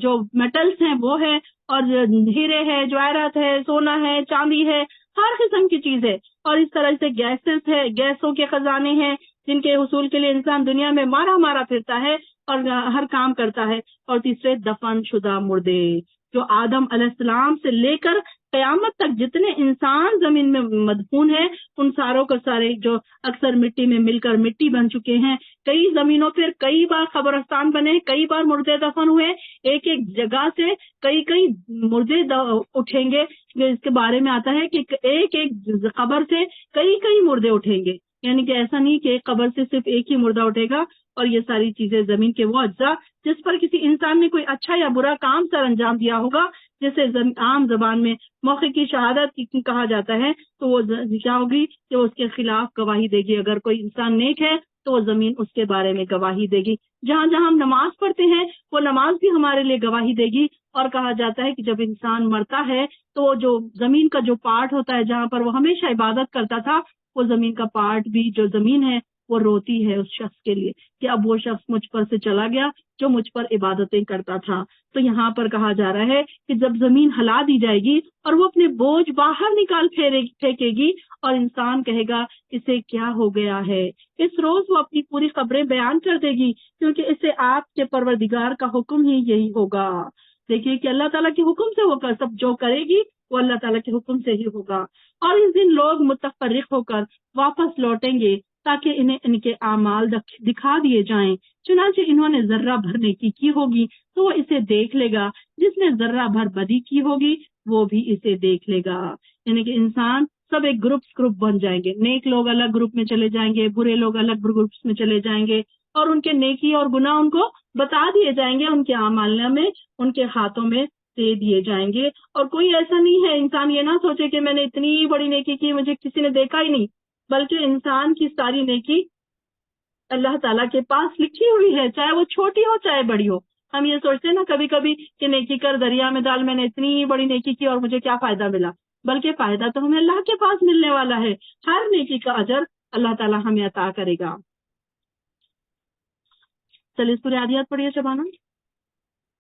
جو میٹلز ہیں وہ ہے، اور ہیرے ہے، جواہرات ہے، سونا ہے، چاندی ہے، ہر قسم کی چیز ہے. اور اس طرح سے گیسز ہے، گیسوں کے خزانے ہیں جن کے حصول کے لیے انسان دنیا میں مارا پھرتا ہے اور ہر کام کرتا ہے. اور تیسرے دفن شدہ مردے جو آدم علیہ السلام سے لے کر قیامت تک جتنے انسان زمین میں مدفون ہیں ان ساروں کو سارے جو اکثر مٹی میں مل کر مٹی بن چکے ہیں. کئی زمینوں پر کئی بار قبرستان بنے، کئی بار مردے دفن ہوئے. ایک جگہ سے کئی مردے اٹھیں گے. اس کے بارے میں آتا ہے کہ ایک قبر سے کئی مردے اٹھیں گے. یعنی کہ ایسا نہیں کہ ایک قبر سے صرف ایک ہی مردہ اٹھے گا. اور یہ ساری چیزیں زمین کے وہ اجزاء جس پر کسی انسان نے کوئی اچھا یا برا کام سر انجام دیا ہوگا، جسے عام زبان میں موقع کی شہادت کہا جاتا ہے، تو وہ کیا ہوگی کہ وہ اس کے خلاف گواہی دے گی. اگر کوئی انسان نیک ہے تو وہ زمین اس کے بارے میں گواہی دے گی. جہاں ہم نماز پڑھتے ہیں وہ نماز بھی ہمارے لیے گواہی دے گی. اور کہا جاتا ہے کہ جب انسان مرتا ہے تو وہ جو زمین کا جو پارٹ ہوتا ہے جہاں پر وہ ہمیشہ عبادت کرتا تھا، وہ زمین کا پارٹ بھی جو زمین ہے وہ روتی ہے اس شخص کے لیے کہ اب وہ شخص مجھ پر سے چلا گیا جو مجھ پر عبادتیں کرتا تھا. تو یہاں پر کہا جا رہا ہے کہ جب زمین ہلا دی جائے گی اور وہ اپنے بوجھ باہر نکال پھینکے گی اور انسان کہے گا اسے کیا ہو گیا ہے. اس روز وہ اپنی پوری خبریں بیان کر دے گی کیونکہ اسے آپ کے پروردگار کا حکم ہی یہی ہوگا. دیکھیے کہ اللہ تعالیٰ کے حکم سے وہ سب جو کرے گی وہ اللہ تعالیٰ کے حکم سے ہی ہوگا. اور اس دن لوگ متفرق ہو کر واپس لوٹیں گے تاکہ انہیں ان کے اعمال دکھا دیے جائیں. چنانچہ انہوں نے ذرہ بھر نیکی کی ہوگی تو وہ اسے دیکھ لے گا، جس نے ذرہ بھر بدی کی ہوگی وہ بھی اسے دیکھ لے گا. یعنی کہ انسان سب ایک گروپ بن جائیں گے. نیک لوگ الگ گروپ میں چلے جائیں گے، برے لوگ الگ گروپس میں چلے جائیں گے، اور ان کے نیکی اور گناہ ان کو بتا دیے جائیں گے، ان کے اعمال میں ان کے ہاتھوں میں دے دیے جائیں گے. اور کوئی ایسا نہیں ہے، انسان یہ نہ سوچے کہ میں نے اتنی بڑی نیکی کی مجھے کسی نے دیکھا ہی نہیں، بلکہ انسان کی ساری نیکی اللہ تعالیٰ کے پاس لکھی ہوئی ہے، چاہے وہ چھوٹی ہو چاہے بڑی ہو. ہم یہ سوچتے ہیں نا کبھی کہ نیکی کر دریا میں ڈال، میں نے اتنی بڑی نیکی کی اور مجھے کیا فائدہ ملا، بلکہ فائدہ تو ہمیں اللہ کے پاس ملنے والا ہے. ہر نیکی کا اجر اللہ تعالیٰ ہمیں عطا کرے گا. چلیے سورہ عادیات پڑھیے شبانہ.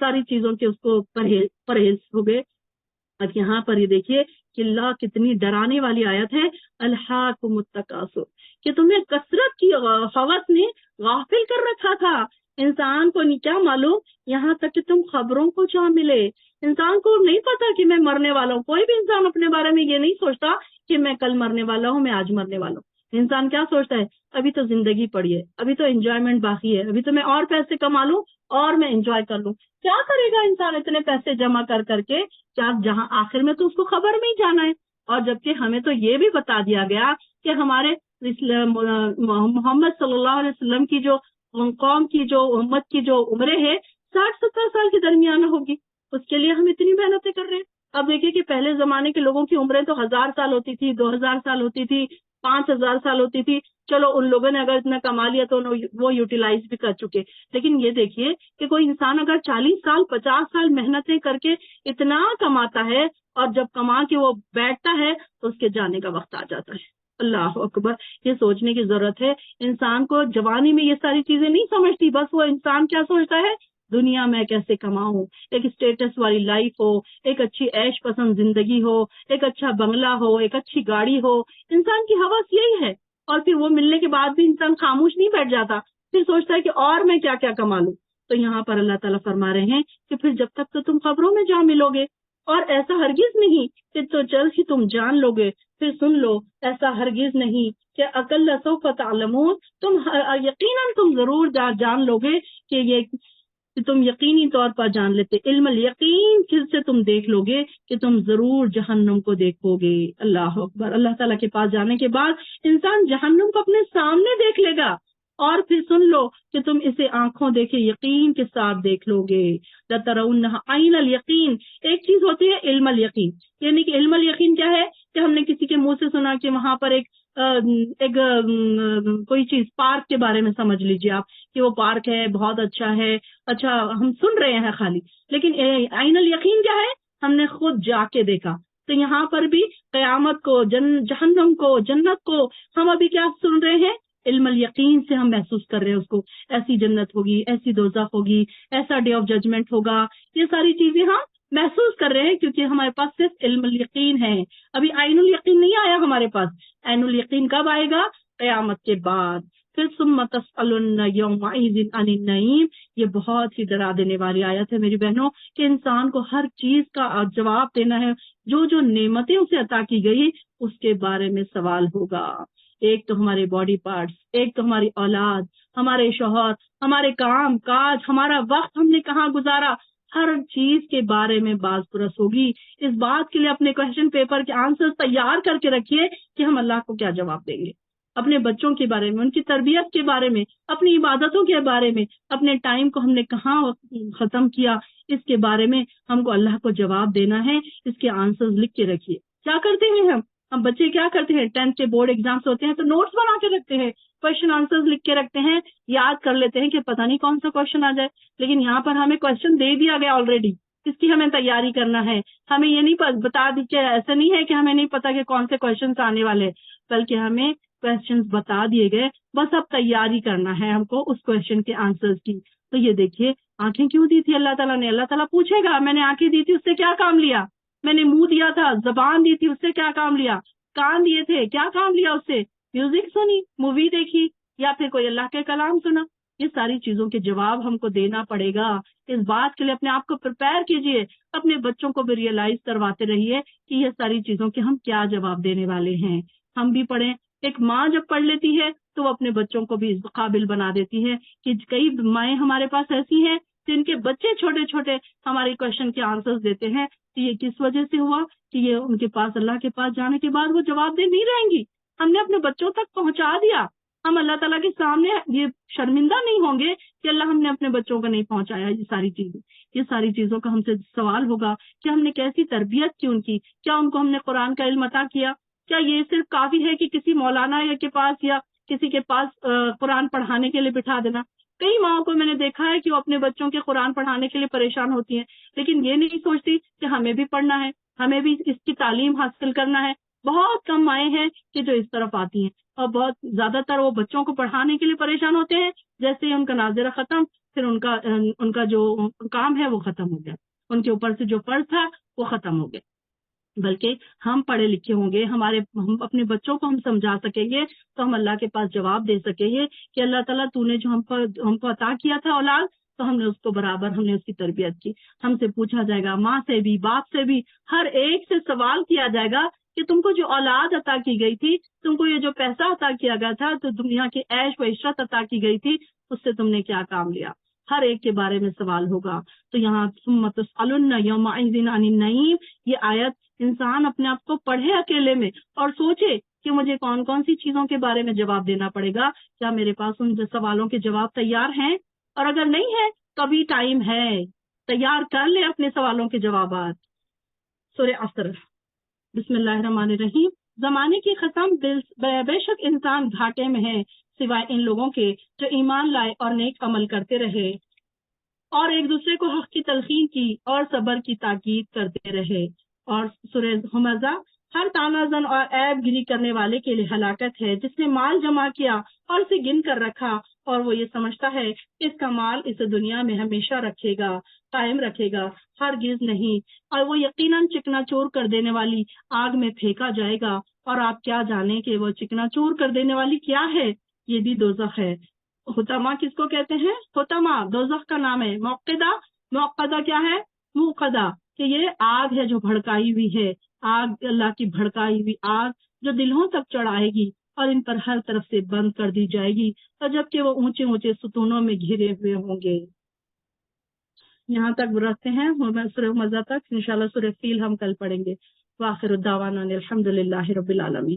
ساری چیزوں کے اس کو پرہیز ہو گئے. اب یہاں پر یہ دیکھیے کہ اللہ کتنی ڈرانے والی آیت ہے، الہاکم التکاثر، کہ تمہیں کثرت کی ہوس نے غافل کر رکھا تھا. انسان کو کیا معلوم، یہاں تک کہ تم خبروں کو جا ملے. انسان کو نہیں پتا کہ میں مرنے والا ہوں. کوئی بھی انسان اپنے بارے میں یہ نہیں سوچتا کہ میں کل مرنے والا ہوں، میں آج مرنے والا ہوں. انسان کیا سوچتا ہے، ابھی تو زندگی پڑی ہے، ابھی تو انجوائمنٹ باقی ہے، ابھی تو میں اور پیسے کما لوں اور میں انجوائے کر لوں. کیا کرے گا انسان اتنے پیسے جمع کر کے، کیا جہاں آخر میں تو اس کو خبر میں ہی جانا ہے. اور جبکہ ہمیں تو یہ بھی بتا دیا گیا کہ ہمارے محمد صلی اللہ علیہ وسلم کی جو قوم کی جو امت کی جو عمریں ہے 60-70 سال کے درمیان ہوگی. اس کے لیے ہم اتنی محنتیں کر رہے ہیں. اب دیکھیے کہ پہلے زمانے کے لوگوں کی عمریں تو 1000 سال ہوتی تھی، 2000 سال ہوتی تھی، 5000 سال ہوتی تھی. چلو ان لوگوں نے اگر اتنا کما لیا تو وہ یوٹیلائز بھی کر چکے. لیکن یہ دیکھیے کہ کوئی انسان اگر 40 سال 50 سال محنتیں کر کے اتنا کماتا ہے اور جب کما کے وہ بیٹھتا ہے تو اس کے جانے کا وقت آ جاتا ہے. اللہ اکبر. یہ سوچنے کی ضرورت ہے. انسان کو جوانی میں یہ ساری چیزیں نہیں سمجھتی. بس وہ انسان کیا سوچتا ہے، دنیا میں کیسے کماؤں، ایک اسٹیٹس والی لائف ہو، ایک اچھی عیش پسند زندگی ہو، ایک اچھا بنگلہ ہو، ایک اچھی گاڑی ہو. انسان کی ہوس یہی ہے. اور پھر وہ ملنے کے بعد بھی انسان خاموش نہیں بیٹھ جاتا، پھر سوچتا ہے کہ اور میں کیا کیا کما لوں. تو یہاں پر اللہ تعالیٰ فرما رہے ہیں کہ پھر جب تک تو تم خبروں میں جا ملو گے، اور ایسا ہرگز نہیں کہ تو جلد ہی تم جان لو گے. پھر سن لو، ایسا ہرگز نہیں کہ اقل سوف تعلمون، تم یقیناً تم ضرور جان لو گے کہ یہ تم یقینی طور پر جان لیتے. علم الیقین پھر سے تم دیکھ لو گے کہ تم ضرور جہنم کو دیکھو گے. اللہ اکبر. اللہ تعالیٰ کے پاس جانے کے بعد انسان جہنم کو اپنے سامنے دیکھ لے گا. اور پھر سن لو کہ تم اسے آنکھوں دیکھے یقین کے ساتھ دیکھ لو گے. لَتَرَوْنَهَا عَيْنَ الْيَقِينَ. ایک چیز ہوتی ہے علم الیقین، یعنی کہ علم الیقین کیا ہے کہ ہم نے کسی کے منہ سے سنا کہ وہاں پر ایک کوئی چیز پارک کے بارے میں سمجھ لیجیے آپ کہ وہ پارک ہے، بہت اچھا ہے، اچھا ہم سن رہے ہیں خالی. لیکن عین الیقین کیا ہے، ہم نے خود جا کے دیکھا. تو یہاں پر بھی قیامت کو، جہنم کو، جنت کو ہم ابھی کیا سن رہے ہیں، علم الیقین سے ہم محسوس کر رہے ہیں اس کو. ایسی جنت ہوگی، ایسی دوزخ ہوگی، ایسا ڈے آف ججمنٹ ہوگا. یہ ساری چیزیں ہم محسوس کر رہے ہیں کیونکہ ہمارے پاس صرف علم الیقین ہے. ابھی عین الیقین نہیں آیا ہمارے پاس. عین الیقین کب آئے گا؟ قیامت کے بعد. پھر ثم تسألن یومئذ عن النعیم. یہ بہت ہی ڈرا دینے والی آیت ہے میری بہنوں کہ انسان کو ہر چیز کا جواب دینا ہے. جو نعمتیں اسے عطا کی گئی اس کے بارے میں سوال ہوگا. ایک تو ہمارے باڈی پارٹس، ایک تو ہماری اولاد، ہمارے شوہر، ہمارے کام کاج، ہمارا وقت ہم نے کہاں گزارا، ہر چیز کے بارے میں باز پرس ہوگی. اس بات کے لیے اپنے کوشچن پیپر کے آنسر تیار کر کے رکھیے کہ ہم اللہ کو کیا جواب دیں گے. اپنے بچوں کے بارے میں، ان کی تربیت کے بارے میں، اپنی عبادتوں کے بارے میں، اپنے ٹائم کو ہم نے کہاں ختم کیا، اس کے بارے میں ہم کو اللہ کو جواب دینا ہے. اس کے آنسر لکھ کے رکھیے. کیا کرتے ہیں ہم بچے کیا کرتے ہیں، 10th کے بورڈ ایگزامس ہوتے ہیں تو نوٹس بنا کے رکھتے ہیں، کوشچن آنسر لکھ کے رکھتے ہیں، یاد کر لیتے ہیں کہ پتہ نہیں کون سا کوشچن آ جائے. لیکن یہاں پر ہمیں کوشچن دے دیا گیا آلریڈی، اس کی ہمیں تیاری کرنا ہے. ہمیں یہ نہیں بتا دی کہ ایسا نہیں ہے کہ ہمیں نہیں پتا کہ کون سے کوشچنس آنے والے، بلکہ ہمیں کوشچنس بتا دیے گئے، بس اب تیاری کرنا ہے ہم کو اس کوشچن کے آنسرز کی. تو یہ دیکھیے آنکھیں کیوں دی تھی اللہ تعالیٰ نے. اللہ تعالیٰ پوچھے گا میں نے آنکھیں دی تھی اس سے کیا کام لیا، میں نے منہ دیا تھا، زبان دی تھی اس سے کیا کام لیا، کان دیے تھے کیا کام لیا اس سے، میوزک سنی، مووی دیکھی، یا پھر کوئی اللہ کے کلام سنا. یہ ساری چیزوں کے جواب ہم کو دینا پڑے گا. اس بات کے لیے اپنے آپ کو پریپیئر کیجئے. اپنے بچوں کو بھی ریئلائز کرواتے رہیے کہ یہ ساری چیزوں کے ہم کیا جواب دینے والے ہیں. ہم بھی پڑھیں. ایک ماں جب پڑھ لیتی ہے تو وہ اپنے بچوں کو بھی اس قابل بنا دیتی ہے کہ کئی مائیں ہمارے پاس ایسی ہیں جن کے بچے چھوٹے چھوٹے ہمارے کوشچن کے آنسرز دیتے ہیں. تو یہ کس وجہ سے ہوا کہ یہ ان کے پاس اللہ کے پاس جانے کے بعد وہ جواب دہ نہیں رہیں گی. ہم نے اپنے بچوں تک پہنچا دیا. ہم اللہ تعالیٰ کے سامنے یہ شرمندہ نہیں ہوں گے کہ اللہ ہم نے اپنے بچوں کو نہیں پہنچایا. یہ ساری چیزوں کا ہم سے سوال ہوگا کہ ہم نے کیسی تربیت کی ان کی. کیا ان کو ہم نے قرآن کا علم عطا کیا؟ کیا یہ صرف کافی ہے کہ کسی مولانا کے پاس یا کسی کے پاس قرآن پڑھانے کے لیے بٹھا دینا؟ کئی ماؤں کو میں نے دیکھا ہے کہ وہ اپنے بچوں کے قرآن پڑھانے کے لیے پریشان ہوتی ہیں، لیکن یہ نہیں سوچتی کہ ہمیں بھی پڑھنا ہے، ہمیں بھی اس کی تعلیم حاصل کرنا ہے. بہت کم مائیں ہیں کہ جو اس طرف آتی ہیں، اور بہت زیادہ تر وہ بچوں کو پڑھانے کے لیے پریشان ہوتے ہیں، جیسے ہی ان کا ناظرہ ختم پھر ان کا جو کام ہے وہ ختم ہو گیا، ان کے اوپر سے جو فرض تھا وہ ختم ہو گیا۔ بلکہ ہم پڑھے لکھے ہوں گے، ہم اپنے بچوں کو ہم سمجھا سکیں گے تو ہم اللہ کے پاس جواب دے سکیں گے کہ اللہ تعالیٰ تو نے جو ہم کو عطا کیا تھا اولاد، تو ہم نے اس کو برابر، ہم نے اس کی تربیت کی۔ ہم سے پوچھا جائے گا، ماں سے بھی باپ سے بھی، ہر ایک سے سوال کیا جائے گا کہ تم کو جو اولاد عطا کی گئی تھی، تم کو یہ جو پیسہ عطا کیا گیا تھا، تو دنیا کی عیش و عشرت عطا کی گئی تھی، اس سے تم نے کیا کام لیا، ہر ایک کے بارے میں سوال ہوگا۔ تو یہاں ثم تسألن یومئذ عن النعیم، یہ آیت انسان اپنے آپ کو پڑھے اکیلے میں اور سوچے کہ مجھے کون کون سی چیزوں کے بارے میں جواب دینا پڑے گا، کیا میرے پاس ان سوالوں کے جواب تیار ہیں، اور اگر نہیں ہے تو ابھی ٹائم ہے، تیار کر لے اپنے سوالوں کے جوابات۔ سورہ عصر، بسم اللہ الرحمن الرحیم۔ زمانے کی قسم، بے شک انسان گھاٹے میں ہے سوائے ان لوگوں کے جو ایمان لائے اور نیک عمل کرتے رہے اور ایک دوسرے کو حق کی تلقین کی اور صبر کی تاکید کرتے رہے۔ اور سورہ ہمزہ، ہر تانا زن اور عیب گری کرنے والے کے لیے ہلاکت ہے جس نے مال جمع کیا اور اسے گن کر رکھا، اور وہ یہ سمجھتا ہے کہ اس کا مال اسے دنیا میں ہمیشہ رکھے گا، قائم رکھے گا، ہرگز نہیں، اور وہ یقیناً چکنا چور کر دینے والی آگ میں پھینکا جائے گا، اور آپ کیا جانیں کہ وہ چکنا چور کر دینے والی کیا ہے، یہ بھی دوزخ ہے۔ حطمہ کس کو کہتے ہیں؟ حطمہ دوزخ کا نام ہے۔ موقدہ کیا ہے؟ موقدہ، کہ یہ آگ ہے جو بھڑکائی ہوئی ہے، آگ اللہ کی بھڑکائی ہوئی آگ جو دلوں تک چڑھائے گی اور ان پر ہر طرف سے بند کر دی جائے گی، اور جبکہ وہ اونچے اونچے ستونوں میں گھرے ہوئے ہوں گے۔ یہاں تک رکھتے ہیں، سورہ مزہ تک، انشاءاللہ سورہ فیل ہم کل پڑھیں گے۔ وآخر الدعوانا الحمد للہ رب العالمین۔